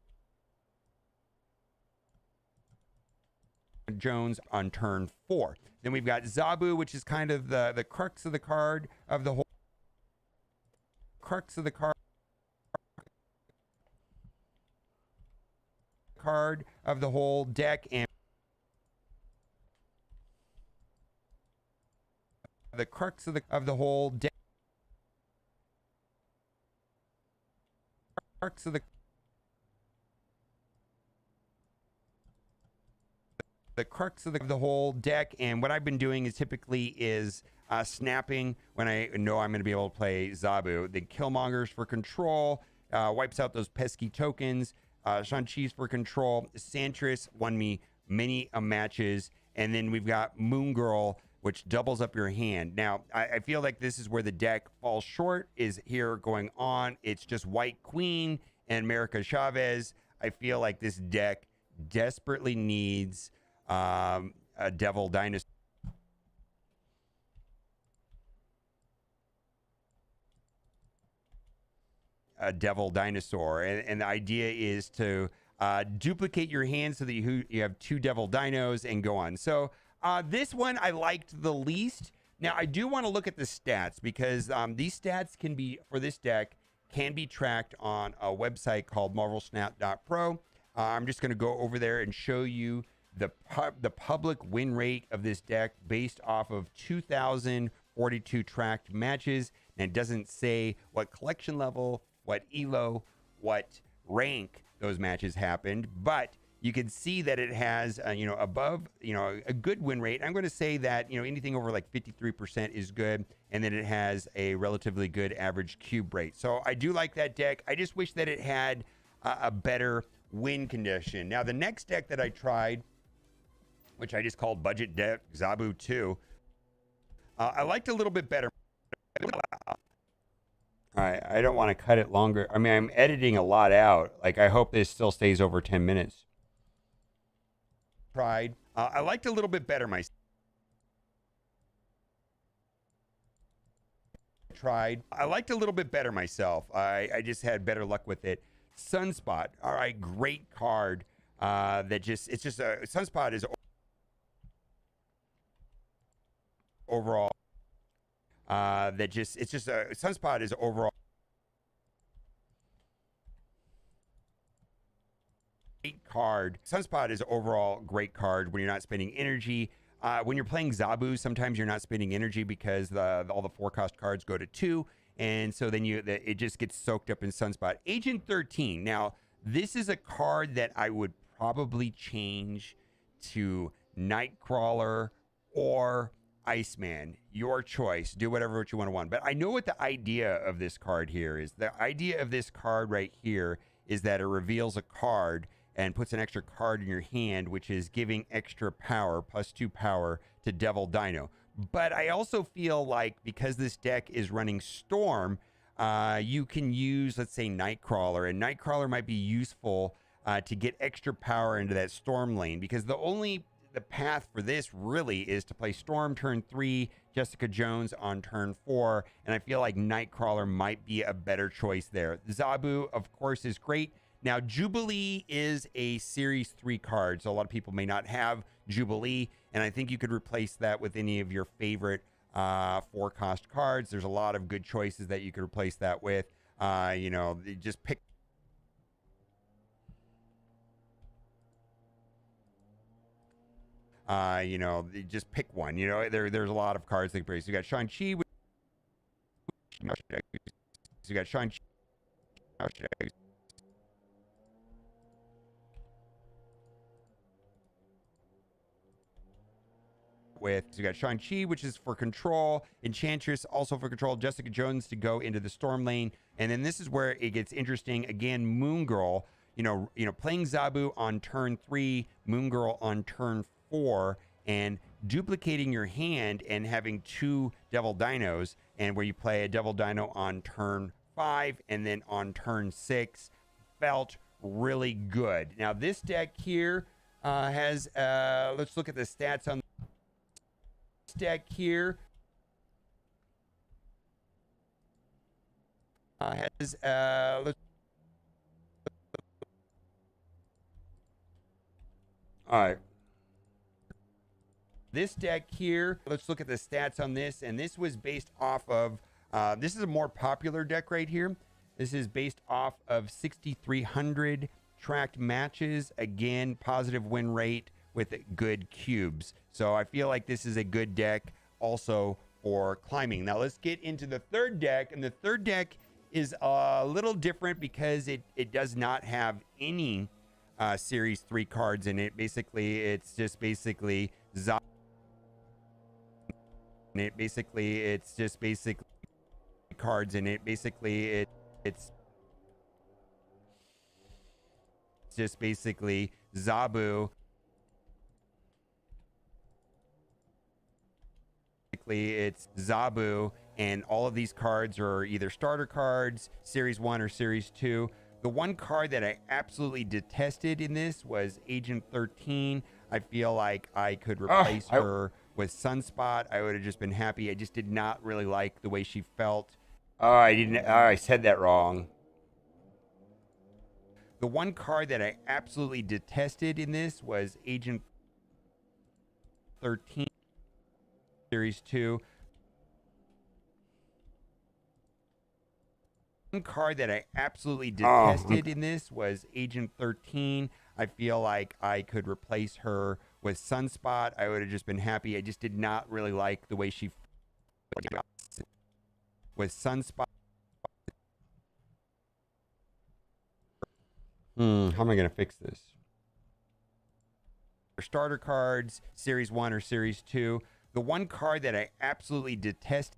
[SPEAKER 1] Jones on turn 4. Then we've got Zabu, which is kind of the crux of the card of the whole. Crux of the card of the whole deck, and the crux of the whole deck. Crux of the crux of the whole deck, and what I've been doing is typically snapping when I know I'm going to be able to play Zabu. The Killmongers for control, wipes out those pesky tokens. Shang-Chi's for control. Santris won me many matches, and then we've got Moon Girl, which doubles up your hand. Now, I feel like this is where the deck falls short, is here going on. It's just White Queen and America Chavez. I feel like this deck desperately needs a Devil Dinosaur. A Devil Dinosaur. And the idea is to duplicate your hand so that you have 2 Devil Dinos and go on. So this one I liked the least. Now, I do want to look at the stats because these stats can be, for this deck, can be tracked on a website called marvelsnap.pro. I'm just going to go over there and show you the public win rate of this deck based off of 2,042 tracked matches. And it doesn't say what collection level, what elo, what rank those matches happened, but you can see that it has above a good win rate. I'm going to say that anything over like 53% is good, and then it has a relatively good average cube rate. So I do like that deck. I just wish that it had a better win condition. Now the next deck that I tried, which I just called Budget Deck Zabu 2, I liked a little bit better. All right, I don't want to cut it longer. I mean, I'm editing a lot out. Like, I hope this still stays over 10 minutes. Tried. I liked a little bit better myself. I liked a little bit better myself. I just had better luck with it. Sunspot. All right, great card. Sunspot is overall it's just a Sunspot is overall great card. Sunspot is overall great card when you're not spending energy. When you're playing Zabu, sometimes you're not spending energy because all the 4-cost cards go to 2, and so then it just gets soaked up in Sunspot. Agent 13. Now, this is a card that I would probably change to Nightcrawler or Iceman. Your choice. Do whatever you want. But I know what the idea of this card here is. The idea of this card right here is that it reveals a card and puts an extra card in your hand, which is giving extra power, +2 power to Devil Dino. But I also feel like because this deck is running Storm, you can use, let's say, Nightcrawler, and Nightcrawler might be useful to get extra power into that Storm lane, because the path for this really is to play Storm turn 3, Jessica Jones on turn 4, and I feel like Nightcrawler might be a better choice there. Zabu, of course, is great. Now, Jubilee is a Series 3 card, so a lot of people may not have Jubilee, and I think you could replace that with any of your favorite 4-cost cards. There's a lot of good choices that you could replace that with. Just pick. Just pick one. There's a lot of cards that you got Shang-Chi. You got Shang-Chi. You got Shang-Chi, which is for control, Enchantress also for control, Jessica Jones to go into the Storm lane, and then this is where it gets interesting. Again, Moon Girl, playing Zabu on turn 3, Moon Girl on turn 4, and duplicating your hand and having 2 Devil Dinos, and where you play a Devil Dino on turn 5 and then on turn 6, felt really good. Now this deck here has let's look at the stats on deck here. Has all right. This deck here, let's look at the stats on this, and this was based off of this is a more popular deck right here. This is based off of 6,300 tracked matches. Again, positive win rate with good cubes. So I feel like this is a good deck also for climbing. Now let's get into the third deck, and the third deck is a little different because it does not have any Series 3 cards in it. Basically, it's just basically cards in it. Basically, it's just basically Zabu. It's Zabu, and all of these cards are either starter cards, Series 1 or Series 2. The one card that I absolutely detested in this was Agent 13. I feel like I could replace her with Sunspot. I would have just been happy. I just did not really like the way she felt. I said that wrong. The one card that I absolutely detested in this was Agent 13. Series 2. One card that I absolutely detested in this was Agent 13. I feel like I could replace her with Sunspot. I would have just been happy. I just did not really like the way she with Sunspot. How am I going to fix this? Starter cards, Series 1 or Series 2. The one card that I absolutely detested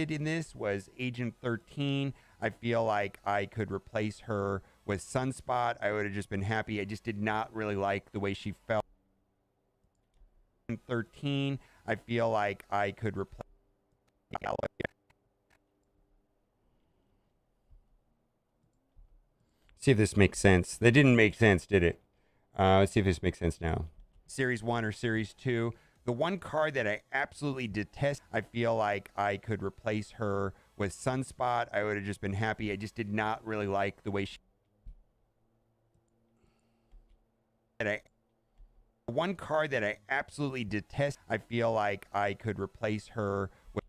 [SPEAKER 1] in this was Agent 13. I feel like I could replace her with Sunspot. I would have just been happy. I just did not really like the way she felt. 13. I feel like I could replace. See if this makes sense. That didn't make sense, did it? Let's see if this makes sense now. Series 1 or Series 2. The one card that I absolutely detest, I feel like I could replace her with Sunspot. I would have just been happy. I just did not really like the way she that I one card that I absolutely detest. I feel like I could replace her with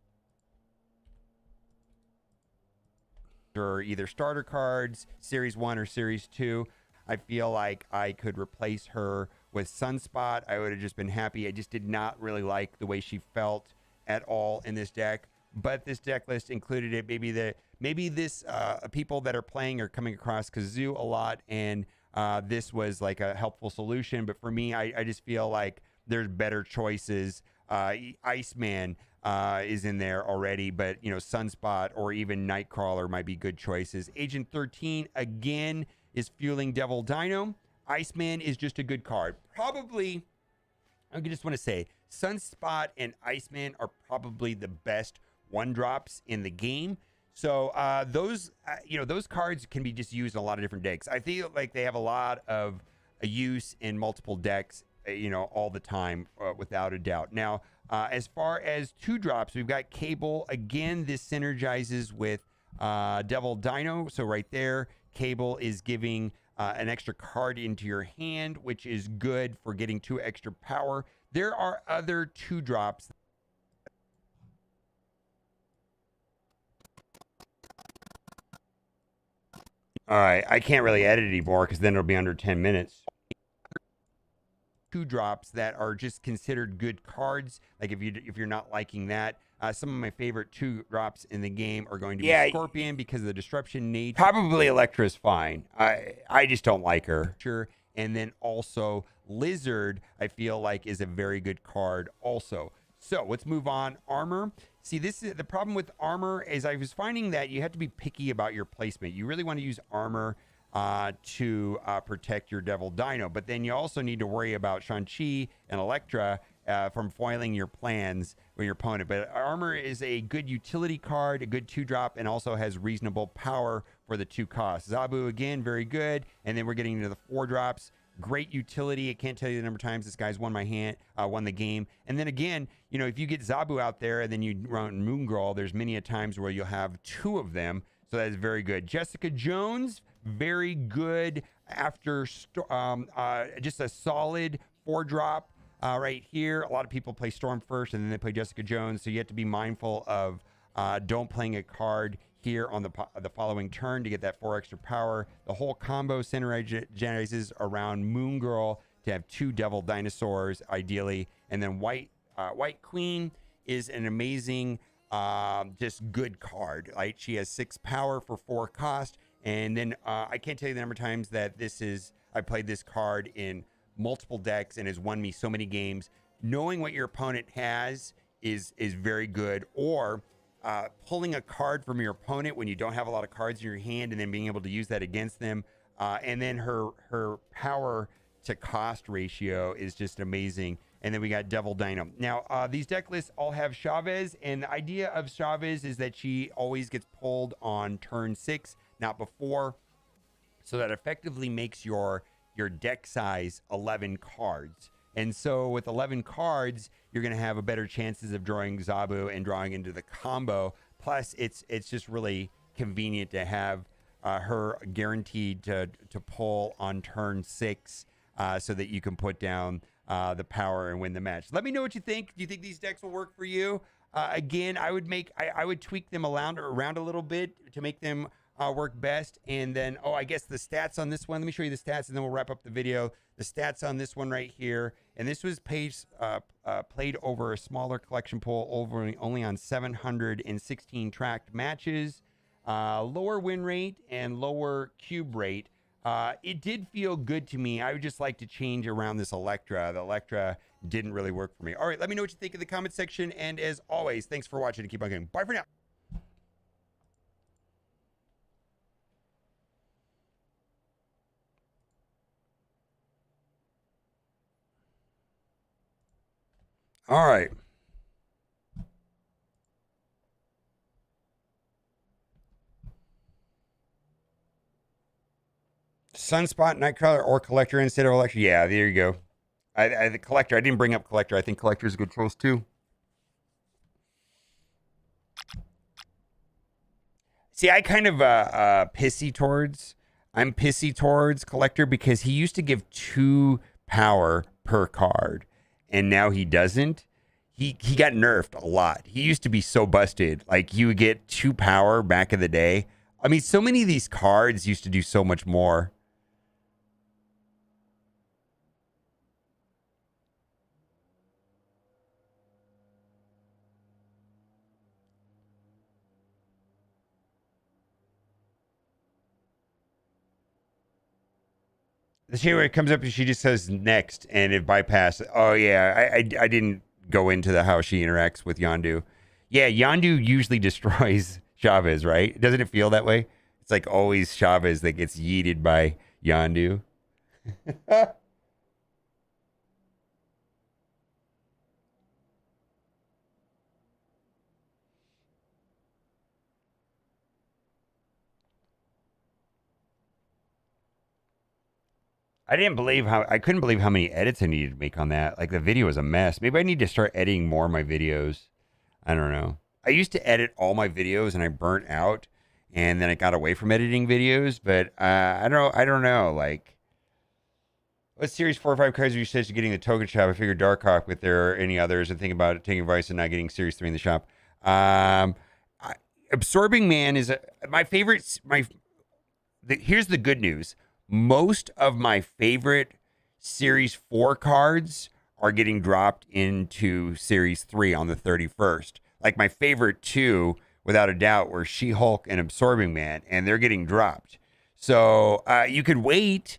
[SPEAKER 1] her either starter cards, Series 1 or Series 2. I feel like I could replace her with Sunspot. I would have just been happy. I just did not really like the way she felt at all in this deck. But this deck list included it. Maybe this people that are playing are coming across Kazoo a lot, and this was like a helpful solution. But for me, I just feel like there's better choices. Iceman is in there already, but Sunspot or even Nightcrawler might be good choices. Agent 13 again is fueling Devil Dino. Iceman is just a good card. Probably, I just want to say, Sunspot and Iceman are probably the best one drops in the game. So those cards can be just used in a lot of different decks. I feel like they have a lot of use in multiple decks, all the time, without a doubt. Now, as far as two drops, we've got Cable. Again, this synergizes with Devil Dino. So right there, Cable is giving an extra card into your hand, which is good for getting 2 extra power. There are other two drops. All right, I can't really edit anymore because then it'll be under 10 minutes. Two drops that are just considered good cards. Like if you're not liking that, some of my favorite two drops in the game are going to be Scorpion because of the disruption nature. Probably Electra's fine. I just don't like her. Sure. And then also Lizard, I feel like is a very good card also. So let's move on. Armor. See, this is the problem with armor is I was finding that you have to be picky about your placement. You really want to use armor to protect your Devil Dino, but then you also need to worry about Shang-Chi and Elektra from foiling your plans with your opponent. But armor is a good utility card, a good 2-drop, and also has reasonable power for the 2 costs. Zabu, again, very good. And then we're getting into the 4 drops. Great utility. I can't tell you the number of times this guy's won the game. And then again, if you get Zabu out there and then you run Moon Girl, there's many a times where you'll have 2 of them. So that is very good. Jessica Jones, very good after just a solid 4-drop right here. A lot of people play Storm first and then they play Jessica Jones. So you have to be mindful of don't playing a card here on the following turn to get that 4 extra power. The whole combo synergizes around Moon Girl to have 2 Devil Dinosaurs ideally. And then White Queen is an amazing just good card, right? She has 6 power for 4 cost. And then I can't tell you the number of times that I played this card in multiple decks and has won me so many games. Knowing what your opponent has is very good. Or pulling a card from your opponent when you don't have a lot of cards in your hand and then being able to use that against them. And then her power to cost ratio is just amazing. And then we got Devil Dino. Now, these deck lists all have Chavez, and the idea of Chavez is that she always gets pulled on turn 6, not before. So that effectively makes your deck size 11 cards. And so with 11 cards, you're going to have a better chances of drawing Zabu and drawing into the combo. Plus, it's just really convenient to have her guaranteed to pull on turn 6 so that you can put down the power and win the match. Let me know what you think. Do you think these decks will work for you? Again, I would tweak them around a little bit to make them work best. And then, I guess the stats on this one. Let me show you the stats, and then we'll wrap up the video. The stats on this one right here, and this was played over a smaller collection pool, only on 716 tracked matches. Lower win rate and lower cube rate. It did feel good to me. I would just like to change around this Elektra. The Elektra didn't really work for me. All right, let me know what you think in the comment section. And as always, thanks for watching and keep on going. Bye for now. All right. Sunspot, Nightcrawler, or Collector instead of Electra. Yeah, there you go. The Collector. I didn't bring up Collector. I think Collector is a good choice too. See, I'm pissy towards Collector because he used to give 2 power per card, and now he doesn't. He got nerfed a lot. He used to be so busted. Like you would get 2 power back in the day. I mean, so many of these cards used to do so much more. The shit where it comes up and she just says next and it bypassed. Oh yeah, I didn't go into the how she interacts with Yondu. Yeah, Yondu usually destroys Chavez, right? Doesn't it feel that way? It's like always Chavez that gets yeeted by Yondu. I couldn't believe how many edits I needed to make on that. Like the video was a mess. Maybe I need to start editing more of my videos. I don't know. I used to edit all my videos and I burnt out and then I got away from editing videos, but I don't know. Like what series 4 or 5 cards are you suggest getting the token shop? I figured Darkhawk, but there are any others. I'm thinking about taking advice and not getting series 3 in the shop. Absorbing Man is my favorite. Here's the good news. Most of my favorite Series 4 cards are getting dropped into Series 3 on the 31st. Like my favorite 2, without a doubt, were She-Hulk and Absorbing Man, and they're getting dropped. So you could wait.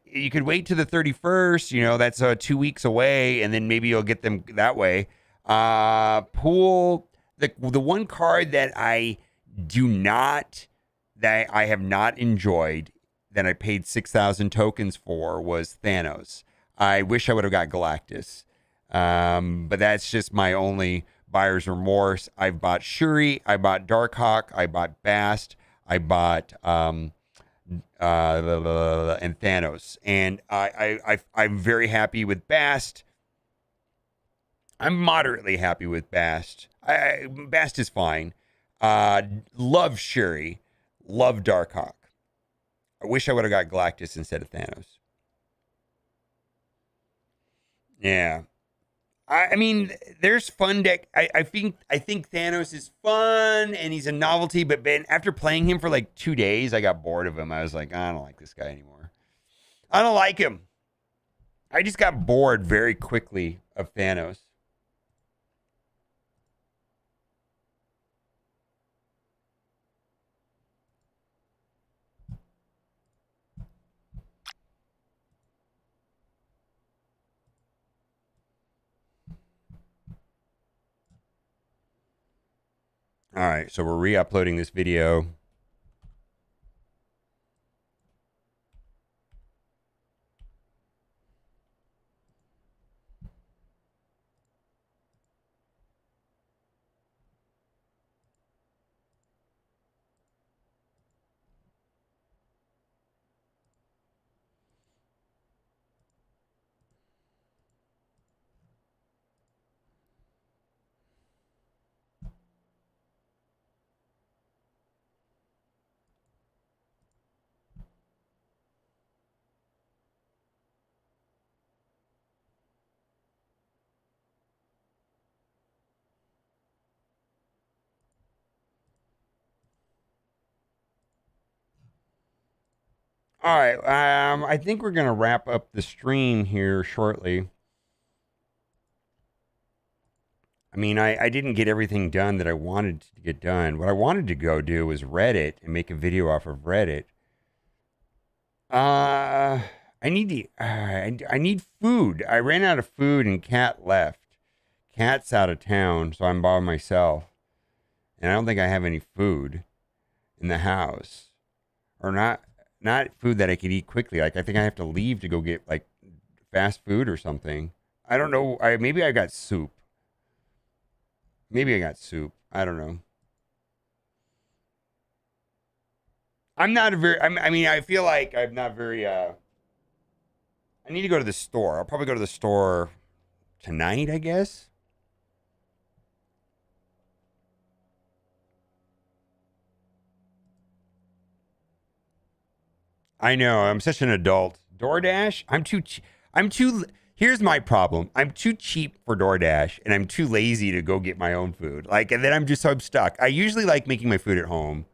[SPEAKER 1] You could wait to the 31st. You know, that's 2 weeks away, and then maybe you'll get them that way. Pool, the one card that I have not enjoyed that I paid 6,000 tokens for was Thanos. I wish I would have got Galactus. But that's just my only buyer's remorse. I've bought Shuri, I bought Darkhawk, I bought Bast, I bought and Thanos. And I'm very happy with Bast. I'm moderately happy with Bast. Bast is fine. Love Shuri. Love Darkhawk. I wish I would have got Galactus instead of Thanos. Yeah. I mean, there's fun deck. I think Thanos is fun and he's a novelty, but Ben, after playing him for like 2 days, I got bored of him. I was like, I don't like this guy anymore. I don't like him. I just got bored very quickly of Thanos. All right, so we're re-uploading this video. All right, I think we're gonna wrap up the stream here shortly. I mean, I didn't get everything done that I wanted to get done. What I wanted to go do was Reddit and make a video off of Reddit. I need I need food. I ran out of food and Cat left. Cat's out of town, so I'm by myself. And I don't think I have any food in the house. Or not food that I could eat quickly. Like I think I have to leave to go get like fast food or something. I don't know. Maybe I got soup. Maybe I got soup. I don't know. I'm not a very. I mean, I feel like I'm not very. I need to go to the store. I'll probably go to the store tonight, I guess. I know. I'm such an adult. DoorDash. I'm too. Here's my problem. I'm too cheap for DoorDash, and I'm too lazy to go get my own food. Like, and then I'm stuck. I usually like making my food at home.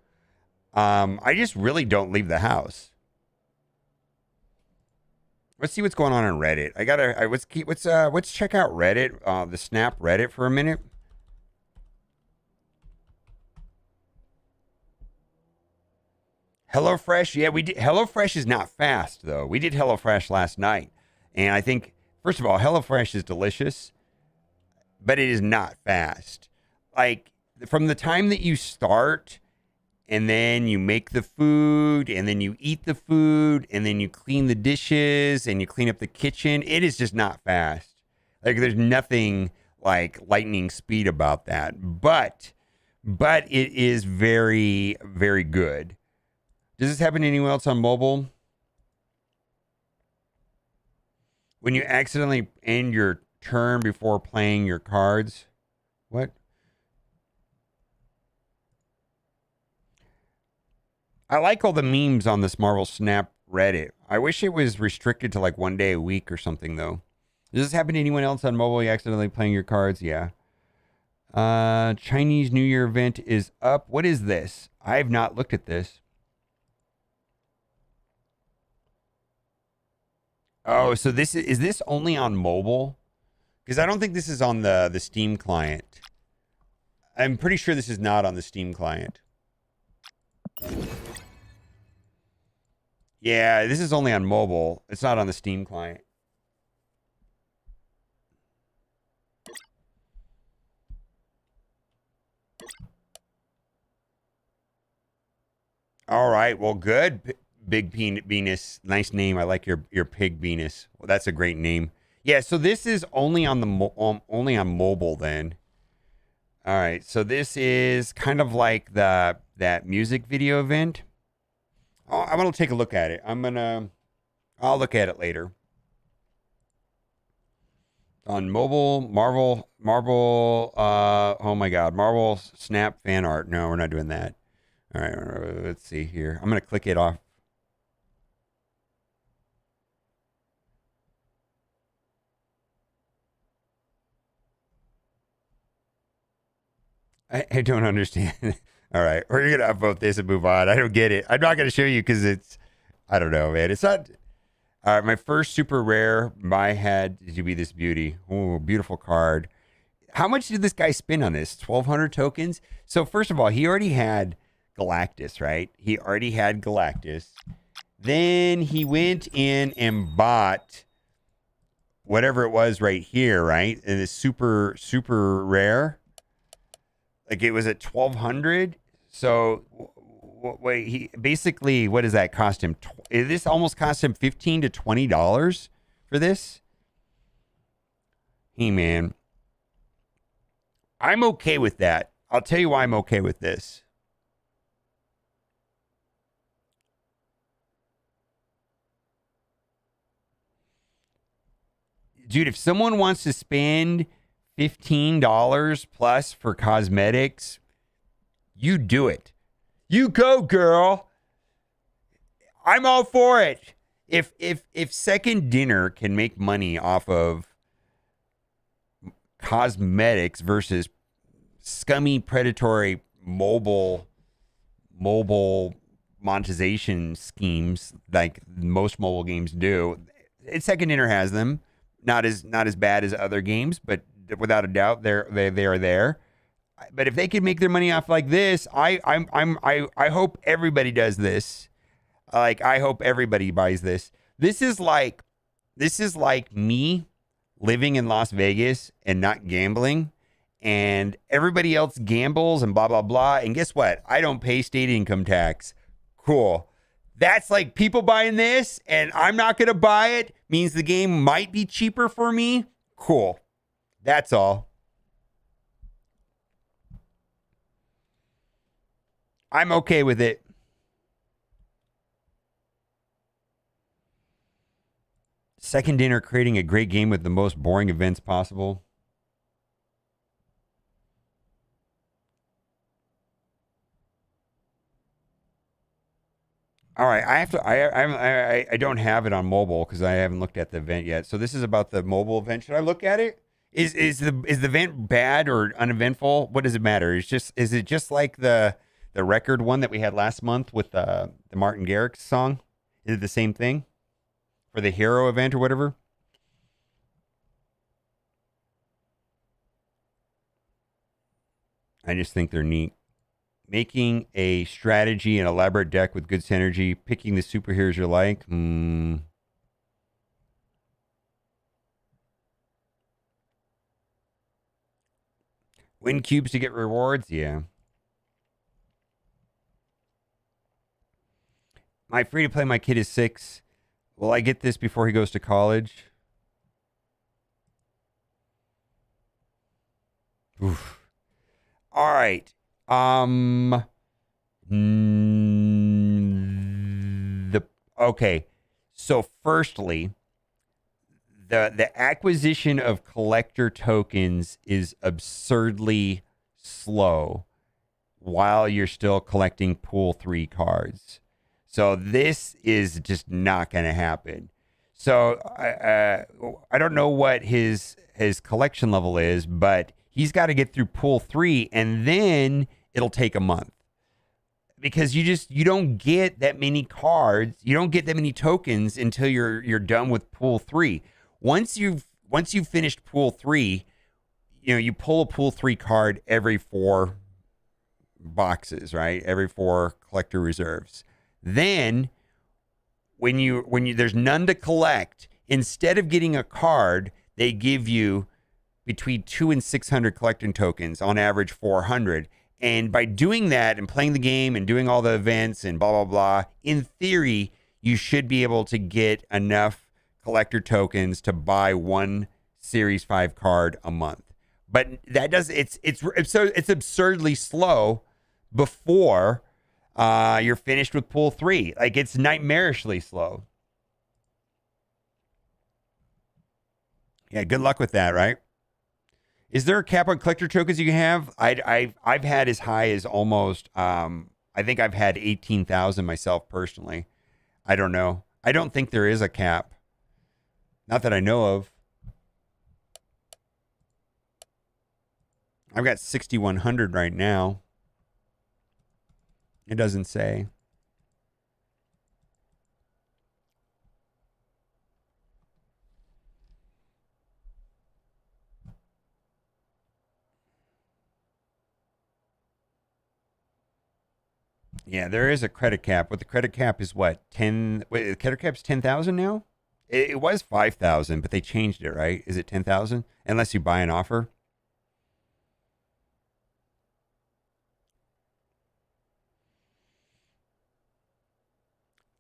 [SPEAKER 1] I just really don't leave the house. Let's see what's going on Reddit. Let's check out Reddit, the Snap Reddit for a minute. HelloFresh, yeah, we did. HelloFresh is not fast though. We did HelloFresh last night, and I think first of all, HelloFresh is delicious, but it is not fast. Like from the time that you start, and then you make the food, and then you eat the food, and then you clean the dishes, and you clean up the kitchen. It is just not fast. Like there's nothing like lightning speed about that, but it is very, very good. Does this happen to anyone else on mobile? When you accidentally end your turn before playing your cards? What? I like all the memes on this Marvel Snap Reddit. I wish it was restricted to like one day a week or something, though. Does this happen to anyone else on mobile? You accidentally playing your cards? Yeah. Chinese New Year event is up. What is this? I have not looked at this. Oh, so is this only on mobile? Because I don't think this is on the Steam client. I'm pretty sure this is not on the Steam client. Yeah, this is only on mobile. It's not on the Steam client. All right. Well, good. Big Venus. Nice name. I like your pig Venus. Well, that's a great name. Yeah. So this is only on only on mobile then. All right. So this is kind of like that music video event. Oh, I'm gonna take a look at it. I'll look at it later. On mobile, Marvel. Oh my God, Marvel Snap fan art. No, we're not doing that. All right, let's see here. I'm gonna click it off. I don't understand. All right, we're gonna upvote this and move on. I don't get it. I'm not gonna show you because I don't know, man. It's not. All right, my first super rare. My had to be this beauty. Oh, beautiful card. How much did this guy spend on this? 1,200 tokens. So first of all, he already had Galactus, right? He already had Galactus. Then he went in and bought whatever it was right here, right? And it's super rare. Like it was at 1,200. So wait, he basically, what does that cost him? This almost cost him $15 to $20 for this. Hey man, I'm okay with that. I'll tell you why I'm okay with this. Dude, if someone wants to spend $15 plus for cosmetics, you do it. You go, girl. I'm all for it. If Second Dinner can make money off of cosmetics versus scummy predatory mobile monetization schemes like most mobile games do, Second Dinner has them. Not as bad as other games, but without a doubt, they are there. But if they can make their money off like this, I hope everybody does this. Like I hope everybody buys this. This is like me living in Las Vegas and not gambling, and everybody else gambles and blah blah blah. And guess what? I don't pay state income tax. Cool. That's like people buying this and I'm not going to buy it means the game might be cheaper for me. Cool. That's all. I'm okay with it. Second Dinner creating a great game with the most boring events possible. All right, I have to. I don't have it on mobile because I haven't looked at the event yet. So this is about the mobile event. Should I look at it? Is the event bad or uneventful? What does it matter? Is it just like the record one that we had last month with the Martin Garrix song? Is it the same thing for the hero event or whatever? I just think they're neat. Making a strategy and elaborate deck with good synergy, picking the superheroes you like. Win cubes to get rewards? Yeah. My free to play, my kid is 6. Will I get this before he goes to college? Oof. All right. The okay. So firstly, the acquisition of collector tokens is absurdly slow while you're still collecting pool 3 cards. So this is just not going to happen. So I don't know what his collection level is, but he's got to get through pool 3 and then it'll take a month. Because you don't get that many cards, you don't get that many tokens until you're done with pool 3. Once you've finished pool 3, you pull a pool 3 card every 4 boxes, right? Every 4 collector reserves. Then when you there's none to collect, instead of getting a card, they give you between 200 and 600 collecting tokens, on average 400. And by doing that and playing the game and doing all the events and blah, blah, blah, in theory, you should be able to get enough collector tokens to buy one Series 5 card a month. But that does it's absurdly slow before you're finished with pool 3. Like, it's nightmarishly slow. Yeah, good luck with that, right? Is there a cap on collector tokens you can have? I've had as high as almost I think I've had 18,000 myself personally. I don't know. I don't think there is a cap. Not that I know of. I've got 6,100 right now. It doesn't say. Yeah, there is a credit cap. What the credit cap is what? 10 Wait, the credit cap's 10,000 now? It was 5,000, but they changed it, right? Is it 10,000? Unless you buy an offer.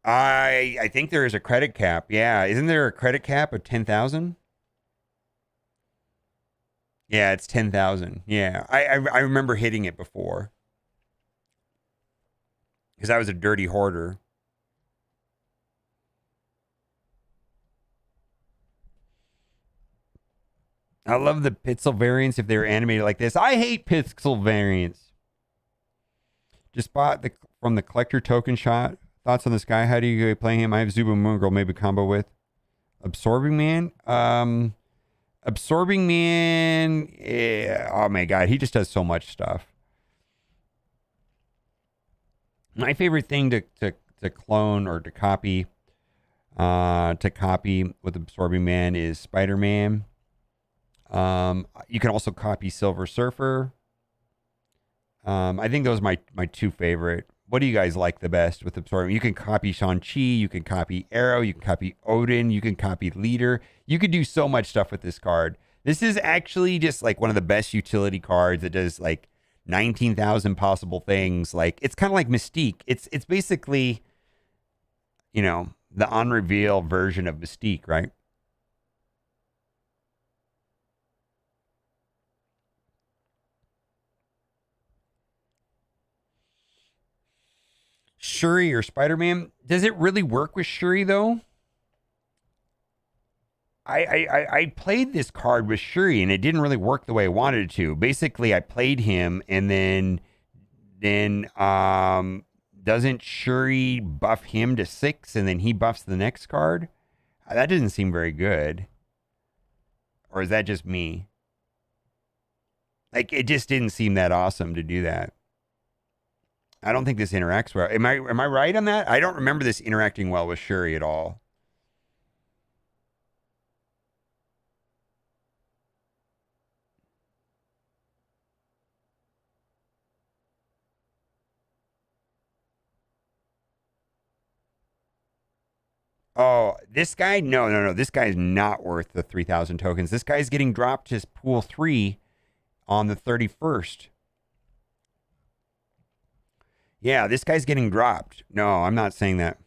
[SPEAKER 1] I think there is a credit cap. Yeah, isn't there a credit cap of 10,000? Yeah, it's 10,000. Yeah, I remember hitting it before because I was a dirty hoarder. I love the pixel variants if they were animated like this. I hate pixel variants. Just bought from the collector token shot. Thoughts on this guy? How do you play him? I have Zabu Moon Girl maybe combo with Absorbing Man. Absorbing Man. Yeah, oh my god, he just does so much stuff. My favorite thing to clone or to copy with Absorbing Man is Spider-Man. You can also copy Silver Surfer. I think those are my two favorite. What do you guys like the best with Absorbing? You can copy Shang-Chi, you can copy Arrow, you can copy Odin, you can copy Leader. You could do so much stuff with this card. This is actually just like one of the best utility cards. It does like 19,000 possible things. Like, it's kind of like Mystique. It's basically, the on-reveal version of Mystique, right? Shuri or Spider-Man. Does it really work with Shuri though? I played this card with Shuri and it didn't really work the way I wanted it to. Basically, I played him and then the doesn't Shuri buff him to 6 and then he buffs the next card? That doesn't seem very good. Or is that just me? Like, it just didn't seem that awesome to do that. I don't think this interacts well. Am I right on that? I don't remember this interacting well with Shuri at all. Oh, this guy? No. This guy is not worth the 3,000 tokens. This guy's getting dropped to pool 3 on the 31st. Yeah, this guy's getting dropped. No, I'm not saying that.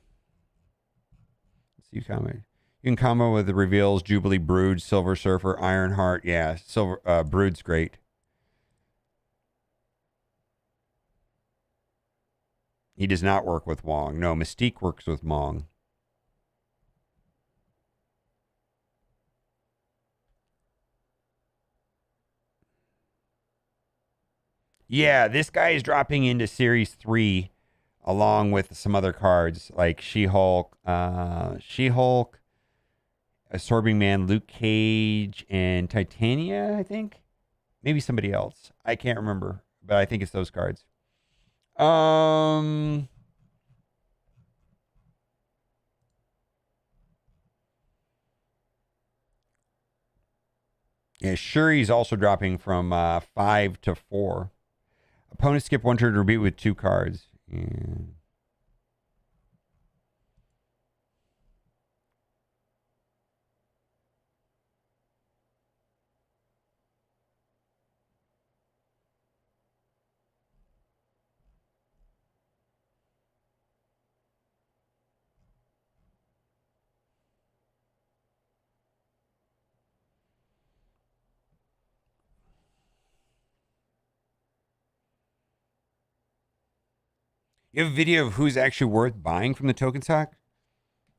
[SPEAKER 1] Let's see comment. You can combo with the reveals, Jubilee, Brood, Silver Surfer, Ironheart. Yeah, Brood's great. He does not work with Wong. No, Mystique works with Wong. Yeah, this guy is dropping into Series 3 along with some other cards like She-Hulk, Absorbing Man, Luke Cage, and Titania, I think. Maybe somebody else. I can't remember, but I think it's those cards. Yeah, Shuri's also dropping from 5 to 4. Opponents skip one turn to repeat with 2 cards. Yeah. You have a video of who's actually worth buying from the token stock?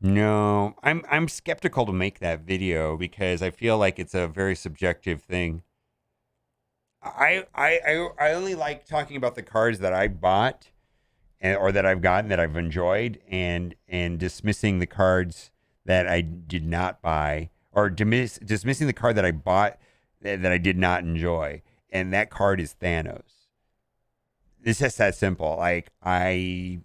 [SPEAKER 1] No, I'm skeptical to make that video because I feel like it's a very subjective thing. I only like talking about the cards that I bought or that I've gotten that I've enjoyed and dismissing the cards that I did not buy or dismissing the card that I bought that I did not enjoy. And that card is Thanos. It's just that simple. You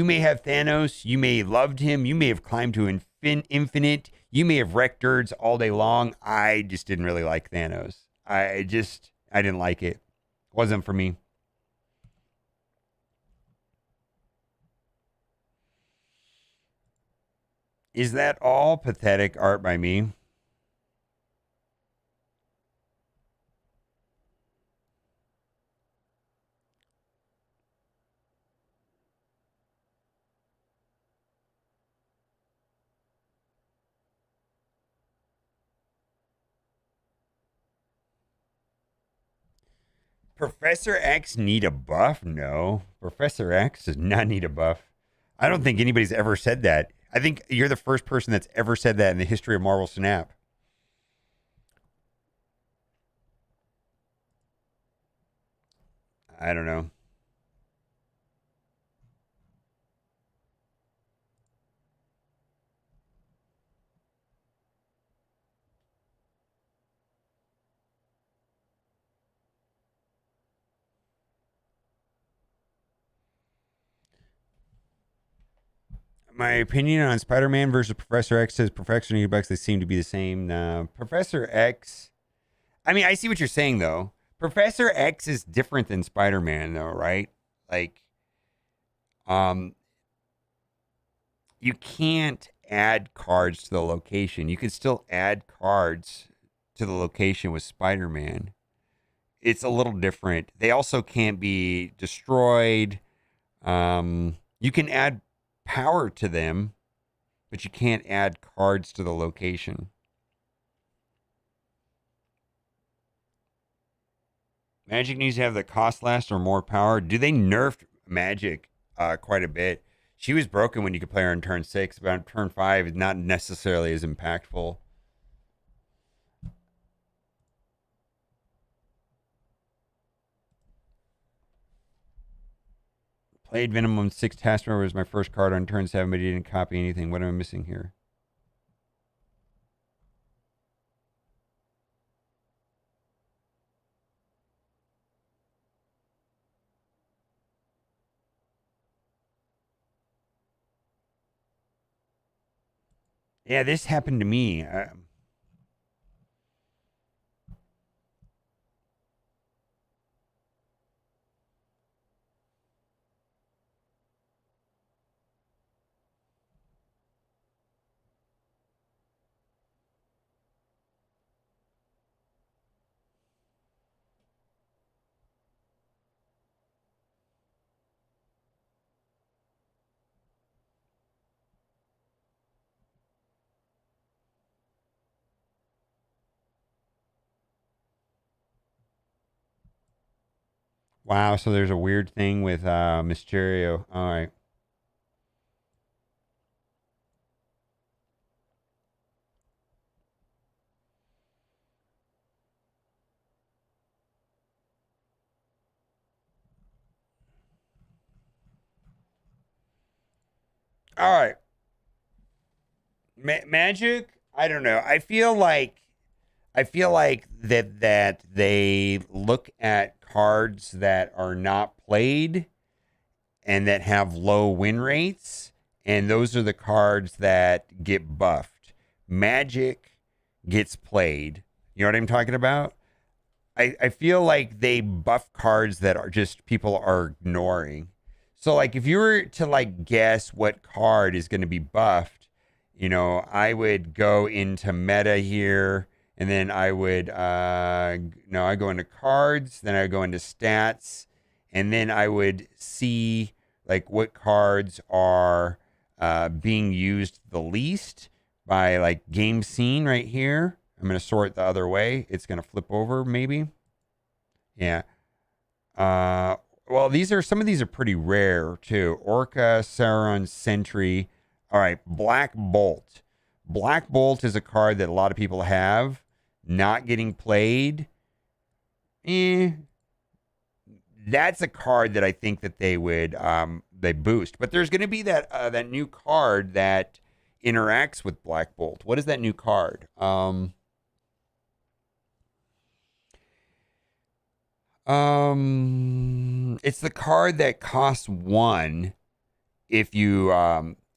[SPEAKER 1] may have Thanos, you may have loved him, you may have climbed to infinite, you may have wrecked nerds all day long. I just didn't really like Thanos. I didn't like it. It wasn't for me. Is that all pathetic art by me? Professor X need a buff? No. Professor X does not need a buff. I don't think anybody's ever said that. I think you're the first person that's ever said that in the history of Marvel Snap. I don't know. My opinion on Spider-Man versus Professor X says Professor Needlebugs, they seem to be the same. Professor X. I mean, I see what you're saying though. Professor X is different than Spider-Man though, right? Like, um, you can't add cards to the location. You can still add cards to the location with Spider-Man. It's a little different. They also can't be destroyed. You can add power to them, but you can't add cards to the location. Magic needs to have the cost less or more power. Do they nerf Magic quite a bit? She was broken when you could play her on turn 6, but on turn 5, not necessarily as impactful. Played Venom on 6 Taskmaster was my first card on turn 7, but he didn't copy anything. What am I missing here? Yeah, this happened to me. Wow, so there's a weird thing with Mysterio. All right. All right. Magic, I don't know. I feel like that they look at cards that are not played and that have low win rates, and those are the cards that get buffed. Magic gets played. You know what I'm talking about? I feel like they buff cards that are just people are ignoring. So like if you were to like guess what card is going to be buffed, I would go into meta here, and then I would no, I go into cards, then I go into stats, and then I would see like what cards are being used the least by like game scene right here. I'm going to sort the other way. It's going to flip over maybe. Yeah. Well, some of these are pretty rare too. Orca, Sauron, Sentry. All right, Black Bolt. Black Bolt is a card that a lot of people have, not getting played. That's a card that I think that they boost. But there's going to be that new card that interacts with Black Bolt. What is that new card? It's the card that costs 1 if you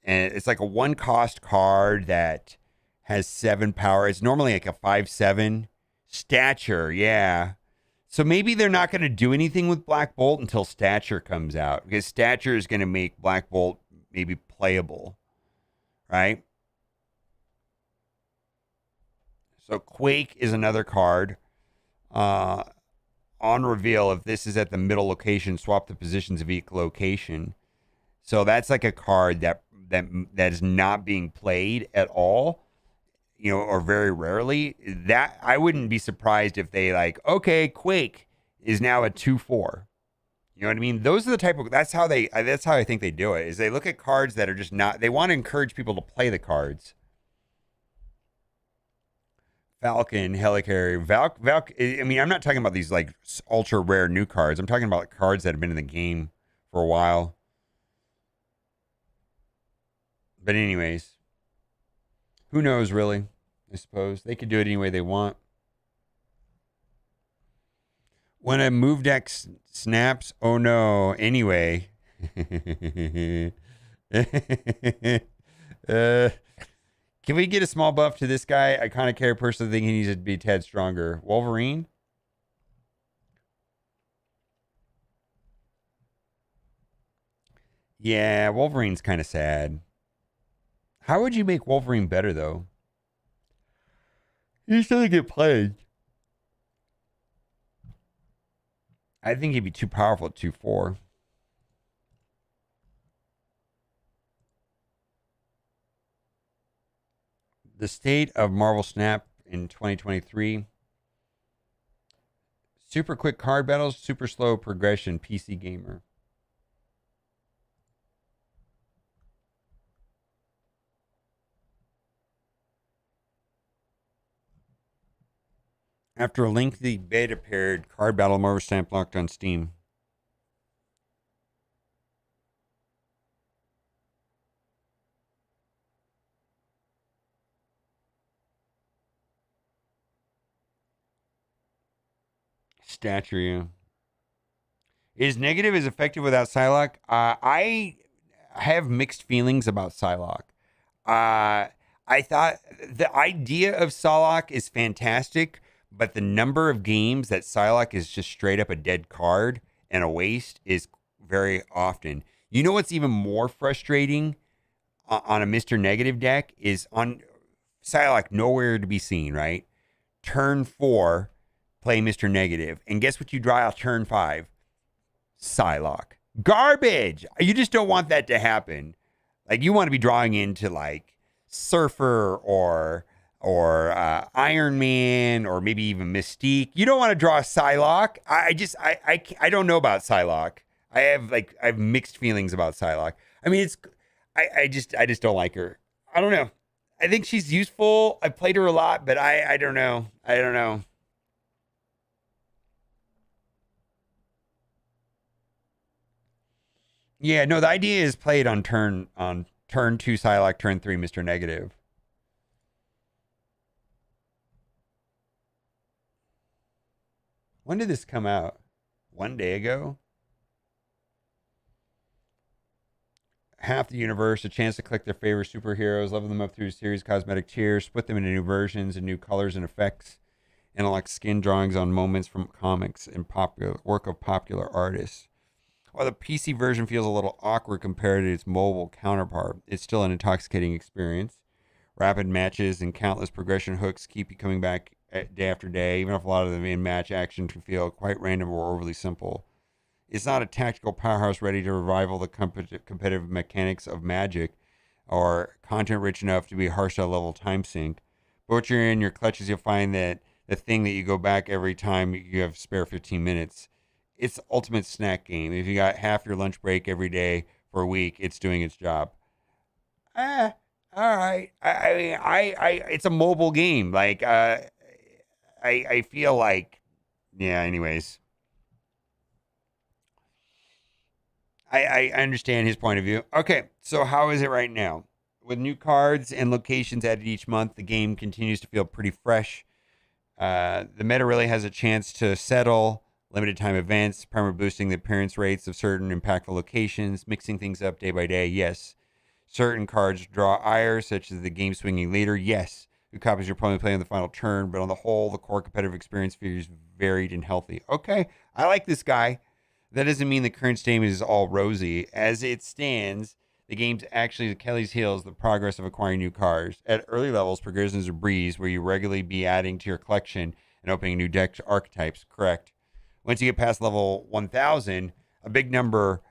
[SPEAKER 1] and it's like a 1 cost card that has 7 power. It's normally like a 5/7 stature, yeah. So maybe they're not going to do anything with Black Bolt until stature comes out, because stature is going to make Black Bolt maybe playable, right? So Quake is another card. On reveal, if this is at the middle location, swap the positions of each location. So that's like a card that is not being played at all, or very rarely. That I wouldn't be surprised if they like, okay, Quake is now a 2/4. You know what I mean? Those are the type of that's how I think they do it. Is they look at cards that are just not. They want to encourage people to play the cards. Falcon, Helicarrier, Valk. I mean, I'm not talking about these like ultra rare new cards. I'm talking about cards that have been in the game for a while. But anyways, who knows really? I suppose they could do it any way they want. When a move deck snaps, oh no. Anyway. uh, Can we get a small buff to this guy? I kind of care personally think he needs to be a tad stronger. Wolverine? Yeah, Wolverine's kind of sad. How would you make Wolverine better, though? He doesn't get played. I think he'd be too powerful at 2/4. The state of Marvel Snap in 2023. Super quick card battles, super slow progression, PC gamer. After a lengthy beta period, card battle Marvel Snap locked on Steam. stature you. Is negative as effective without Psylocke? I have mixed feelings about Psylocke. I thought the idea of Psylocke is fantastic, but the number of games that Psylocke is just straight up a dead card and a waste is very often. You know what's even more frustrating on a Mr. Negative deck is on Psylocke nowhere to be seen, right? Turn 4, play Mr. Negative. And guess what you draw out turn 5? Psylocke. Garbage! You just don't want that to happen. Like, you want to be drawing into, like, Surfer or Iron Man or maybe even Mystique. You don't want to draw Psylocke. I don't know about Psylocke. I have mixed feelings about Psylocke. I mean, I just don't like her. I don't know. I think she's useful. I played her a lot, but I don't know. I don't know. Yeah, no, the idea is played on turn 2 Psylocke, turn 3 Mr. Negative. When did this come out? 1 day ago? Half the universe, a chance to collect their favorite superheroes, level them up through a series of cosmetic tiers, split them into new versions and new colors and effects, and like skin drawings on moments from comics and popular work of popular artists. While the PC version feels a little awkward compared to its mobile counterpart, it's still an intoxicating experience. Rapid matches and countless progression hooks keep you coming back day after day, even if a lot of them in-match action can feel quite random or overly simple. It's not a tactical powerhouse ready to revival the competitive mechanics of Magic or content rich enough to be a hardstyle level time sink. But once you're in your clutches, you'll find that the thing that you go back every time you have spare 15 minutes. It's the ultimate snack game. If you got half your lunch break every day for a week, it's doing its job. All right. I mean, it's a mobile game. Like, I feel like, yeah. Anyways, I understand his point of view. Okay, so how is it right now? With new cards and locations added each month, the game continues to feel pretty fresh. The meta really has a chance to settle. Limited time events, permanent boosting the appearance rates of certain impactful locations, mixing things up day by day, yes. Certain cards draw ire, such as the game swinging leader, yes. Who copies your opponent play on the final turn, but on the whole, the core competitive experience feels varied and healthy. Okay, I like this guy. That doesn't mean the current statement is all rosy. As it stands, the game's actually Achilles heels the progress of acquiring new cards. At early levels, progression is a breeze where you regularly be adding to your collection and opening new deck archetypes, correct? Once you get past level 1,000, a big number,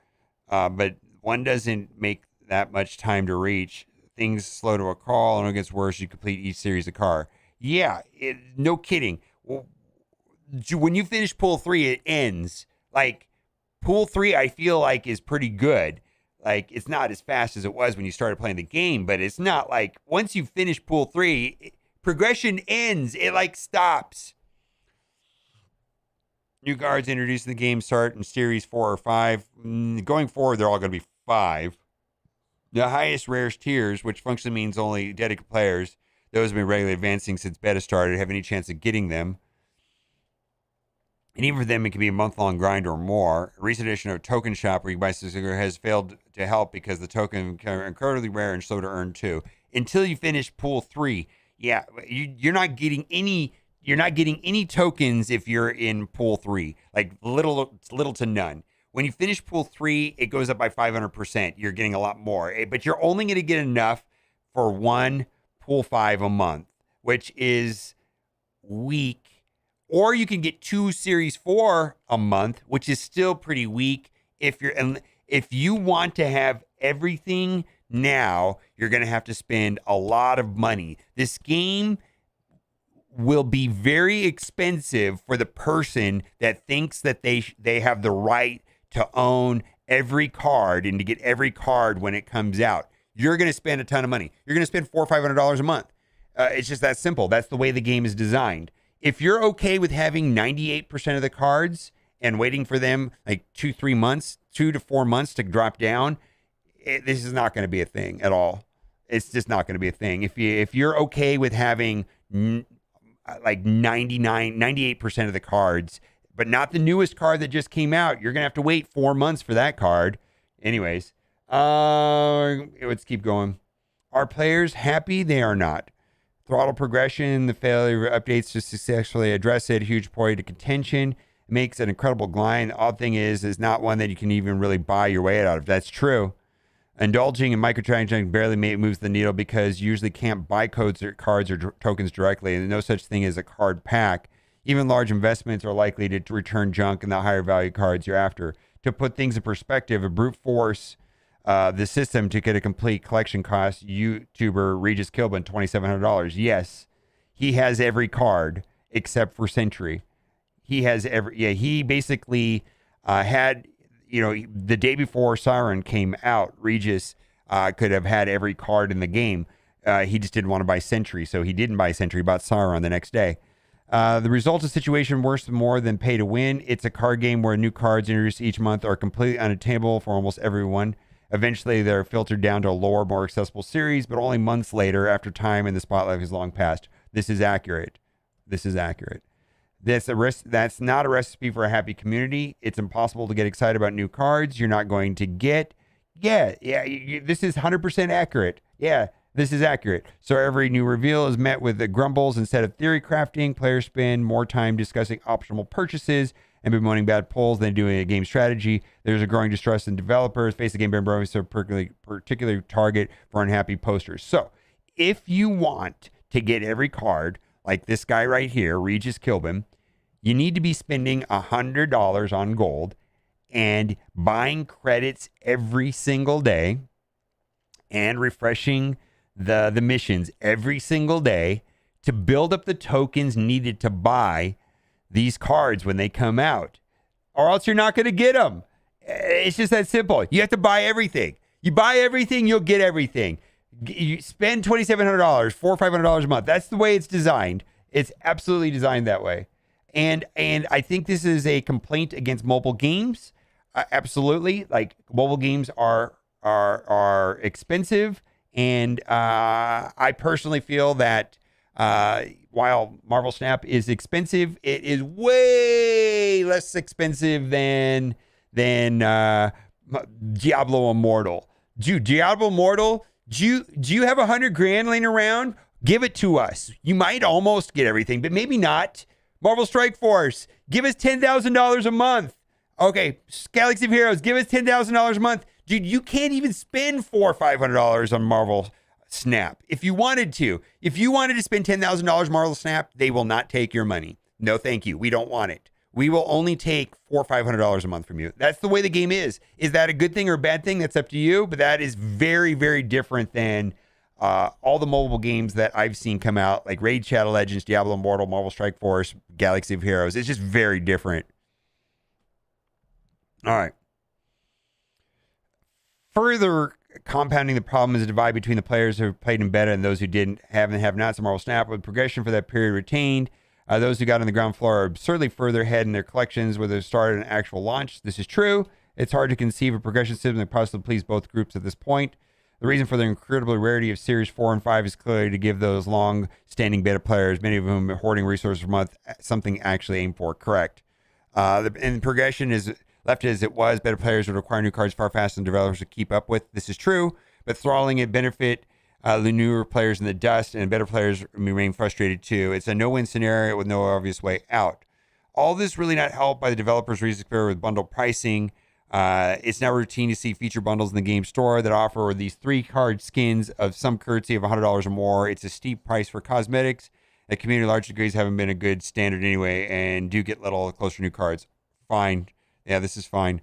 [SPEAKER 1] but one doesn't make that much time to reach. Things slow to a crawl, and it gets worse. You complete each series of car. Yeah, no kidding. Well, when you finish pool 3, it ends. Like, pool 3, I feel like is pretty good. Like, it's not as fast as it was when you started playing the game, but it's not like once you finish pool 3, progression ends. It like stops. New cards introduced in the game start in series 4 or 5. Going forward, they're all going to be 5. The highest rarest tiers, which functionally means only dedicated players, those have been regularly advancing since beta started, have any chance of getting them. And even for them, it can be a month-long grind or more. A recent edition of Token Shop, where you buy Signature, has failed to help because the token are incredibly rare and slow to earn too. Until you finish pool 3, yeah, you're not getting any. You're not getting any tokens if you're in pool 3, like little to none. When you finish pool 3, it goes up by 500%. You're getting a lot more, but you're only going to get enough for one pool 5 a month, which is weak. Or you can get 2 series 4 a month, which is still pretty weak. If you want to have everything now, you're going to have to spend a lot of money. This game will be very expensive for the person that thinks that they have the right to own every card and to get every card when it comes out. You're going to spend a ton of money. You're going to spend $400 or $500 a month. It's just that simple. That's the way the game is designed. If you're okay with having 98% of the cards and waiting for them like 2 to 4 months to drop down, this is not going to be a thing at all. It's just not going to be a thing. If you're okay with having like 98% of the cards but not the newest card that just came out. You're going to have to wait 4 months for that card. Anyways, let's keep going. Are players happy? They are not. Throttle progression, the failure updates to successfully address it, huge point of contention. It makes an incredible grind. The odd thing is not one that you can even really buy your way out of. That's true. Indulging in microtransactions barely moves the needle because you usually can't buy codes or cards or tokens directly, and there's no such thing as a card pack. Even large investments are likely to return junk in the higher value cards you're after. To put things in perspective, a brute force the system to get a complete collection cost YouTuber Regis Kilbin $2,700. Yes, he has every card except for Sentry. He has every. Yeah, he basically had. The day before Siren came out, Regis could have had every card in the game. He just didn't want to buy Sentry, so he didn't buy Sentry. He bought Siren the next day. The result of the situation worse more than pay to win. It's a card game where new cards introduced each month are completely unattainable for almost everyone. Eventually, they're filtered down to a lower, more accessible series, but only months later, after time in the spotlight has long passed. This is accurate. That's not a recipe for a happy community. It's impossible to get excited about new cards. You're not going to get. This is 100% accurate. Yeah, this is accurate. So every new reveal is met with the grumbles instead of theory crafting. Players spend more time discussing optional purchases and bemoaning bad pulls than doing a game strategy. There's a growing distrust in developers. Face the game being so particularly target for unhappy posters. So if you want to get every card, like this guy right here, Regis Kilbin, you need to be spending $100 on gold and buying credits every single day and refreshing the missions every single day to build up the tokens needed to buy these cards when they come out, or else you're not going to get them. It's just that simple. You have to buy everything. You buy everything, you'll get everything. You spend $2,700, $400 or $500 a month. That's the way it's designed. It's absolutely designed that way. And I think this is a complaint against mobile games. Absolutely, like mobile games are expensive, and I personally feel that while Marvel Snap is expensive, it is way less expensive than Diablo Immortal. Diablo Immortal. Do you have $100,000 laying around? Give it to us. You might almost get everything, but maybe not. Marvel Strike Force, give us $10,000 a month. Okay, Galaxy of Heroes, give us $10,000 a month. Dude, you can't even spend $400 or $500 on Marvel Snap. If you wanted to spend $10,000 Marvel Snap, they will not take your money. No, thank you. We don't want it. We will only take $400 or $500 a month from you. That's the way the game is. Is that a good thing or a bad thing? That's up to you. But that is very, very different than all the mobile games that I've seen come out, like Raid Shadow Legends, Diablo Immortal, Marvel Strike Force, Galaxy of Heroes. It's just very different. All right. Further compounding the problem is a divide between the players who have played in beta and those who didn't have and have not. So Marvel Snap, with progression for that period retained. Those who got on the ground floor are absurdly further ahead in their collections where they started an actual launch. This is true. It's hard to conceive a progression system that possibly please both groups at this point. The reason for the incredible rarity of Series 4 and 5 is clearly to give those long-standing beta players, many of whom are hoarding resources per month, something actually aim for. Correct. And progression is left as it was. Beta players would require new cards far faster than developers to keep up with. This is true, but throttling it benefit the newer players in the dust, and better players remain frustrated too. It's a no-win scenario with no obvious way out. All this really not helped by the developers' recent experiment with bundle pricing. It's now routine to see feature bundles in the game store that offer these 3 card skins of some currency of $100 or more. It's a steep price for cosmetics. The community large degrees haven't been a good standard anyway, and do get little closer new cards. Fine. Yeah, this is fine.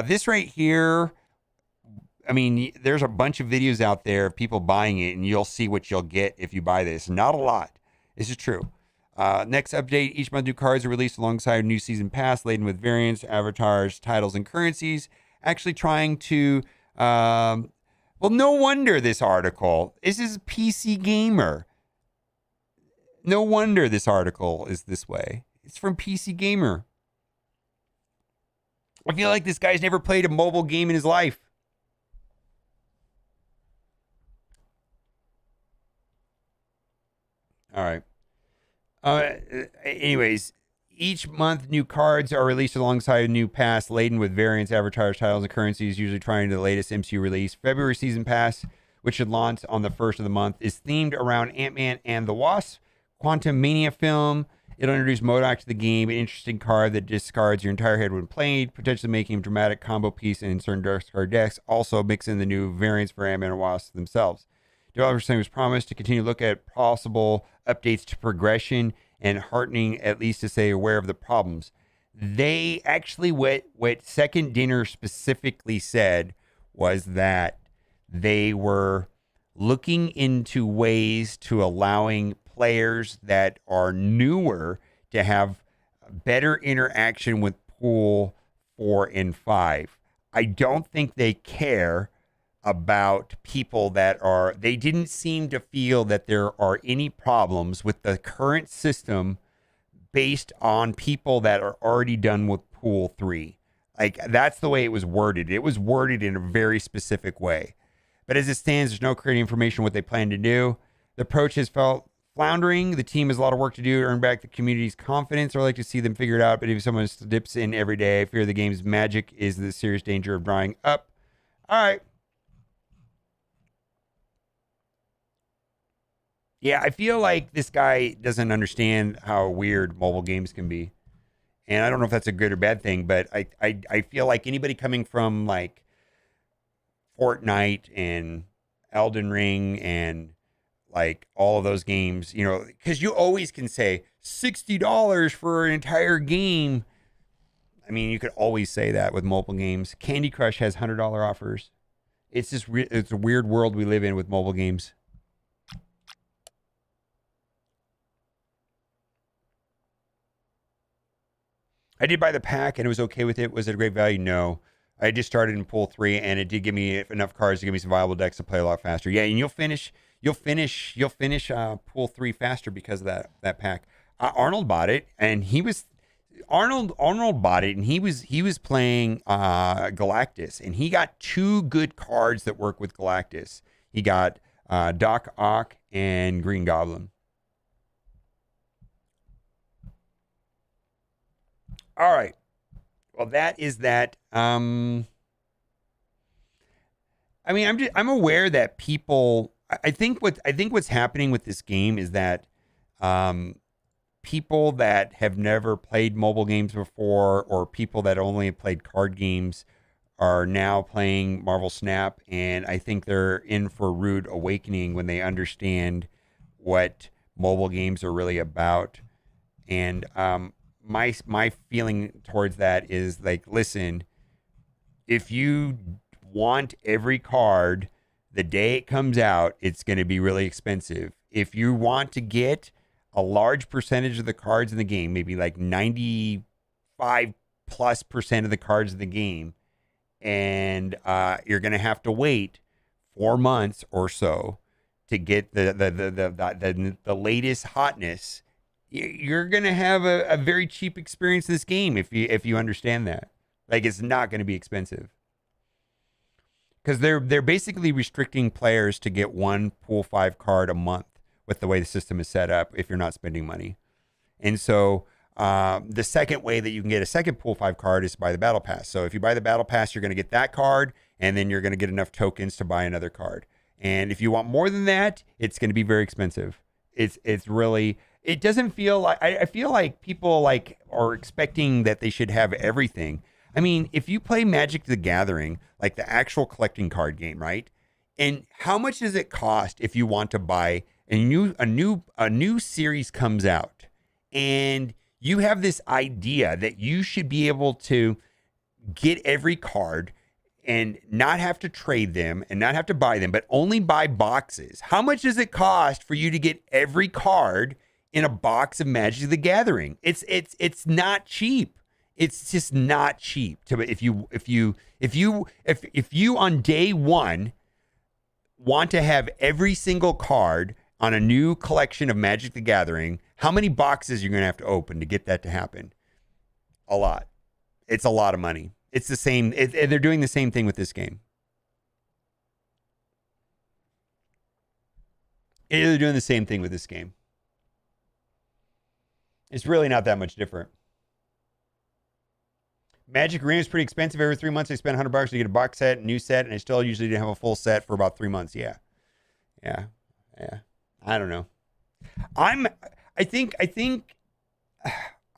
[SPEAKER 1] This right here, I mean, there's a bunch of videos out there of people buying it, and you'll see what you'll get if you buy this. Not a lot. This is true. Next update, each month new cards are released alongside a new season pass laden with variants, avatars, titles, and currencies. Actually trying to, well, no wonder this article, this is PC Gamer. No wonder this article is this way. It's from PC Gamer. I feel like this guy's never played a mobile game in his life. All right. Anyways, Each month, new cards are released alongside a new pass laden with variants, advertised titles, and currencies, usually trying to the latest MCU release. February season pass, which should launch on the first of the month, is themed around Ant-Man and the Wasp. Quantum Mania film. It'll introduce MODOK to the game, an interesting card that discards your entire head when played, potentially making a dramatic combo piece in certain discard decks. Also, mix in the new variants for Ant-Man and Wasp themselves. Developers saying it was promised to continue to look at possible updates to progression and heartening, at least to say aware of the problems. They actually, what Second Dinner specifically said was that they were looking into ways to allowing players that are newer to have better interaction with Pool 4 and 5. I don't think they care about people that are, they didn't seem to feel that there are any problems with the current system based on people that are already done with Pool 3. Like, that's the way it was worded. It was worded in a very specific way. But as it stands, there's no clear information on what they plan to do. The approach has felt floundering. The team has a lot of work to do to earn back the community's confidence. I'd like to see them figure it out. But if someone dips in every day, I fear the game's magic is the serious danger of drying up. All right. Yeah, I feel like this guy doesn't understand how weird mobile games can be. And I don't know if that's a good or bad thing, but I feel like anybody coming from like Fortnite and Elden Ring and like all of those games, you know, because you always can say $60 for an entire game. I mean, you could always say that with mobile games. Candy Crush has $100 offers. It's just it's a weird world we live in with mobile games. I did buy the pack and it was okay with it. Was it a great value? No. I just started in Pool 3 and it did give me enough cards to give me some viable decks to play a lot faster. Yeah, and you'll finish Pool 3 faster because of that pack. Arnold bought it and Arnold bought it and he was playing Galactus and he got two good cards that work with Galactus. He got Darkhawk and Green Goblin. All right. Well, that is that. I mean, I'm aware that people. I think what's happening with this game is that people that have never played mobile games before, or people that only have played card games, are now playing Marvel Snap, and I think they're in for a rude awakening when they understand what mobile games are really about. And my feeling towards that is like, listen, if you want every card the day it comes out, it's going to be really expensive. If you want to get a large percentage of the cards in the game, maybe like 95+% of the cards in the game, and you're going to have to wait 4 months or so to get the latest hotness, you're going to have a very cheap experience in this game if you understand that. Like, it's not going to be expensive. Because they're basically restricting players to get one Pool 5 card a month with the way the system is set up if you're not spending money. And so the second way that you can get a second Pool 5 card is by the Battle Pass. So if you buy the Battle Pass, you're going to get that card, and then you're going to get enough tokens to buy another card. And if you want more than that, it's going to be very expensive. It's really... It doesn't feel like... I feel like people like are expecting that they should have everything. I mean, if you play Magic the Gathering, like the actual collecting card game, right? And how much does it cost if you want to buy a new series comes out, and you have this idea that you should be able to get every card and not have to trade them and not have to buy them, but only buy boxes? How much does it cost for you to get every card in a box of Magic the Gathering? It's not cheap. It's just not cheap. If you on day one want to have every single card on a new collection of Magic the Gathering, how many boxes you're going to have to open to get that to happen? A lot. It's a lot of money. It's the same. They're doing the same thing with this game. They're doing the same thing with this game. It's really not that much different. Magic Arena is pretty expensive. Every 3 months, I spend $100 to get a box set, a new set, and I still usually didn't have a full set for about 3 months. Yeah, yeah, yeah. I don't know. I think.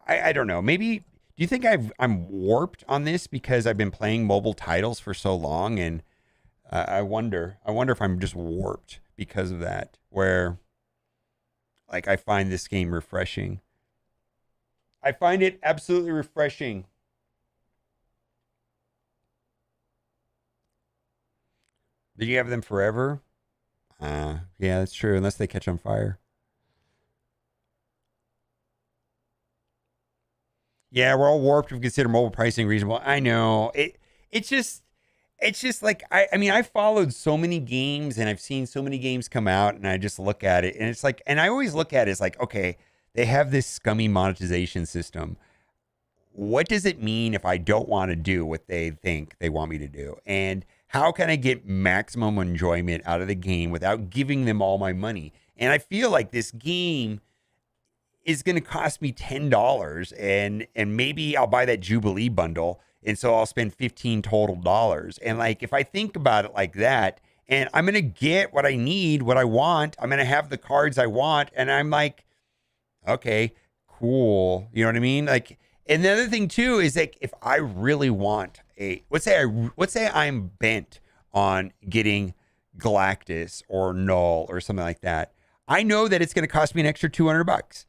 [SPEAKER 1] I don't know. Maybe. Do you think I'm warped on this because I've been playing mobile titles for so long, and I wonder if I'm just warped because of that. Where, like, I find this game refreshing. I find it absolutely refreshing. Did you have them forever? Yeah, that's true. Unless they catch on fire. Yeah, we're all warped if we consider mobile pricing reasonable. I know. It's just like I mean, I followed so many games and I've seen so many games come out and I just look at it and it's like and I always look at it as like, okay, they have this scummy monetization system. What does it mean if I don't want to do what they think they want me to do? And how can I get maximum enjoyment out of the game without giving them all my money? And I feel like this game is going to cost me $10 and maybe I'll buy that Jubilee bundle and so I'll spend $15 total dollars. And like if I think about it like that and I'm going to get what I need, what I want, I'm going to have the cards I want and I'm like okay, cool. You know what I mean? Like and the other thing too is like if I really want a let's say I'm bent on getting Galactus or Null or something like that. I know that it's going to cost me an extra $200.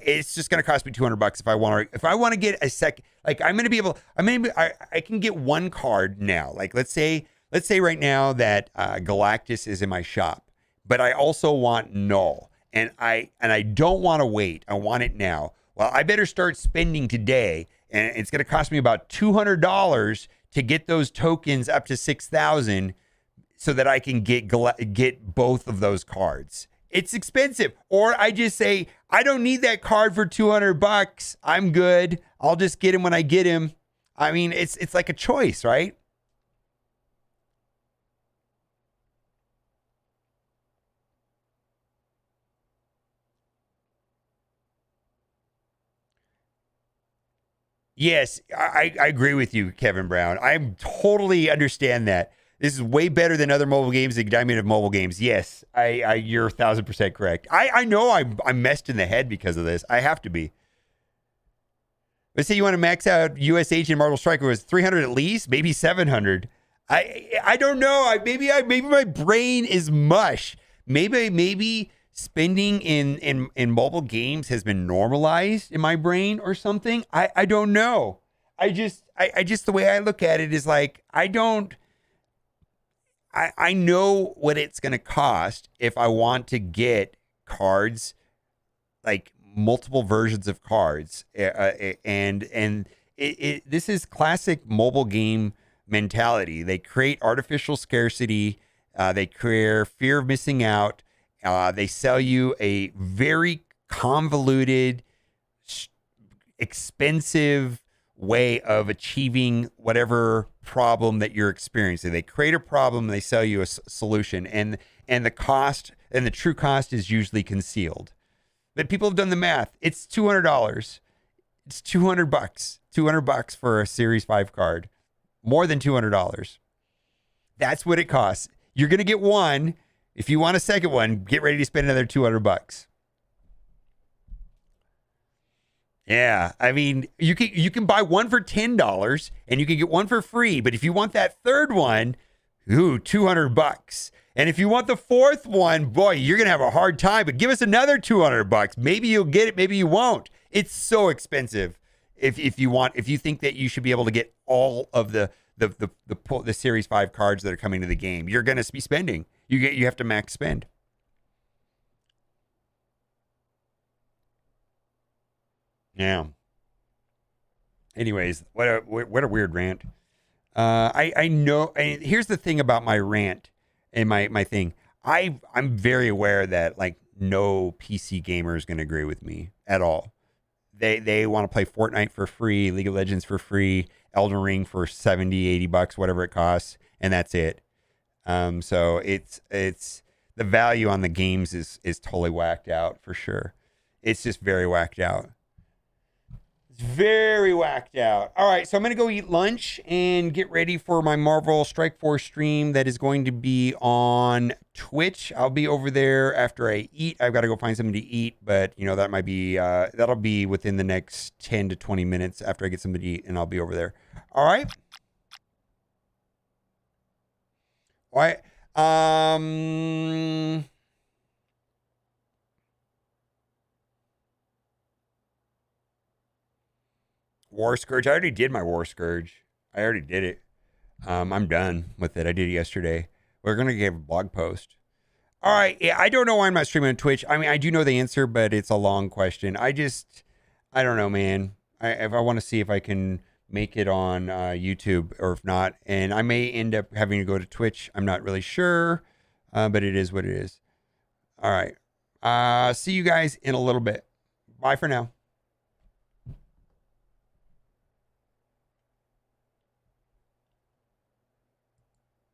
[SPEAKER 1] It's just going to cost me $200 if I want to get a second. Like I'm going to be able. I can get one card now. Like let's say right now that Galactus is in my shop, but I also want Null, and I don't want to wait. I want it now. Well, I better start spending today, and it's going to cost me about $200 to get those tokens up to 6,000, so that I can get both of those cards. It's expensive. Or I just say, I don't need that card for $200. I'm good. I'll just get him when I get him. I mean, it's like a choice, right? Yes, I agree with you, Kevin Brown. I totally understand that. This is way better than other mobile games, the diamond of mobile games. Yes, you're 1,000% correct. I know I'm messed in the head because of this. I have to be. Let's say you want to max out US Agent Marvel Striker was 300 at least, maybe 700. I don't know. Maybe my brain is mush. Maybe spending in mobile games has been normalized in my brain or something. I don't know. I just the way I look at it is like I know what it's going to cost if I want to get cards, like multiple versions of cards, and this is classic mobile game mentality. They create artificial scarcity. They create fear of missing out. They sell you a very convoluted, expensive way of achieving whatever problem that you're experiencing. They create a problem, and they sell you a solution, and the cost and the true cost is usually concealed. But people have done the math. It's $200. It's $200. $200 for a Series 5 card. More than $200. That's what it costs. You're going to get one. If you want a second one, get ready to spend another $200. Yeah, I mean, you can buy one for $10 and you can get one for free. But if you want that third one, $200. And if you want the fourth one, boy, you're gonna have a hard time. But give us another $200. Maybe you'll get it. Maybe you won't. It's so expensive. If you think that you should be able to get all of the Series 5 cards that are coming to the game, you're gonna be spending. You have to max spend. Yeah. Anyways, what a weird rant. I know. And here's the thing about my rant and my thing. I'm very aware that like no PC gamer is going to agree with me at all. They want to play Fortnite for free, League of Legends for free, Elden Ring for $70-$80, whatever it costs, and that's it. So it's the value on the games is totally whacked out for sure. It's just very whacked out. It's very whacked out. All right, so I'm going to go eat lunch and get ready for my Marvel Strike Force stream that is going to be on Twitch. I'll be over there after I eat. I've got to go find something to eat, but you know that might be that'll be within the next 10 to 20 minutes after I get something to eat, and I'll be over there. All right. All right. War Scourge. I already did my War Scourge. I already did it. I'm done with it. I did it yesterday. We're gonna give a blog post. All right. Yeah, I don't know why I'm not streaming on Twitch. I mean, I do know the answer, but it's a long question. I don't know, man. If I want to see if I can make it on YouTube or if not, and I may end up having to go to Twitch. I'm not really sure, but it is what it is. All right. See you guys in a little bit. Bye for now.